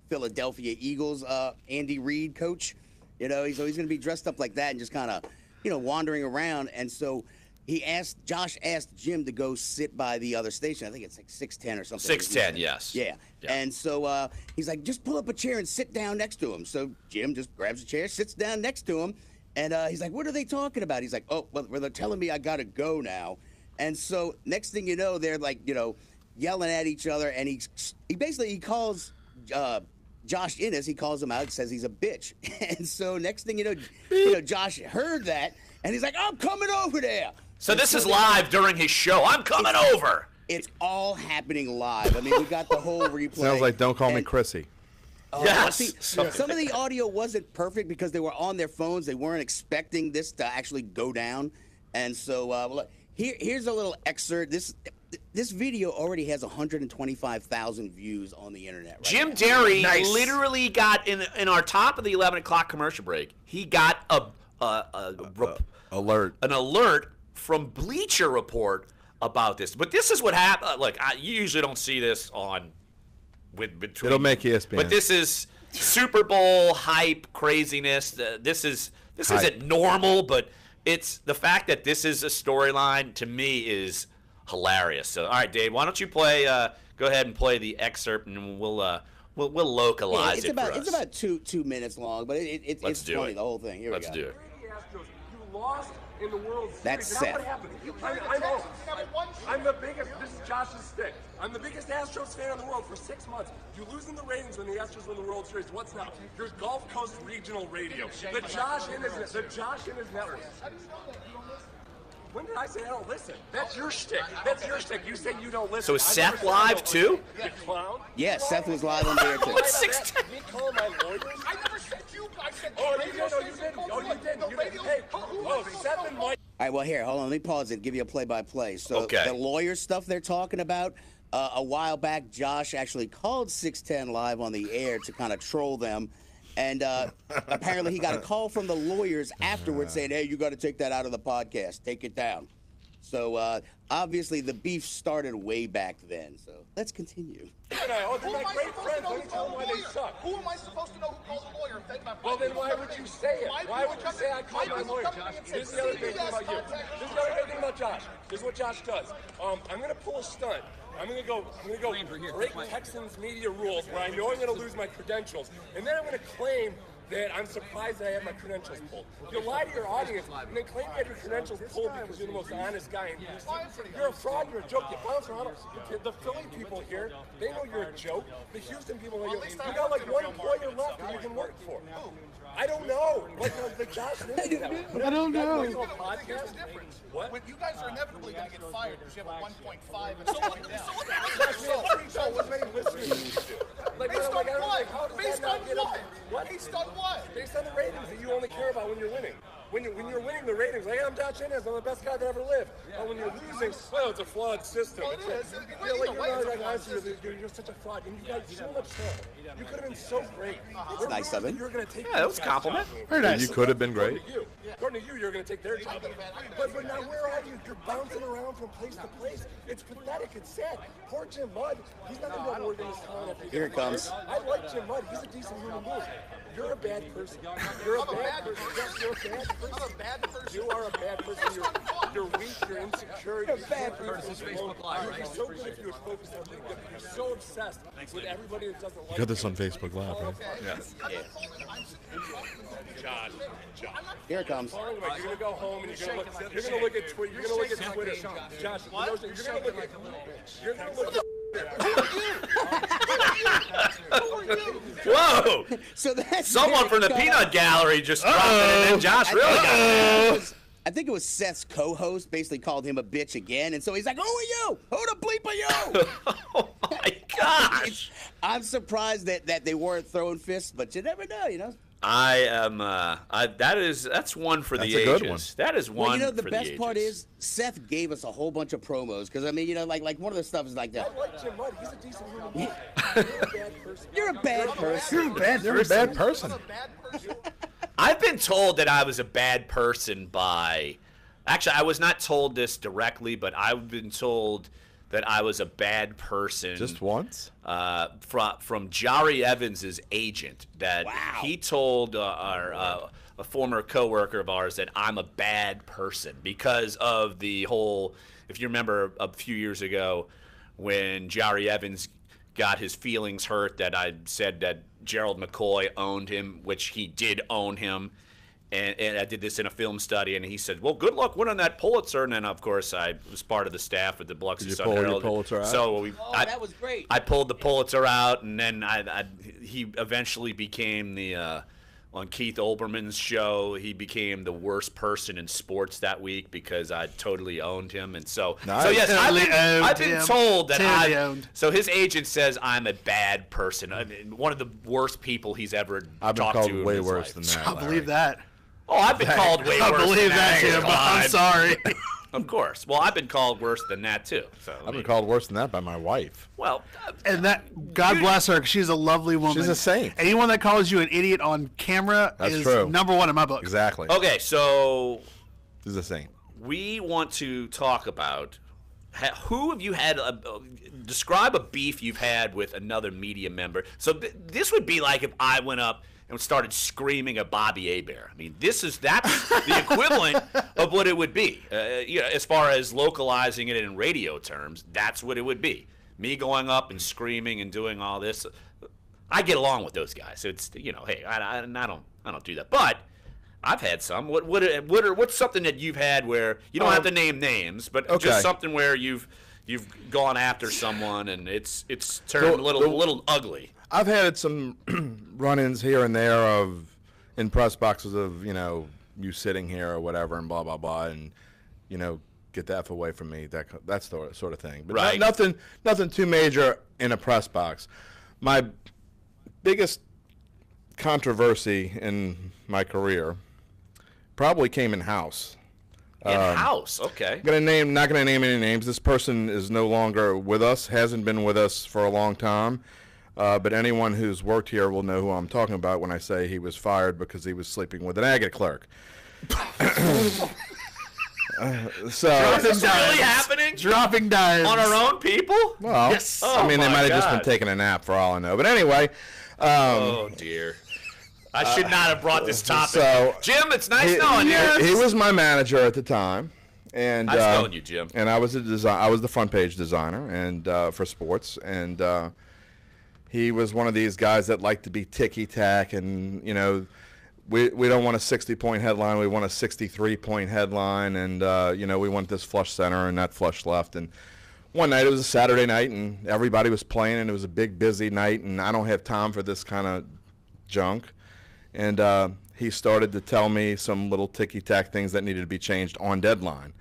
Philadelphia Eagles Andy Reid coach. You know, so he's going to be dressed up like that and just kind of, you know, wandering around. And so Josh asked Jim to go sit by the other station. I think it's like 610 or something. 610, yes. Yeah. And so he's like, just pull up a chair and sit down next to him. So Jim just grabs a chair, sits down next to him. And he's like, what are they talking about? He's like, oh, well, they're telling me I got to go now. And so next thing you know, they're like, you know, yelling at each other. And he basically calls Josh Innes, he calls him out, says he's a bitch. And so next thing you know, Josh heard that, and he's like, I'm coming over there. So this is live during his show. I'm coming over. It's all happening live. I mean, we got the whole replay. Sounds like Don't Call Me Chrissy. Yes. See, some of the audio wasn't perfect because they were on their phones. They weren't expecting this to actually go down. And so look, here's a little excerpt. This video already has 125,000 views on the internet. Right Jim now. Derry literally got in our top of the 11 o'clock commercial break. He got an alert from Bleacher Report about this. But this is what happened. Look, you usually don't see this on between. It'll make ESPN. But this is Super Bowl hype craziness. This isn't normal, but it's the fact that this is a storyline to me is hilarious. So, all right, Dave, why don't you play? Go ahead and play the excerpt, and we'll localize it's it about for us. it's about 2 minutes long, but it's funny the whole thing. Here Let's we go. do it. You lost in the World Series. That's That's Seth. what happened. I'm the biggest. This is Josh's stick. I'm the biggest Astros fan in the world for 6 months. You lose in the ratings when the Astros win the World Series. What's now? Your Gulf Coast Regional Radio. The Josh Innes Network. When did I say I don't listen? That's your shtick. That's your shtick. You say you don't listen. So is Seth live too? You clown. Yeah, Seth was live on there too. Me calling my lawyers? I never said you. I said you didn't. Oh, you didn't. Hey, Seth and Mike. All right, well, here, hold on. Let me pause it and give you a play-by-play. So the lawyer stuff they're talking about, a while back, Josh actually called 610 Live on the air to kind of troll them. And apparently he got a call from the lawyers afterwards saying, hey, you got to take that out of the podcast. Take it down. So obviously the beef started way back then. So let's continue. They're my great friends. Let me tell them why they suck. Who am I supposed to know who called the lawyer? Well, then why would you say it? Why would you say I called my lawyer? This is the other great thing about you. This is the other great thing about Josh. This is what Josh does. I'm going to pull a stunt. I'm gonna go break Texans media rules where I know I'm gonna lose my credentials, and then I'm gonna claim that I'm surprised that I have my credentials pulled. You lie to your audience and then claim you have your credentials pulled because you're the most honest guy in Houston. You're a fraud, you're a joke. You bounce around. The Philly people here, they know you're a joke. The Houston people know you got like one employer left that you can work for. I don't know. Like Josh I don't know. Here's the difference. What? When you guys are inevitably going to get fired because you have a 1.5 and it's going down. So what many listeners do you do? Based on what? Based on what? What? Based on what? Based on the ratings that you only care about when you're winning. When you're winning the ratings, like, I'm Josh Innes, I'm the best guy that ever lived. But when you're losing, well, it's a flawed system. Well, it is. You're such a fraud. And you got so much talent. You could have been so great. That's nice of him. You're going to take that was a compliment. Very nice. You could have been great. According to you, you're going to take their job. But now where are you? You're bouncing around from place to place. It's pathetic. It's sad. Poor Jim Mudd. He's not going to be able to work in this town. Here it comes. I like Jim Mudd. He's a decent human being. You're a bad person. You're a bad person. Yes, you're a bad person. I'm a bad person. You are a bad person. You're weak. You're insecure. You're a bad person. Facebook Live, right? You're so good if you would focus on things. You're so obsessed with everybody that doesn't like You got this on Facebook Live, right? Yes. John. Here it comes. You're gonna go home and you're gonna look at Twitter. You're gonna look at Twitter. Josh, what? You're gonna look at. You're gonna look at. Whoa! So that's someone from the peanut gallery just dropped it, and then Josh really got it. I think it was Seth's co-host basically called him a bitch again, and so he's like, "Who are you? Who the bleep are you?" Oh my gosh! I'm surprised that they weren't throwing fists, but you never know, you know. I am. That's one for That's the a good ages. one. That is one. Well, you know, the for best the part ages. is Seth gave us a whole bunch of promos because I mean, you know, like one of the stuff is like that. I like Jim Mudd. He's a decent human being. You're a bad person. You're a bad person. You're a bad person. I've been told that I was a bad person by. Actually, I was not told this directly, but I've been told that I was a bad person. Just once? From Jari Evans' agent, that he told a former coworker of ours that I'm a bad person because of the whole, if you remember a few years ago when Jari Evans got his feelings hurt that I said that Gerald McCoy owned him, which he did own him. And I did this in a film study, and he said, well, good luck winning that Pulitzer. And then, of course, I was part of the staff at the Biloxi Sun Herald. Did you pull your Pulitzer out? So that was great. I pulled the Pulitzer out, and then he eventually became on Keith Olbermann's show, he became the worst person in sports that week because I totally owned him. And so yes, I've been told that so his agent says I'm a bad person. I mean, one of the worst people he's ever I've been talked called to way in his worse life. than that. I believe that. Oh, I've been called way worse. I believe than that, Jim. I'm sorry. Of course. Well, I've been called worse than that too. So I've been called worse than that by my wife. Well, and that God bless her, 'cause she's a lovely woman. She's a saint. Anyone that calls you an idiot on camera is true. number one in my book. Exactly. Okay, so she's a saint. We want to talk about who have you had describe a beef you've had with another media member. So this would be like if I went up and started screaming at Bobby Hebert. I mean, that's the equivalent of what it would be. As far as localizing it in radio terms, that's what it would be. Me going up and screaming and doing all this. I get along with those guys. It's hey, I don't do that. But I've had some. What's something that you've had where you don't have to name names, but just something where you've gone after someone and it's turned a little ugly. I've had some run-ins here and there in press boxes of, you sitting here or whatever and blah, blah, blah, and, get the F away from me, that's the sort of thing. But right. nothing too major in a press box. My biggest controversy in my career probably came in-house. In-house, okay. Not gonna name any names. This person is no longer with us, hasn't been with us for a long time. But anyone who's worked here will know who I'm talking about when I say he was fired because he was sleeping with an agate clerk. Is this really happening? Dropping dimes on our own people? Well, yes. They might have just been taking a nap for all I know. But anyway. Oh dear. I should not have brought this topic. So, Jim, it's nice knowing you. He was my manager at the time. And I've known you, Jim. And I was the front page designer and for sports, and he was one of these guys that liked to be ticky-tack, and we don't want a 60-point headline, we want a 63-point headline, and we want this flush center and that flush left. And one night, it was a Saturday night, and everybody was playing, and it was a big, busy night, and I don't have time for this kind of junk. And he started to tell me some little ticky-tack things that needed to be changed on deadline.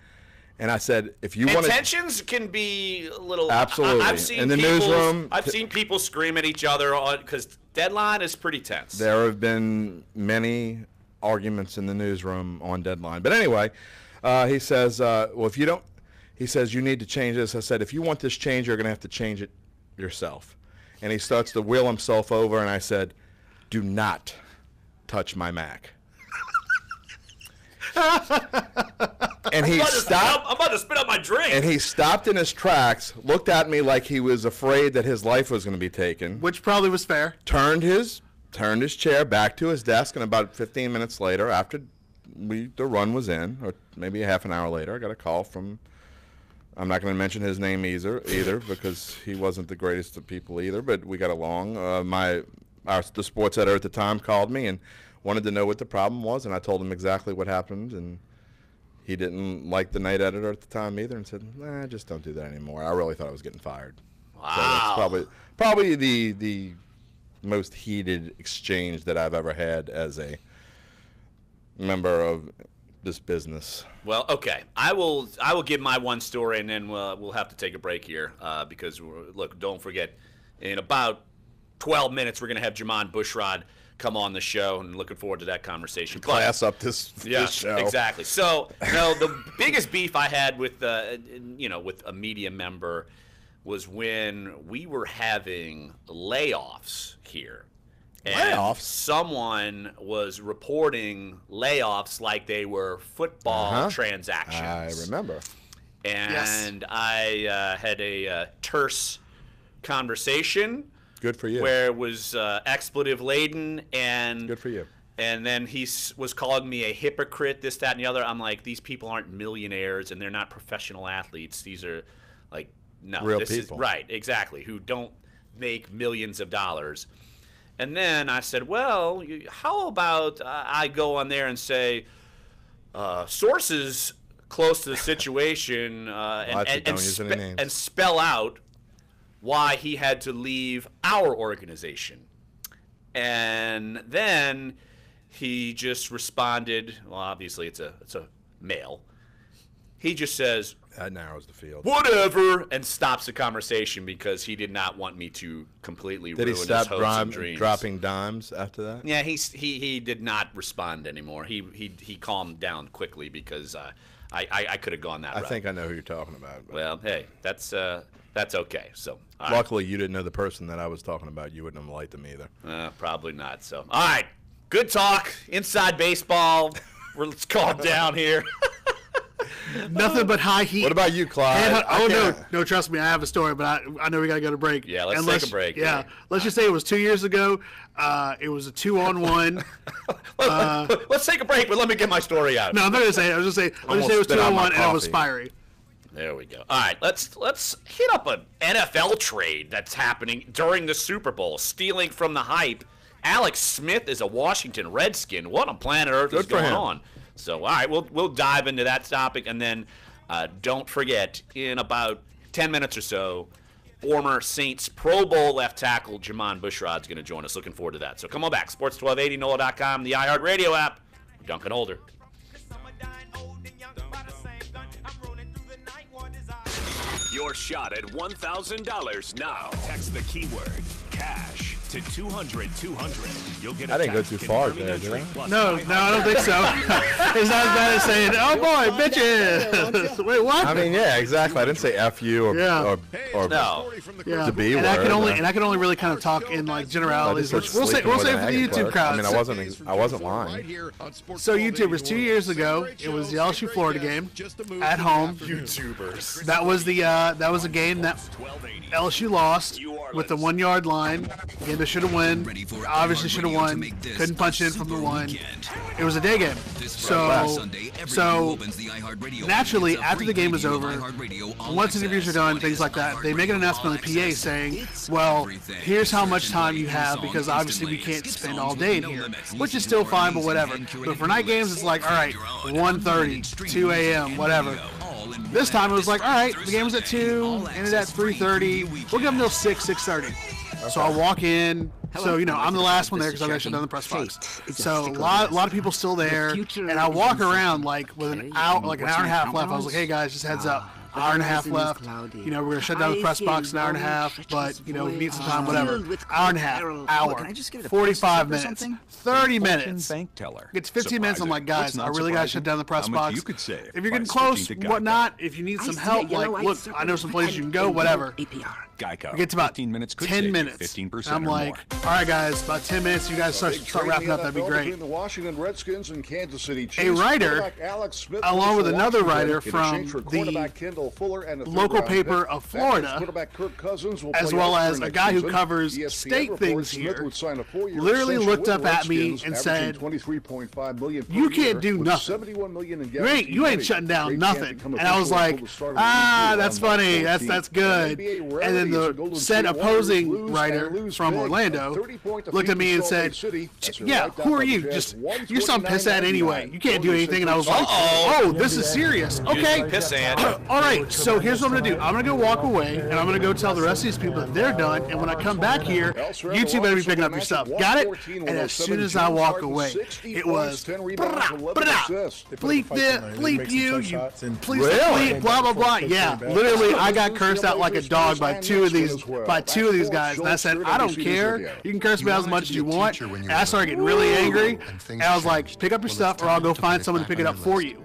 And I said, if you want to... Intentions can be a little... Absolutely. I've seen in the newsroom... I've seen people scream at each other because deadline is pretty tense. There have been many arguments in the newsroom on deadline. But anyway, he says, well, if you don't... He says, you need to change this. I said, if you want this change, you're going to have to change it yourself. And he starts to wheel himself over, and I said, do not touch my Mac. And he stopped. I'm about to spit out my drink. And he stopped in his tracks, looked at me like he was afraid that his life was going to be taken. Which probably was fair. Turned his chair back to his desk, and about 15 minutes later, after the run was in, or maybe a half an hour later, I got a call from. I'm not going to mention his name either, because he wasn't the greatest of people either. But we got along. The sports editor at the time called me and wanted to know what the problem was, and I told him exactly what happened, and he didn't like the night editor at the time either, and said, "Nah, just don't do that anymore." I really thought I was getting fired. Wow. So that's probably the most heated exchange that I've ever had as a member of this business. Well, okay, I will give my one story, and then we'll have to take a break here because look, don't forget, in about 12 minutes we're going to have Jermon Bushrod come on the show, and looking forward to that conversation. Class up this show. Exactly. So, the biggest beef I had with with a media member was when we were having layoffs here. And layoffs? Someone was reporting layoffs like they were football transactions. I remember. and I had a terse conversation. Good for you. Where it was expletive laden, and good for you. And then he was calling me a hypocrite, this, that, and the other. I'm like, these people aren't millionaires, and they're not professional athletes. These are like, no, real this people. is right, exactly, who don't make millions of dollars. And then I said, well, how about I go on there and say, sources close to the situation, and spell out why he had to leave our organization. And then he just responded, well, obviously it's a male. He just says, that narrows the field. Whatever, and stops the conversation because he did not want me to completely ruin his hopes and dreams. Dropping dimes after that? Yeah, he did not respond anymore. He calmed down quickly because I could have gone that route. I think I know who you're talking about. Well, hey, that's okay. So luckily, you didn't know the person that I was talking about. You wouldn't have liked them either. Probably not. So all right, good talk. Inside baseball. Let's calm down here. Nothing but high heat. What about you, Clyde? No, trust me, I have a story, but I know we got to go to break. Yeah, let's take a break. Yeah, let's just say it was 2 years ago. It was a 2-on-1. Let's take a break, but let me get my story out. No, I'm not going to say it. I was just saying it was 2-on-1 and it was fiery. There we go. All right, let's hit up an NFL trade that's happening during the Super Bowl, stealing from the hype. Alex Smith is a Washington Redskin. What on planet Earth is going on? So, all right, we'll dive into that topic, and then don't forget, in about 10 minutes or so, former Saints Pro Bowl left tackle Jamon Bushrod's going to join us. Looking forward to that. So come on back. Sports 1280, NOLA.com, the iHeartRadio app. Duncan Holder. Your shot at $1,000 now. Text the keyword cash to 200-200. You'll get a I didn't go too far there, did I? No, I don't think so. It's not as bad as saying, oh boy, bitches. Wait, what? I mean, yeah, exactly. I didn't say F you or no. the B word. And I can only really kind of talk in like generalities, which we'll say for the YouTube crowd. I mean, I wasn't lying. So YouTubers, 2 years ago, it was the LSU Florida game at home. YouTubers. That was a game that LSU lost with the 1 yard line. Game they should have won. Obviously should have won. Couldn't punch in from the one. It was a day game. So naturally, after the game was over, once interviews are done, things like that, they make an announcement on the PA saying, well, here's how much time you have because obviously we can't spend all day in here, which is still fine, but whatever. But for night games, it's like, all right, 1:30, 2 a.m., whatever. This time it was like, all right, the game was at 2, ended at 3:30. We'll give them till 6:30. So I walk in. So, I'm the last one there because I've actually done the press box. So a lot of people still there. And I walk around like with an hour and a half left. I was like, hey guys, just heads up. Hour and a half left. We're going to shut down the press box in an hour and a half, but, we need some time, whatever. Hour and a half, hour, 45 minutes, 30 minutes. It's 15 minutes. I'm like, guys, I really got to shut down the press box. If you're getting close, whatnot, if you need some help, look, I know some places you can go, whatever. Geico. It gets about 15 minutes. 10 minutes. 15% I'm like, all right, guys, about 10 minutes. You guys start wrapping up. That'd be great. The Washington Redskins and Kansas City Chiefs. A writer, along with another writer from the local paper of Florida, as well as a guy who covers state things here, literally looked up at me and said, you can't do nothing. You ain't shutting down nothing. And I was like, that's funny. That's good. And then the said opposing writer from Orlando looked at me and said, yeah, who are you? You're some pissant anyway. You can't do anything. And I was like, oh, this is serious. Okay. All right, so here's what I'm going to do. I'm going to go walk away, and I'm going to go tell the rest of these people that they're done. And when I come back here, you two better be picking up your stuff. Got it? And as soon as I walk away, it was, bleep you, please bleep, blah, blah, blah. Yeah, literally, I got cursed out like a dog by two of these guys. And I said, I don't care. You can curse me out as much as you want. And I started getting really angry. And I was like, pick up your stuff, or I'll go find someone to pick it up for you.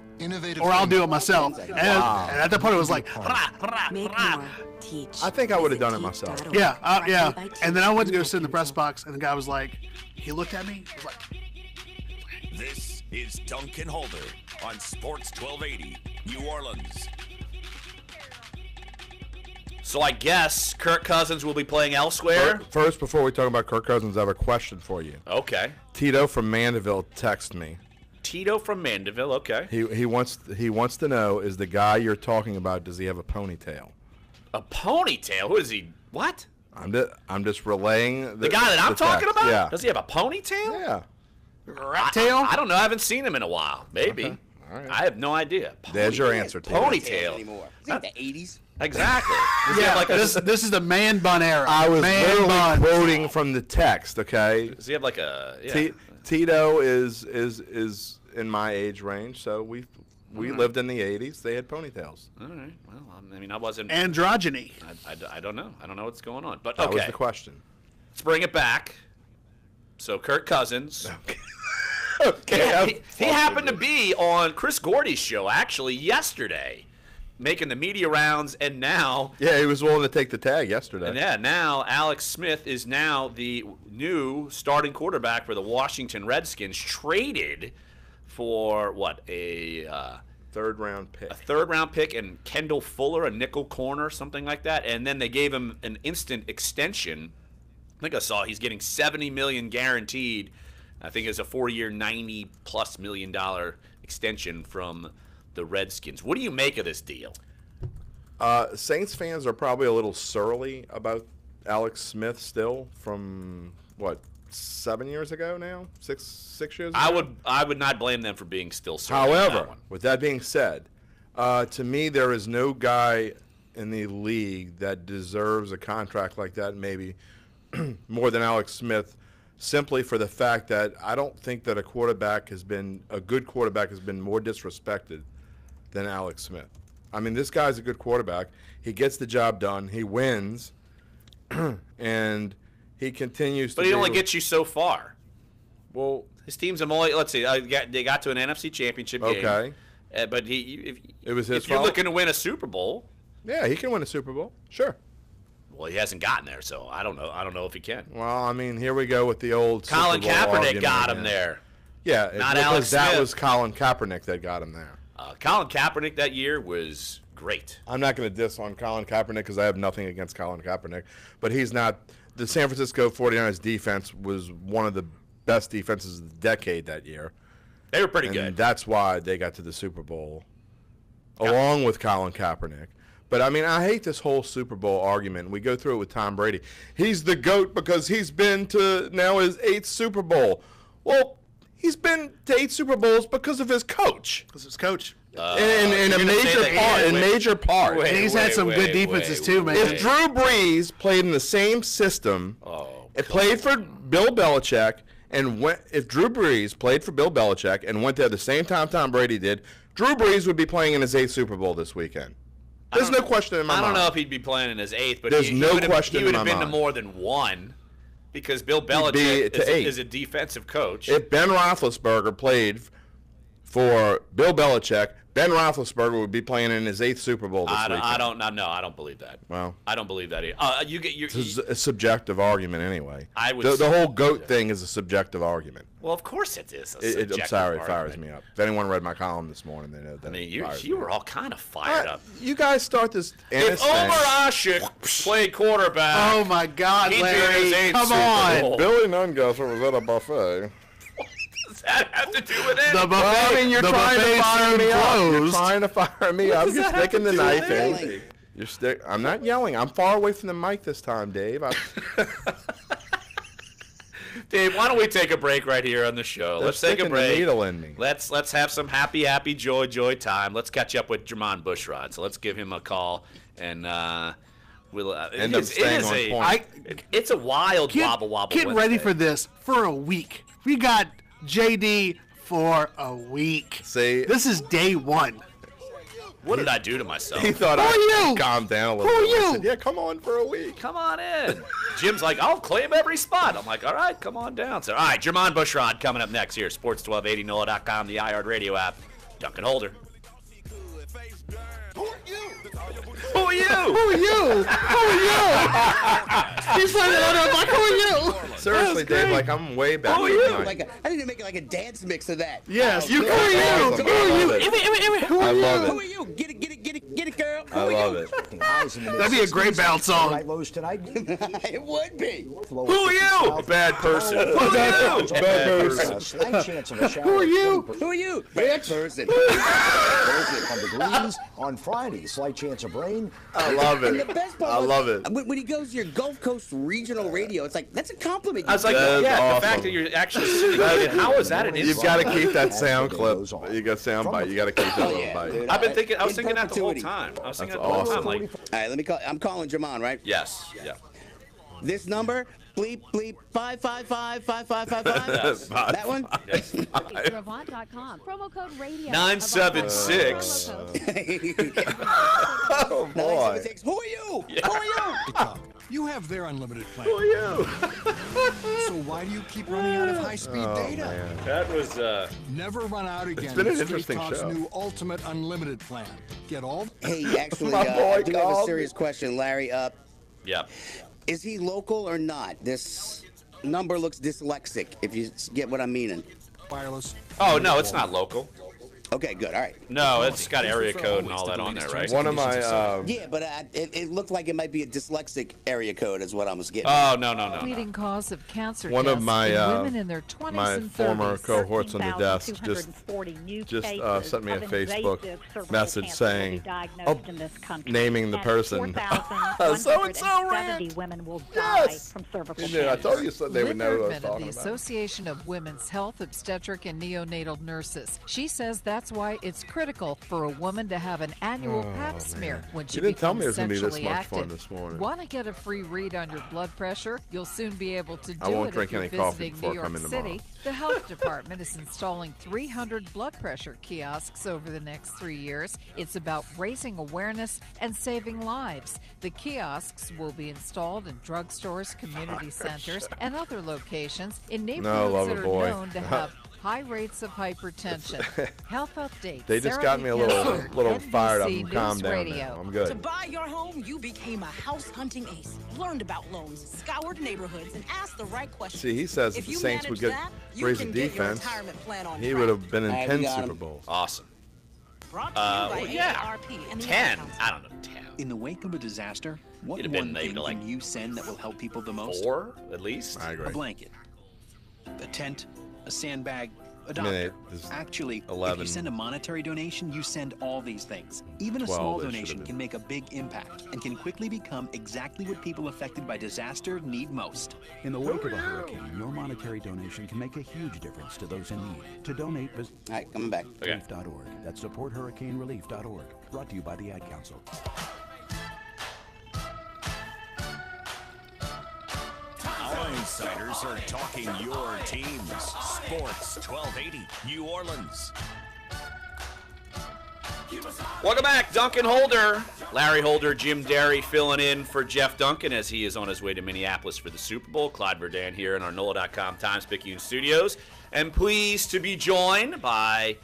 Or I'll do it myself. And at that point, it was like, I think I would have done it myself. Yeah. And then I went to go sit in the press box, and the guy was like, he looked at me. He was like, this is Duncan Holder on Sports 1280, New Orleans. So I guess Kirk Cousins will be playing elsewhere. First, before we talk about Kirk Cousins, I have a question for you. Okay. Tito from Mandeville texted me. Tito from Mandeville. Okay. He wants to know, is the guy you're talking about, does he have a ponytail? A ponytail? Who is he? What? I'm just relaying the guy that I'm talking text. about. Yeah. Does he have a ponytail? Yeah. Rat tail? I don't know. I haven't seen him in a while. Maybe. Okay. All right. I have no idea. There's your answer. Tito. Ponytail. Anymore. Is it the 80s? Exactly. Yeah, like this is the man bun era. I was man literally bun. quoting from the text. Okay. Does he have like a? Yeah. Tito is in my age range, so we lived in the 80s. They had ponytails. All right. Well, I mean, I wasn't. Androgyny. I don't know. I don't know what's going on. But That okay. was the question. Let's bring it back. So Kirk Cousins. Okay. He happened to be on Chris Gordy's show actually yesterday, making the media rounds, and now. Yeah, he was willing to take the tag yesterday. And yeah, now Alex Smith is now the new starting quarterback for the Washington Redskins, traded for what, a third-round pick. A third-round pick and Kendall Fuller, a nickel corner, something like that. And then they gave him an instant extension. I think I saw he's getting $70 million guaranteed. I think it's a 4-year, $90+ million extension from the Redskins. What do you make of this deal? Saints fans are probably a little surly about Alex Smith still from, what, 7 years ago now? Six years ago? I would not blame them for being still surly. on that However, one. with that being said, to me there is no guy in the league that deserves a contract like that maybe more than Alex Smith, simply for the fact that I don't think that a good quarterback has been more disrespected than Alex Smith. I mean, this guy's a good quarterback. He gets the job done. He wins, and he continues to. But he only gets you so far. Well, his teams have only. Let's see. They got to an NFC Championship game. Okay. But it was his if you're fault? looking to win a Super Bowl. Yeah, he can win a Super Bowl. Sure. Well, he hasn't gotten there, so I don't know. I don't know if he can. Well, I mean, here we go with the old Colin Super Bowl Kaepernick argument got him again. there. Yeah, Not because Alex that Smith. was Colin Kaepernick that got him there. Colin Kaepernick that year was great. I'm not going to diss on Colin Kaepernick because I have nothing against Colin Kaepernick, but he's not. The San Francisco 49ers defense was one of the best defenses of the decade that year. They were pretty and good. That's why they got to the Super Bowl, along with Colin Kaepernick. But, I mean, I hate this whole Super Bowl argument. We go through it with Tom Brady. He's the GOAT because he's been to now his 8th Super Bowl. Well, he's been to 8 Super Bowls because of his coach. Because his coach. In a major part. And he's had some good defenses too, man. If Drew Brees played in the same system, played for Bill Belichick, if Drew Brees played for Bill Belichick and went there the same time Tom Brady did, Drew Brees would be playing in his 8th Super Bowl this weekend. There's no question in my mind. I don't know if he'd be playing in his 8th, but There's he no would have, question he would in have my been to mind. more than one because Bill He'd be Belichick to 8. is a defensive coach. If Ben Roethlisberger played for Bill Belichick, Ben Roethlisberger would be playing in his 8th Super Bowl this weekend. I don't believe that. Well, I don't believe that either. It's a subjective argument anyway. I would the whole GOAT thing is a subjective argument. Well, of course it is. I'm sorry, it fires me up. If anyone read my column this morning, they know that. I mean, it fires you me were up. all kind of fired up. You guys start this. If Omar Ashik played quarterback, Oh my God, he'd be in Larry! his 8th Come Super on. Bowl. Billy Nungasser was at a buffet. Does that have to do with it? The buffet. Well, I mean, you're the trying to buffet fire soon me up. You're closed. trying to fire me up. does You're that have sticking to the do knife with in. it? I'm not yelling. I'm far away from the mic this time, Dave. Dave, why don't we take a break right here on the show? They're Let's take a sticking the break. needle in me. Let's have some happy joy time. Let's catch up with Jermon Bushrod. So let's give him a call and we'll End up staying on point. It's a wild Get wobble. ready Wednesday. for this for a week. We got JD for a week. See, this is day one. What did I do to myself? He thought Who are I you? calmed down a little Who are bit. I you? said, yeah, come on for a week. Come on in. Jim's like, I'll claim every spot. I'm like, all right, come on down. So, all right, Jermon Bushrod coming up next here. Sports 1280 NOLA.com, the iHeartRadio app. Duncan Holder. Who are you? Who are you? He's playing it under like, who are you? Seriously, Dave, like I'm way back. Who are from you? mine. I need to make like a dance mix of that. Yes. Oh, Who good. are you? Awesome. Who are you? I love it. Who are I love you? it. Who are you? Get it, girl. I love it. That'd be a great bounce song. Lows tonight. It would be. Who are you? A bad person. Who are you? Bad person. Slight chance of a shower. Who are you? Who are you? Bad person. Thursday, 100 degrees. On Friday, slight chance of rain. I love And it. the best part I was, love it. when he goes to your Gulf Coast regional radio, it's like, that's a compliment. I was like, That is yeah, the awesome. fact that you're actually syndicated, how is that an You've insult? got to keep that sound clip. You got sound bite. You got to keep that Oh, little yeah, bite. dude. I've been thinking, I was In thinking that the whole perpetuity. time. I was thinking That's that the whole awesome. time. Like, All right, let me call. I'm calling Jamon, right? yes, yeah. This number, bleep, bleep, 555-5555. That one? Yes. Revant.com. Promo code radio. 976. Oh, boy. 976. Who are you? Yeah. Who are you? You have their unlimited plan. Who are you? So why do you keep running out of high-speed data? Man. That was, Never run out again. been an with interesting Street Talk's show. new Ultimate Unlimited plan. Get all. Hey, actually, My boy I do have a called serious question, Larry. yeah. Is he local or not? This number looks dyslexic, if you get what I'm meaning. Wireless. Oh, no, it's not local. Okay, good. All right. No, it's got area code and all that on there, right? One of my Yeah, but it looked like it might be a dyslexic area code is what I was getting. Oh, no. Leading cause of cancer one of deaths my in women in their 20s my and 30s. former cohorts on the desk just sent me a Facebook message saying, naming the person. So and so rant. Women will die Yes. from cervical You knew, I told you so they would Lynn know who I was Erdman of talking the about. Association of Women's Health, Obstetric, and Neonatal Nurses. She says that's why it's critical for a woman to have an annual pap smear when she You didn't tell me becomes it was gonna be this sexually much active. fun this morning. Want to get a free read on your blood pressure? You'll soon be able to do I won't it drink if you're any coffee visiting before New York coming City. tomorrow. The health department is installing 300 blood pressure kiosks over the next 3 years. It's about raising awareness and saving lives. The kiosks will be installed in drugstores, community centers, and other locations in neighborhoods lover that are boy. known to have high rates of hypertension. Health updates. They just Sarah got me a Hickman, little fired up NBC and calmed News down Radio. now. I'm To good. buy your home, you became a house hunting ace. Learned about loans, scoured neighborhoods, and asked the right questions. See, he says if If the you Saints manage would that, you raise the can get your defense, retirement plan on he track. would have been in Hey, we 10 got Super him. Bowls. Awesome. Brought to you by yeah. AARP and the 10. Ad Council. I don't know, 10. In the wake of a disaster, what You'd have been one maybe thing to, like, can you send that will help people the most? 4, at least. I agree. A blanket, a tent, a sandbag, a I doctor. mean, there's Actually, if 11. you send a monetary donation, you send all these things. Even a 12 small they should donation have can make a big impact and can quickly become exactly what people affected by disaster need most. In the wake of a hurricane, your monetary donation can make a huge difference to those in need. To donate, visit All right, coming back. relief.org. That's supporthurricanerelief.org. Brought to you by the Ad Council. Our insiders are talking your teams. Sports 1280, New Orleans. Welcome back, Duncan Holder. Larry Holder, Jim Derry filling in for Jeff Duncan as he is on his way to Minneapolis for the Super Bowl. Clyde Verdun here in our NOLA.com Times-Picayune studios. And pleased to be joined by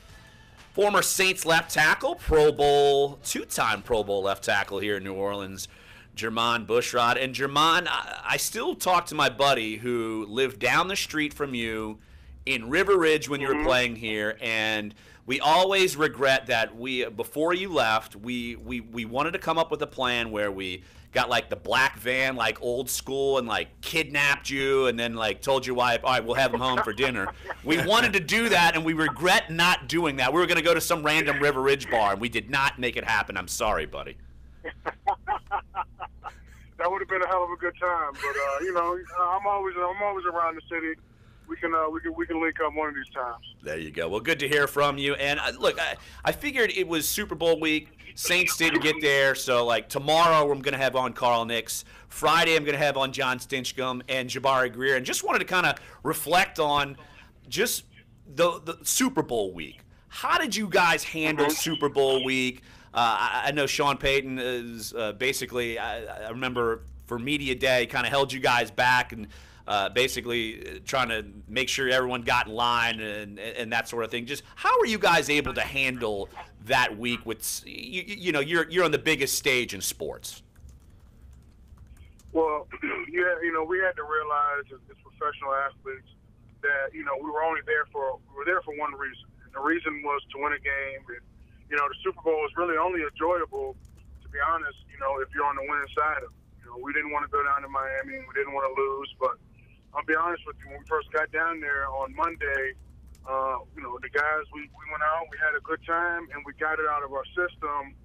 former Saints left tackle, Pro Bowl, two-time Pro Bowl left tackle here in New Orleans, Jermon Bushrod. And Jermon, I still talk to my buddy who lived down the street from you in River Ridge when you were playing here, and we always regret that before you left, we wanted to come up with a plan where we got like the black van, like old school, and like kidnapped you and then like told your wife, all right, we'll have him home for dinner. We wanted to do that, and we regret not doing that. We were going to go to some random River Ridge bar, and we did not make it happen. I'm sorry, buddy. That would have been a hell of a good time, but you know, I'm always around the city. We can link up one of these times. There you go. Well, good to hear from you. And look, I figured it was Super Bowl week. Saints didn't get there, so like tomorrow I'm going to have on Carl Nix. Friday I'm going to have on John Stinchcomb and Jabari Greer. And just wanted to kind of reflect on just the Super Bowl week. How did you guys handle Super Bowl week? I know Sean Payton is basically, I remember for Media Day, kind of held you guys back and basically trying to make sure everyone got in line and that sort of thing. Just how are you guys able to handle that week with, you know, you're on the biggest stage in sports? Well, yeah, you know, we had to realize as professional athletes that, you know, we were there for one reason. And the reason was to win a game. And, you know, the Super Bowl is really only enjoyable, to be honest, if you're on the winning side of it. We didn't want to go down to Miami. We didn't want to lose, but I'll be honest with you. When we first got down there on Monday, the guys, we went out, we had a good time, and we got it out of our system.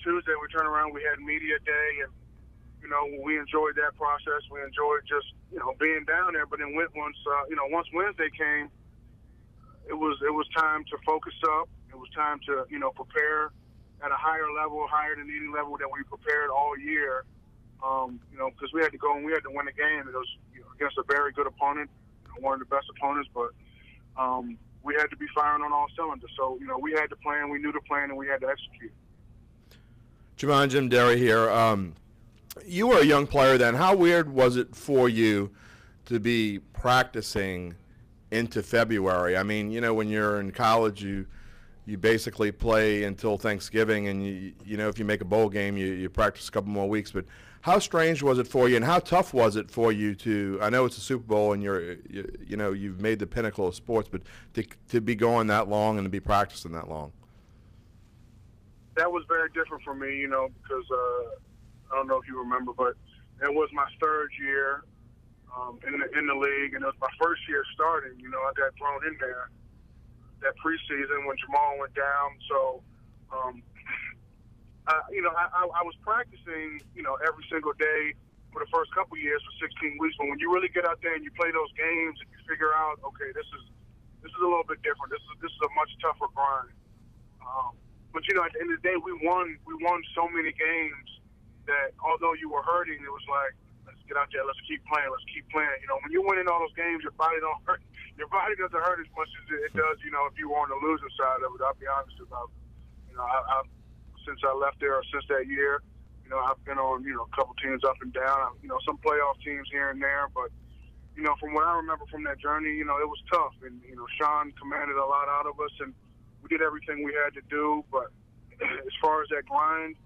Tuesday, we turned around, we had media day, and, we enjoyed that process. We enjoyed just, being down there. But then once Wednesday came, it was time to focus up. It was time to, prepare at a higher level, higher than any level that we prepared all year. Because we had to go and we had to win the game. It was against a very good opponent, one of the best opponents, but we had to be firing on all cylinders. So, we had the plan, we knew the plan, and we had to execute. Jamon, Jim Derry here. You were a young player then. How weird was it for you to be practicing into February? I mean, when you're in college, you basically play until Thanksgiving, and if you make a bowl game, you practice a couple more weeks. But how strange was it for you, and how tough was it for you to? I know it's a Super Bowl, and you've made the pinnacle of sports, but to be going that long and to be practicing that long. That was very different for me, because I don't know if you remember, but it was my third year in the league, and it was my first year starting. I got thrown in there that preseason when Jamal went down. So, I was practicing, every single day for the first couple years for 16 weeks. But when you really get out there and you play those games and you figure out, okay, this is a little bit different. This is a much tougher grind. But at the end of the day, we won so many games that although you were hurting, it was like, let's get out there, let's keep playing. When you're winning all those games, your body don't hurt. Your body doesn't hurt as much as it does, if you were on the losing side of it. I'll be honest about, since I left there, or since that year, I've been on, a couple teams up and down, some playoff teams here and there, but, from what I remember from that journey, it was tough, and, Sean commanded a lot out of us, and we did everything we had to do, but as far as that grind,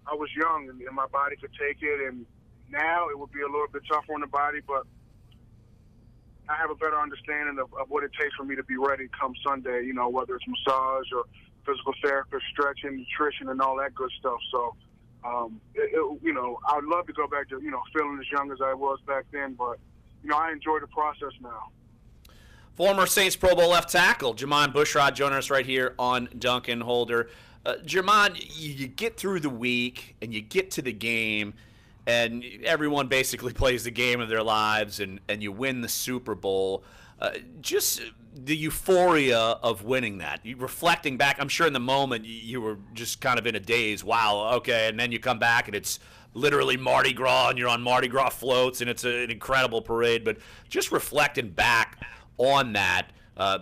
I was young, and my body could take it, and now it would be a little bit tougher on the body, but I have a better understanding of what it takes for me to be ready come Sunday, whether it's massage or physical therapy, stretching, nutrition, and all that good stuff. So, I would love to go back to, feeling as young as I was back then, but, I enjoy the process now. Former Saints Pro Bowl left tackle Jermon Bushrod joining us right here on Dunc and Holder. Jermon, you get through the week and you get to the game, and everyone basically plays the game of their lives, and you win the Super Bowl. Just the euphoria of winning that. Reflecting back, I'm sure in the moment you were just kind of in a daze. Wow, okay, and then you come back and it's literally Mardi Gras, and you're on Mardi Gras floats, and it's an incredible parade. But just reflecting back on that,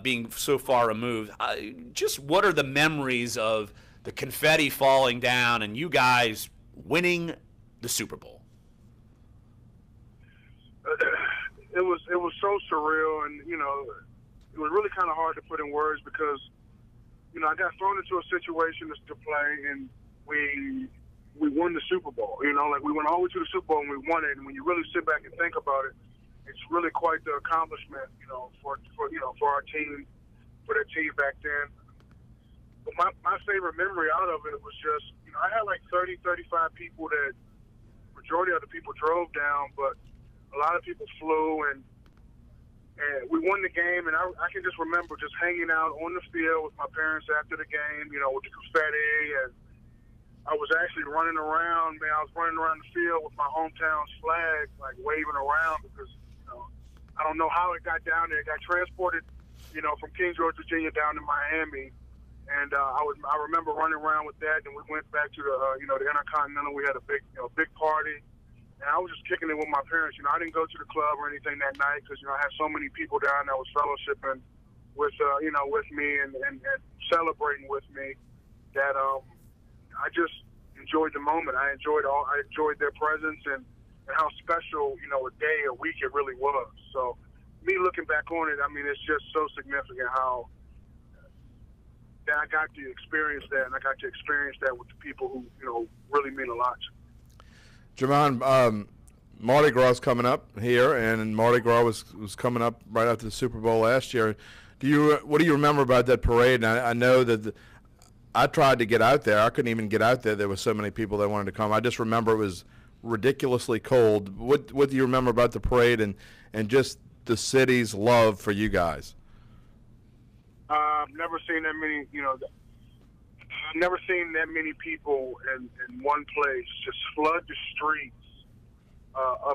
being so far removed, just what are the memories of the confetti falling down and you guys winning the Super Bowl? It was so surreal, and it was really kind of hard to put in words because I got thrown into a situation to play, and we won the Super Bowl. We went all the way to the Super Bowl and we won it. And when you really sit back and think about it, it's really quite the accomplishment, for our team, for that team back then. But my favorite memory out of it was just, I had like 30, 35 people that majority of the people drove down, but a lot of people flew, and we won the game. And I can just remember just hanging out on the field with my parents after the game, with the confetti. And I was actually running around, man. I was running around the field with my hometown's flag, like waving around because, I don't know how it got down there. It got transported, from King George, Virginia down to Miami. And I remember running around with that. And we went back to the Intercontinental. We had a big party. And I was just kicking it with my parents. I didn't go to the club or anything that night because, I had so many people down that was fellowshipping with, with me and celebrating with me that I just enjoyed the moment. I enjoyed their presence and how special, a day, a week it really was. So me looking back on it, it's just so significant how that I got to experience that, and I got to experience that with the people who, really mean a lot. Jermon, Mardi Gras is coming up here, and Mardi Gras was coming up right after the Super Bowl last year. What do you remember about that parade? And I know that I tried to get out there. I couldn't even get out there. There were so many people that wanted to come. I just remember it was ridiculously cold. What do you remember about the parade and just the city's love for you guys? I've never seen that many, I've never seen that many people in one place just flood the streets. I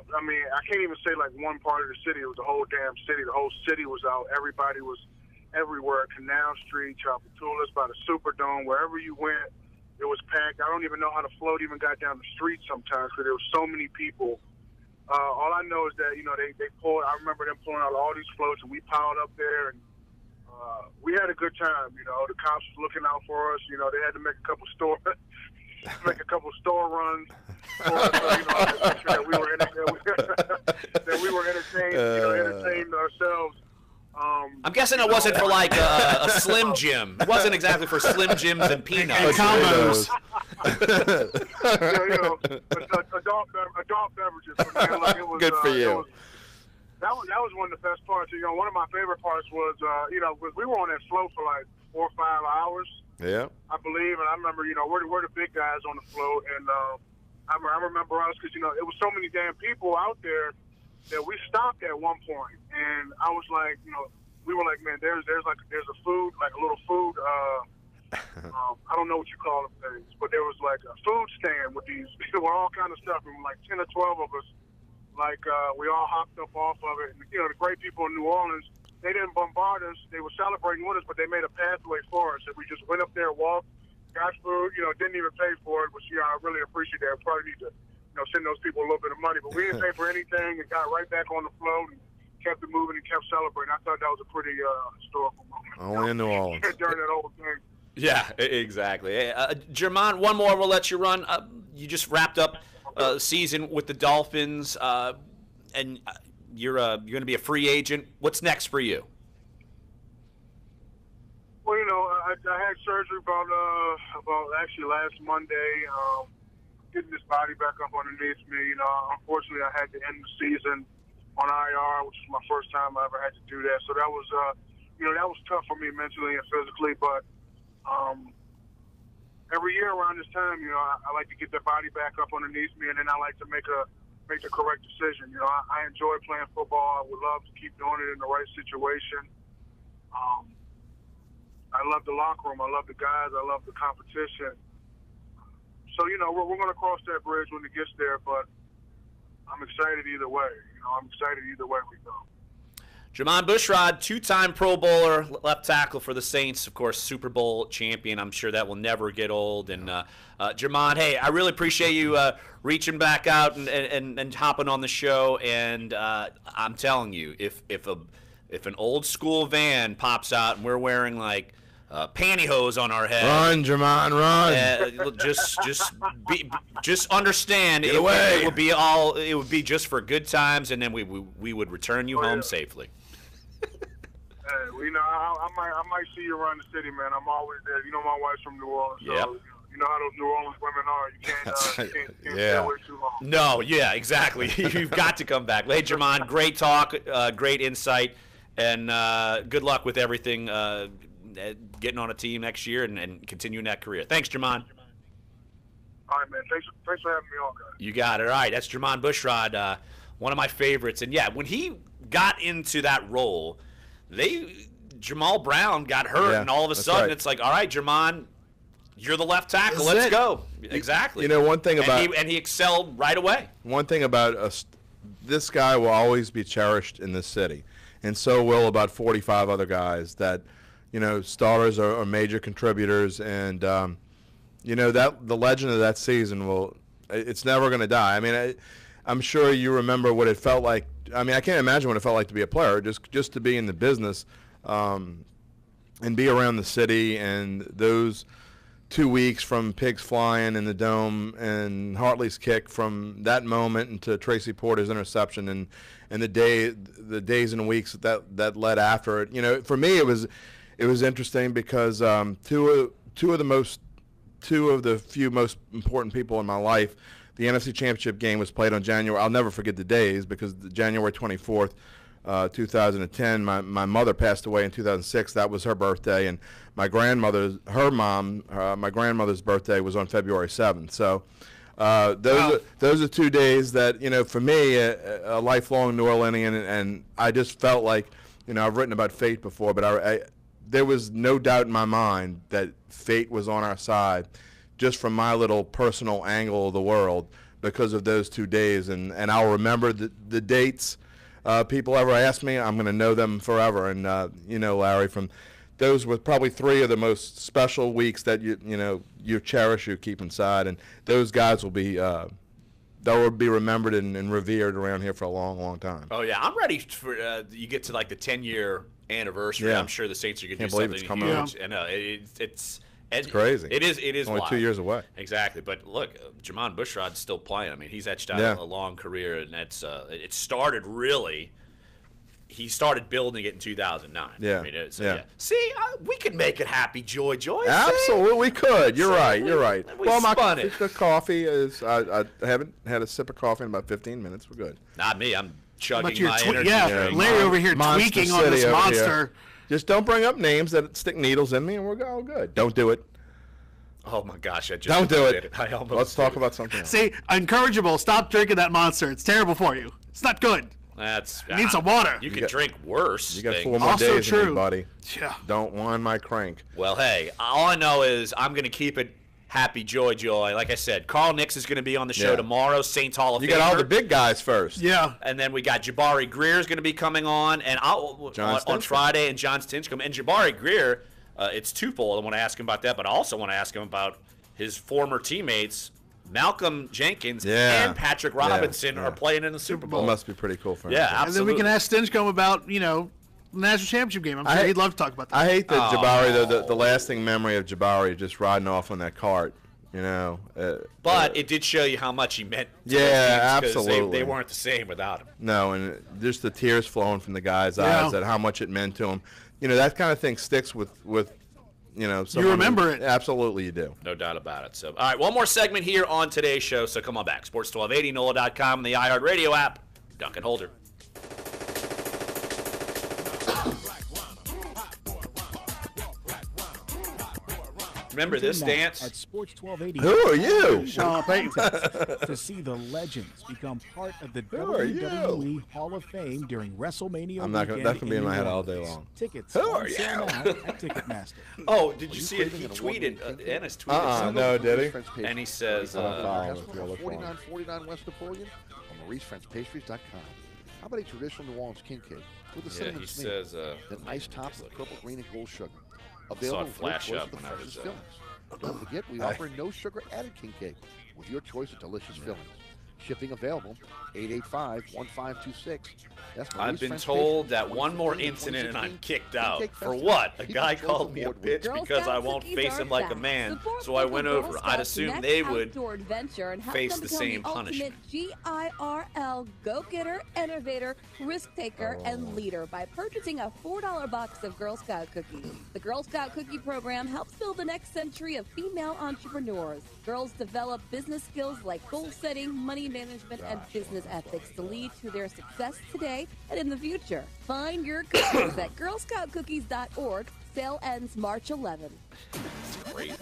can't even say like one part of the city. It was the whole damn city. The whole city was out. Everybody was everywhere. Canal Street, Chapatulas, by the Superdome, wherever you went, it was packed. I don't even know how the float even got down the street sometimes because there were so many people. All I know is that, they pulled, I remember them pulling out all these floats and we piled up there and we had a good time. The cops was looking out for us. They had to make a couple store runs for us, to make sure that we were entertained, entertained ourselves. I'm guessing it wasn't for like a Slim Jim. It wasn't exactly for Slim Jims and peanuts. And combos. Adult beverages. Man. Like it was, good for you. That was one of the best parts. One of my favorite parts was, we were on that float for like 4 or 5 hours. Yeah. I believe, and I remember, we're the big guys on the float, and I remember us because, it was so many damn people out there that we stopped at one point, and I was like, we were like, man, there's a food, like a little food, I don't know what you call them things, but there was like a food stand with these, with all kind of stuff, and like 10 or 12 of us, like we all hopped up off of it, and the great people in New Orleans, they didn't bombard us, they were celebrating with us, but they made a pathway for us, and we just went up there, walked, got food, didn't even pay for it, which, I really appreciate that. Probably need to, send those people a little bit of money, but we didn't pay for anything and got right back on the float and kept it moving and kept celebrating. I thought that was a pretty historical moment. Only in New Orleans. During that whole thing. Yeah, exactly. Jermon, one more. We'll let you run. You just wrapped up season with the Dolphins, and you're going to be a free agent. What's next for you? Well, I had surgery about actually last Monday. Getting this body back up underneath me. Unfortunately, I had to end the season on IR, which was my first time I ever had to do that. So that was, that was tough for me mentally and physically. But every year around this time, I like to get the body back up underneath me, and then I like to make the correct decision. I enjoy playing football. I would love to keep doing it in the right situation. I love the locker room. I love the guys. I love the competition. So, we're going to cross that bridge when it gets there, but I'm excited either way. I'm excited either way we go. Jermon Bushrod, two-time Pro Bowler, left tackle for the Saints, of course, Super Bowl champion. I'm sure that will never get old. And Jermon, hey, I really appreciate you reaching back out and hopping on the show. And I'm telling you, if an old school van pops out and we're wearing like pantyhose on our head, run, Jermon, run! Just understand, Get away. It would be just for good times, and then we would return you home safely. Hey, I might see you around the city, man. I'm always there. My wife's from New Orleans, so you know how those New Orleans women are. You can't stay away too long. No, yeah, exactly. You've got to come back. Hey, Jermon, great talk, great insight, and good luck with everything. Getting on a team next year and continuing that career. Thanks, Jermon. All right, man. Thanks for having me on, guys. You got it. All right, that's Jermon Bushrod, one of my favorites. And, yeah, when he got into that role, Jamal Brown got hurt, and all of a sudden it's like, all right, Jermon, you're the left tackle. Let's go. Exactly. One thing about... And he excelled right away. One thing about us, this guy will always be cherished in this city, and so will about 45 other guys that – starters are major contributors, and that the legend of that season it's never going to die. I mean, I'm sure you remember what it felt like. I mean, I can't imagine what it felt like to be a player, just to be in the business, and be around the city, and those 2 weeks from pigs flying in the dome and Hartley's kick from that moment into Tracy Porter's interception and the days and weeks that led after it. For me, it was interesting because two of the few most important people in my life, the NFC Championship game was played on January. I'll never forget the days because January 24th 2010. My mother passed away in 2006. That was her birthday, and my grandmother's birthday was on February 7th. So those are 2 days that, for me, a lifelong New Orleanian, and I just felt like, I've written about fate before, but there was no doubt in my mind that fate was on our side, just from my little personal angle of the world, because of those 2 days, and I'll remember the dates. People ever ask me, I'm going to know them forever. And Larry, from those were probably 3 of the most special weeks that you cherish, you keep inside, and those guys will be remembered and revered around here for a long, long time. Oh yeah, I'm ready for you get to like the 10-year anniversary. Yeah. I'm sure the Saints are going to do Can't believe something it's huge. coming I know it's crazy. It is only wild. 2 years away. Exactly, but look, Jermon Bushrod's still playing. I mean, he's etched out a long career, and that's it started really. He started building it in 2009. Yeah. I mean, yeah. See, we could make it happy, joy. Absolutely, we could. You're right. We Well, spun it. the coffee is. I haven't had a sip of coffee in about 15 minutes. We're good. Not me. I'm chugging your my energy drink. Larry over here Monster tweaking on this City over monster. here. Just don't bring up names that stick needles in me, and we're all good. Don't do it. Oh my gosh! I just Don't do did it. I almost Let's did talk it. about something else. See, encourageable. Stop drinking that monster. It's terrible for you. It's not good. You need some water. You can drink worse. You got things. 4 more Also days, true. buddy. Yeah. Don't whine my crank. Well, hey, all I know is I'm going to keep it happy, joy. Like I said, Carl Nix is going to be on the show tomorrow. Saints Hall of Famer. You got all the big guys first. Yeah. And then we got Jabari Greer is going to be coming on, and on Friday, and John Stinchcomb. And Jabari Greer, it's twofold. I want to ask him about that, but I also want to ask him about his former teammates. Malcolm Jenkins and Patrick Robinson are playing in the Super Bowl. That must be pretty cool for him. Yeah, And absolutely. then we can ask Stinchcomb about, the national championship game. I'm sure he'd love to talk about that. I hate that Jabari, the lasting memory of Jabari just riding off on that cart, But it did show you how much he meant to Yeah, those teams, 'cause absolutely. They weren't the same without him. No, and just the tears flowing from the guy's eyes at how much it meant to him. That kind of thing sticks with someone You remember it. Absolutely, you do. No doubt about it. So, all right, one more segment here on today's show. So come on back. Sports 1280, NOLA.com, and the iHeartRadio app. Duncan Holder. Remember this dance? At Sports 1280. Who are you? Sean Payton. To see the legends become part of the Who are you? WWE Hall of Fame during WrestleMania I'm not gonna. weekend That can be in my New head all Orleans. day long. Tickets Who on are sale you? now at Ticketmaster. Oh, did you see it? He tweeted. Ennis tweeted. No, did he? And he says, $49.49 West Napoleon on MauriceFrenchPastries.com. How about a traditional New Orleans king cake with a cinnamon he smear, says, then iced top with purple, green, and gold sugar. saw Available it with your flash choice up of the when I freshest was, fillings. Don't forget, we offer no sugar added king cake with your choice of delicious fillings. Shipping available, 885-1526. That's I've Maurice been French told Pastries, that one more 116, incident and I'm 2016 kicked out. Cake For Festival. what? A People guy chose called me a award winners. bitch because I won't face him like a man. So I went over. I'd assume they would face the same punishment. GIRL go-getter, innovator, risk-taker, and leader by purchasing a $4 box of Girl Scout cookies. The Girl Scout Cookie Program helps build the next century of female entrepreneurs. Girls develop business skills like goal setting, money management, and business ethics to lead to their success today and in the future. Find your cookies at girlscoutcookies.org. Sale ends March 11. Crazy.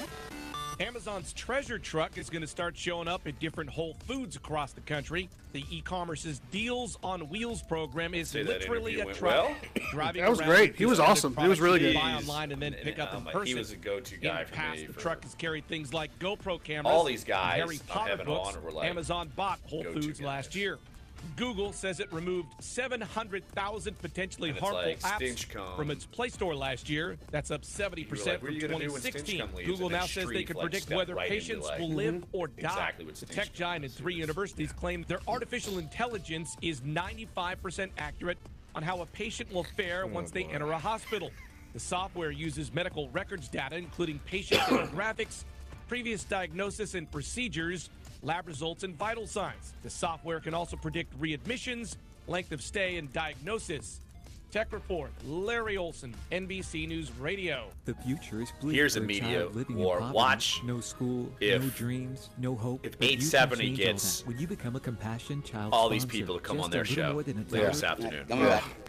Amazon's treasure truck is going to start showing up at different Whole Foods across the country. The e-commerce's Deals on Wheels program is literally a truck driving That was around great. with He was discounted awesome. He was really products you good. can buy online and then pick up in person. He was a go-to guy In for the past, me. the truck has carried things like GoPro cameras. All these and guys Harry on Potter Heaven books. Honor were like Amazon bought Whole go-to Foods last year. Google says it removed 700,000 potentially And it's harmful like apps Stinchcomb. from its Play Store last year. That's up 70% what are from you gonna do when 2016. Stinchcomb leaves? Google And then now says they Shreve, could like, predict step whether right into, patients like, will live or die. exactly what The tech Stinchcomb giant and 3 universities claim their artificial intelligence is 95% accurate on how a patient will fare once they enter a hospital. The software uses medical records data, including patient demographics, previous diagnosis and procedures, lab results, and vital signs. The software can also predict readmissions, length of stay, and diagnosis. Tech Report, Larry Olson, NBC News Radio. The future is bleak. Here's for a media child living in war. poverty. Watch No school, if- no dreams, no hope. if But you can 870 change all gets that when you become a Compassion Child all these sponsor. people to come Just on their a little show more than later this $1. afternoon.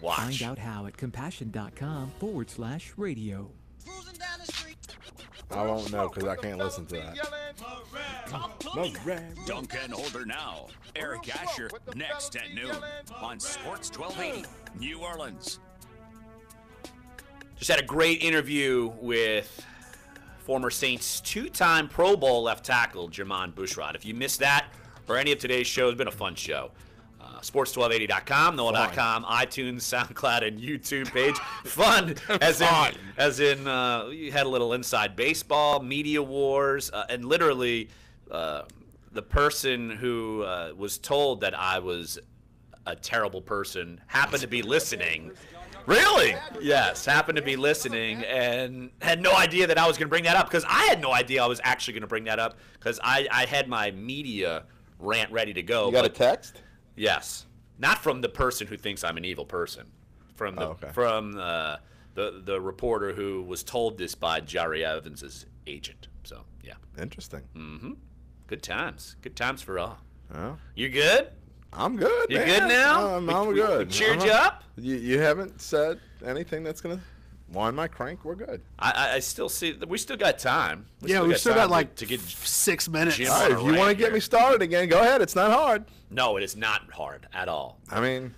Watch. Find out how at compassion.com/radio. I won't know because I can't listen to that. Dunc and Holder now. Eric Asher next at noon on Sports 1280 New Orleans. Just had a great interview with former Saints two-time Pro Bowl left tackle Jermon Bushrod. If you missed that or any of today's show, it's been a fun show. Sports1280.com, NOLA.com, iTunes, SoundCloud, and YouTube page. Fun, as in you had a little inside baseball, media wars, and literally the person who was told that I was a terrible person happened to be listening. Really? Yes, happened to be listening and had no idea that I was going to bring that up, because I had no idea I was actually going to bring that up, because I had my media rant ready to go. You got a text? Yes, not from the person who thinks I'm an evil person, from the the reporter who was told this by Jerry Evans's agent. So yeah, interesting. Mm-hmm. Good times for all. Oh. You good? I'm good. You man. good now? I'm good. We cheered you up? You haven't said anything that's gonna wind my crank. We're good. I still see that we still got time. We've still got like to get 6 minutes. Jim All right, if you want to get me started again, go ahead. It's not hard. No, it is not hard at all. I mean,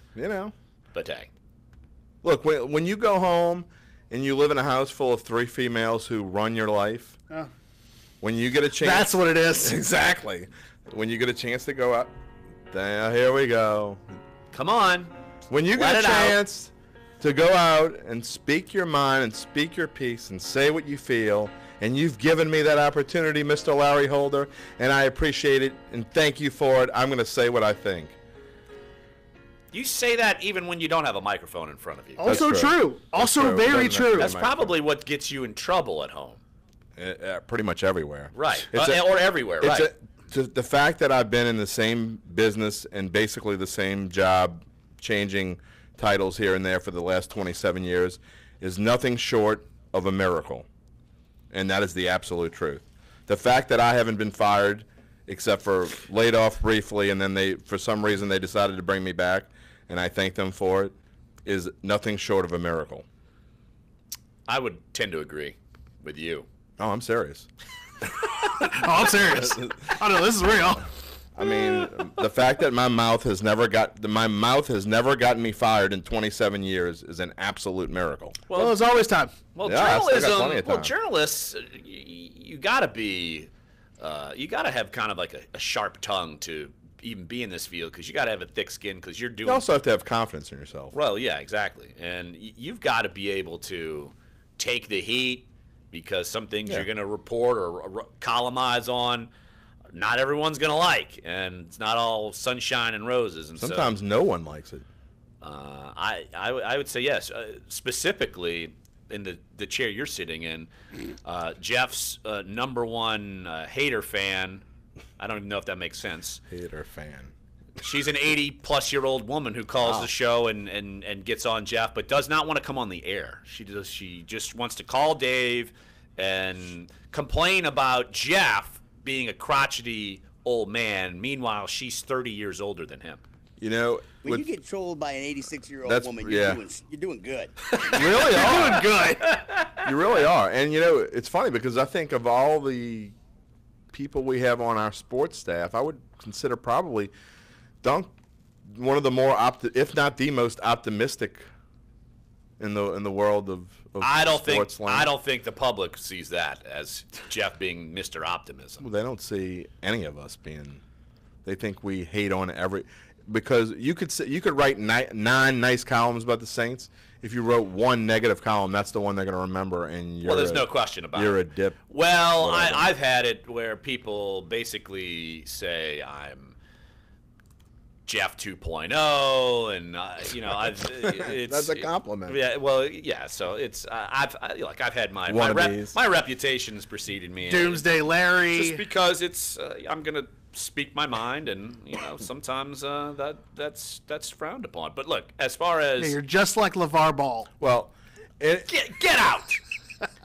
But hey. Look, when you go home and you live in a house full of 3 females who run your life, when you get a chance... That's what it is. Exactly. When you get a chance to go out, here we go. Come on. When you get a chance to go out and speak your mind and speak your piece and say what you feel, and you've given me that opportunity, Mr. Larry Holder, and I appreciate it and thank you for it. I'm going to say what I think. You say that even when you don't have a microphone in front of you. Also true. Also very true. That's probably what gets you in trouble at home. Pretty much everywhere. Right. Or everywhere, right. The fact that I've been in the same business and basically the same job, changing titles here and there for the last 27 years, is nothing short of a miracle. And that is the absolute truth. The fact that I haven't been fired, except for laid off briefly, and then for some reason they decided to bring me back, and I thank them for it, is nothing short of a miracle. I would tend to agree with you. Oh, I'm serious. I'm serious. Oh no, this is real. I mean, the fact that my mouth has never gotten me fired in 27 years is an absolute miracle. Well, there's always time. Well, yeah, journalism. Well, journalists, you gotta be, you gotta have kind of like a sharp tongue to even be in this field, because you gotta have a thick skin, because you're doing. You also have to have confidence in yourself. Well, yeah, exactly, and you've got to be able to take the heat, because some things you're going to report or columnize on, not everyone's going to like, and it's not all sunshine and roses. And sometimes no one likes it. I would say yes. Specifically, in the chair you're sitting in, Jeff's number one hater fan. I don't even know if that makes sense. Hater fan. She's an 80-plus-year-old woman who calls the show and gets on Jeff, but does not want to come on the air. She just wants to call Dave and complain about Jeff being a crotchety old man. Meanwhile, she's 30 years older than him. You know, when you get trolled by an 86-year-old woman, you're doing good. You really are. You're doing good. You really are. And, you know, it's funny because I think of all the people we have on our sports staff, I would consider probably Dunc one of the more, if not the most optimistic in the world of sports land. I don't think the public sees that as Jeff being Mr. Optimism. Well, they don't see any of us being. They think we hate on because you could write 9 nice columns about the Saints. If you wrote one negative column, that's the one they're going to remember. And there's no question about it. You're a dip. Well, I've had it where people basically say I'm Jeff 2.0, and that's a compliment. Yeah, well, yeah. So it's I've had my reputation's preceded me. Doomsday Larry. Just because it's I'm gonna speak my mind, and sometimes that's frowned upon. But look, as far as you're just like LeVar Ball. Well, get out.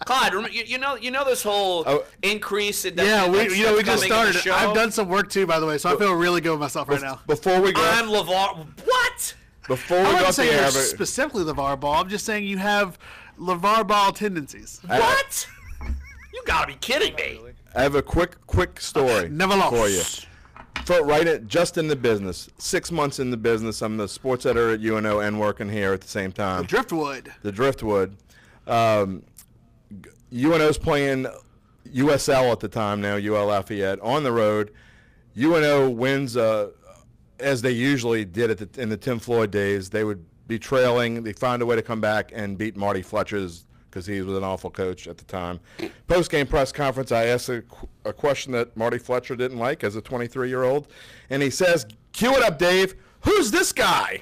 Clyde, you know this whole increase in we just started. I've done some work too, by the way, so I feel really good with myself right now. Before we go, I'm LeVar. What? Before we I'm go not up saying the you're average, specifically LeVar Ball. I'm just saying you have LeVar Ball tendencies. What? You gotta be kidding me. I have a quick story Never lost. for you. Just in the business. 6 months in the business. I'm the sports editor at UNO and working here at the same time. The Driftwood. UNO's playing USL at the time now, UL Lafayette, on the road. UNO wins, as they usually did in the Tim Floyd days. They would be trailing. They find a way to come back and beat Marty Fletcher's, because he was an awful coach at the time. Post-game press conference, I asked a question that Marty Fletcher didn't like as a 23-year-old, and he says, "Cue it up, Dave. Who's this guy?"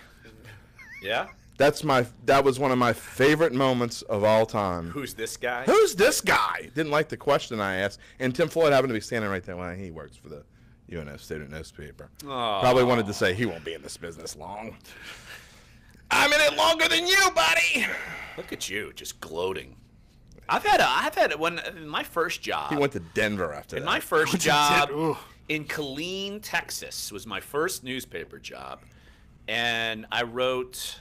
Yeah? That was one of my favorite moments of all time. Who's this guy? Who's this guy? Didn't like the question I asked, and Tim Floyd happened to be standing right there. Well, he works for the UNO student newspaper. Aww. Probably wanted to say he won't be in this business long. I'm in it longer than you, buddy. Look at you, just gloating. I've had when in my first job. He went to Denver after that. In my first job in Killeen, Texas, was my first newspaper job, and I wrote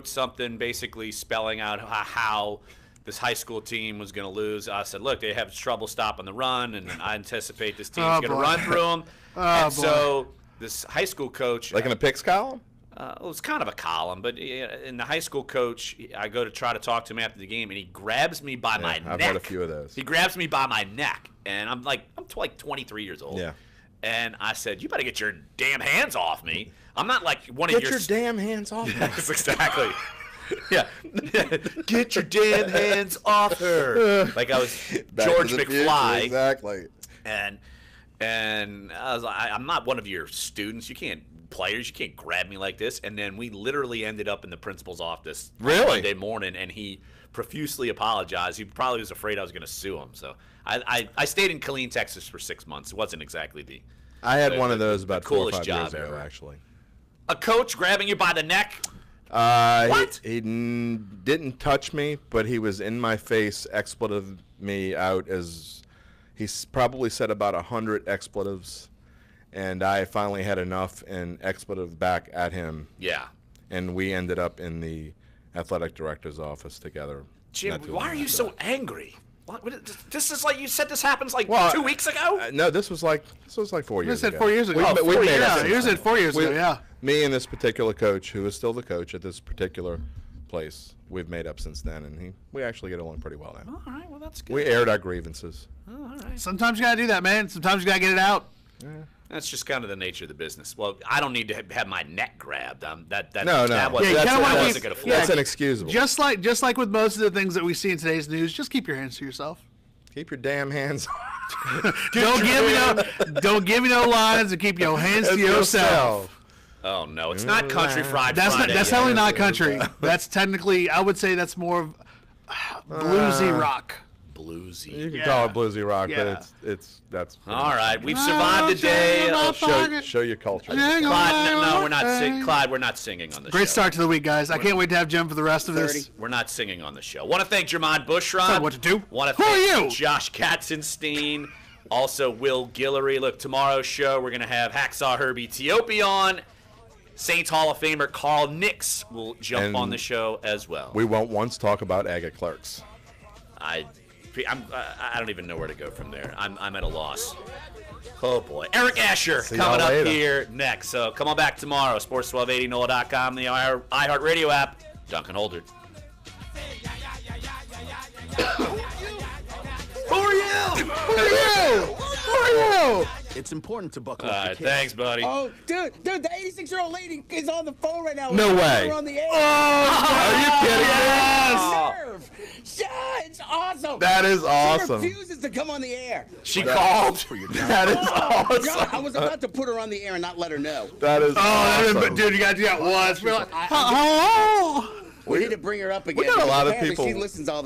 something basically spelling out how this high school team was going to lose. I said, look, they have trouble stopping the run, and I anticipate this team's going to run through them. So this high school coach, like in a picks column. It was kind of a column, but in the high school coach, I go to try to talk to him after the game, and he grabs me by my neck. I've had a few of those. He grabs me by my neck, and I'm like 23 years old. Yeah. And I said, "You better get your damn hands off me. I'm not like one of your." Get your damn hands off me. Yes, exactly. Yeah. Get your damn hands off her. Like I was George McFly. Exactly. And I was like, I'm not one of your students. You can't. Players, you can't grab me like this. And then we literally ended up in the principal's office Monday morning, and he profusely apologized. He probably was afraid I was going to sue him. So I stayed in Killeen, Texas for 6 months. It wasn't exactly the I had one of those about 4 or coolest 5 job years ago, ever. actually. A coach grabbing you by the neck? What? He didn't touch me, but he was in my face, expletive me out as he's probably said about 100 expletives. And I finally had enough and expletive back at him. Yeah. And we ended up in the athletic director's office together. Jim, why are you so angry? This is like you said. This happens like 2 weeks ago. No, this was like 4 years ago. You said 4 years ago. We made yeah, you said 4 years ago. Yeah. Me and this particular coach, who is still the coach at this particular place, we've made up since then, and we actually get along pretty well now. All right, well that's good. We aired our grievances. Oh, all right. Sometimes you gotta do that, man. Sometimes you gotta get it out. Yeah. That's just kind of the nature of the business. Well, I don't need to have my neck grabbed. No. That wasn't going to fly. That's inexcusable. Just like with most of the things that we see in today's news, just keep your hands to yourself. Keep your damn hands. Don't give me no lines, and keep your hands to yourself. Oh no, it's not country fried Friday. That's totally not country. That's technically, I would say that's more of bluesy rock. Bluesy. You can call it bluesy rock, but that's all right. We've survived the day. Show your culture. Clyde, no, we're not singing. Clyde, we're not singing on the show. Great start to the week, guys. I can't wait to have Jim for the rest of this. We're not singing on the show. Want to thank Jermon Bushrod. What to do? Want to thank Josh Katzenstein. Also, Will Guillory. Look, tomorrow's show we're gonna have Hacksaw Herbie Tiopi on. Saints Hall of Famer Carl Nix will jump on the show as well. We won't once talk about agate clerks. I don't even know where to go from there. I'm at a loss. Oh boy, Eric Asher coming up here next. So come on back tomorrow. Sports 1280 NOLA.com, the iHeartRadio app. Duncan Holder. Who are you? Who are you? Who are you? It's important to buckle up. All right, thanks, buddy. Oh, dude, the 86-year-old lady is on the phone right now. No way. On the air. Are you kidding me? Yeah, it's awesome. That is awesome. She refuses to come on the air. She called. That is awesome. God, I was about to put her on the air and not let her know. That is awesome. Dude, you got to do that once. We're like, we need to bring her up again. We got a lot of people. She listens all the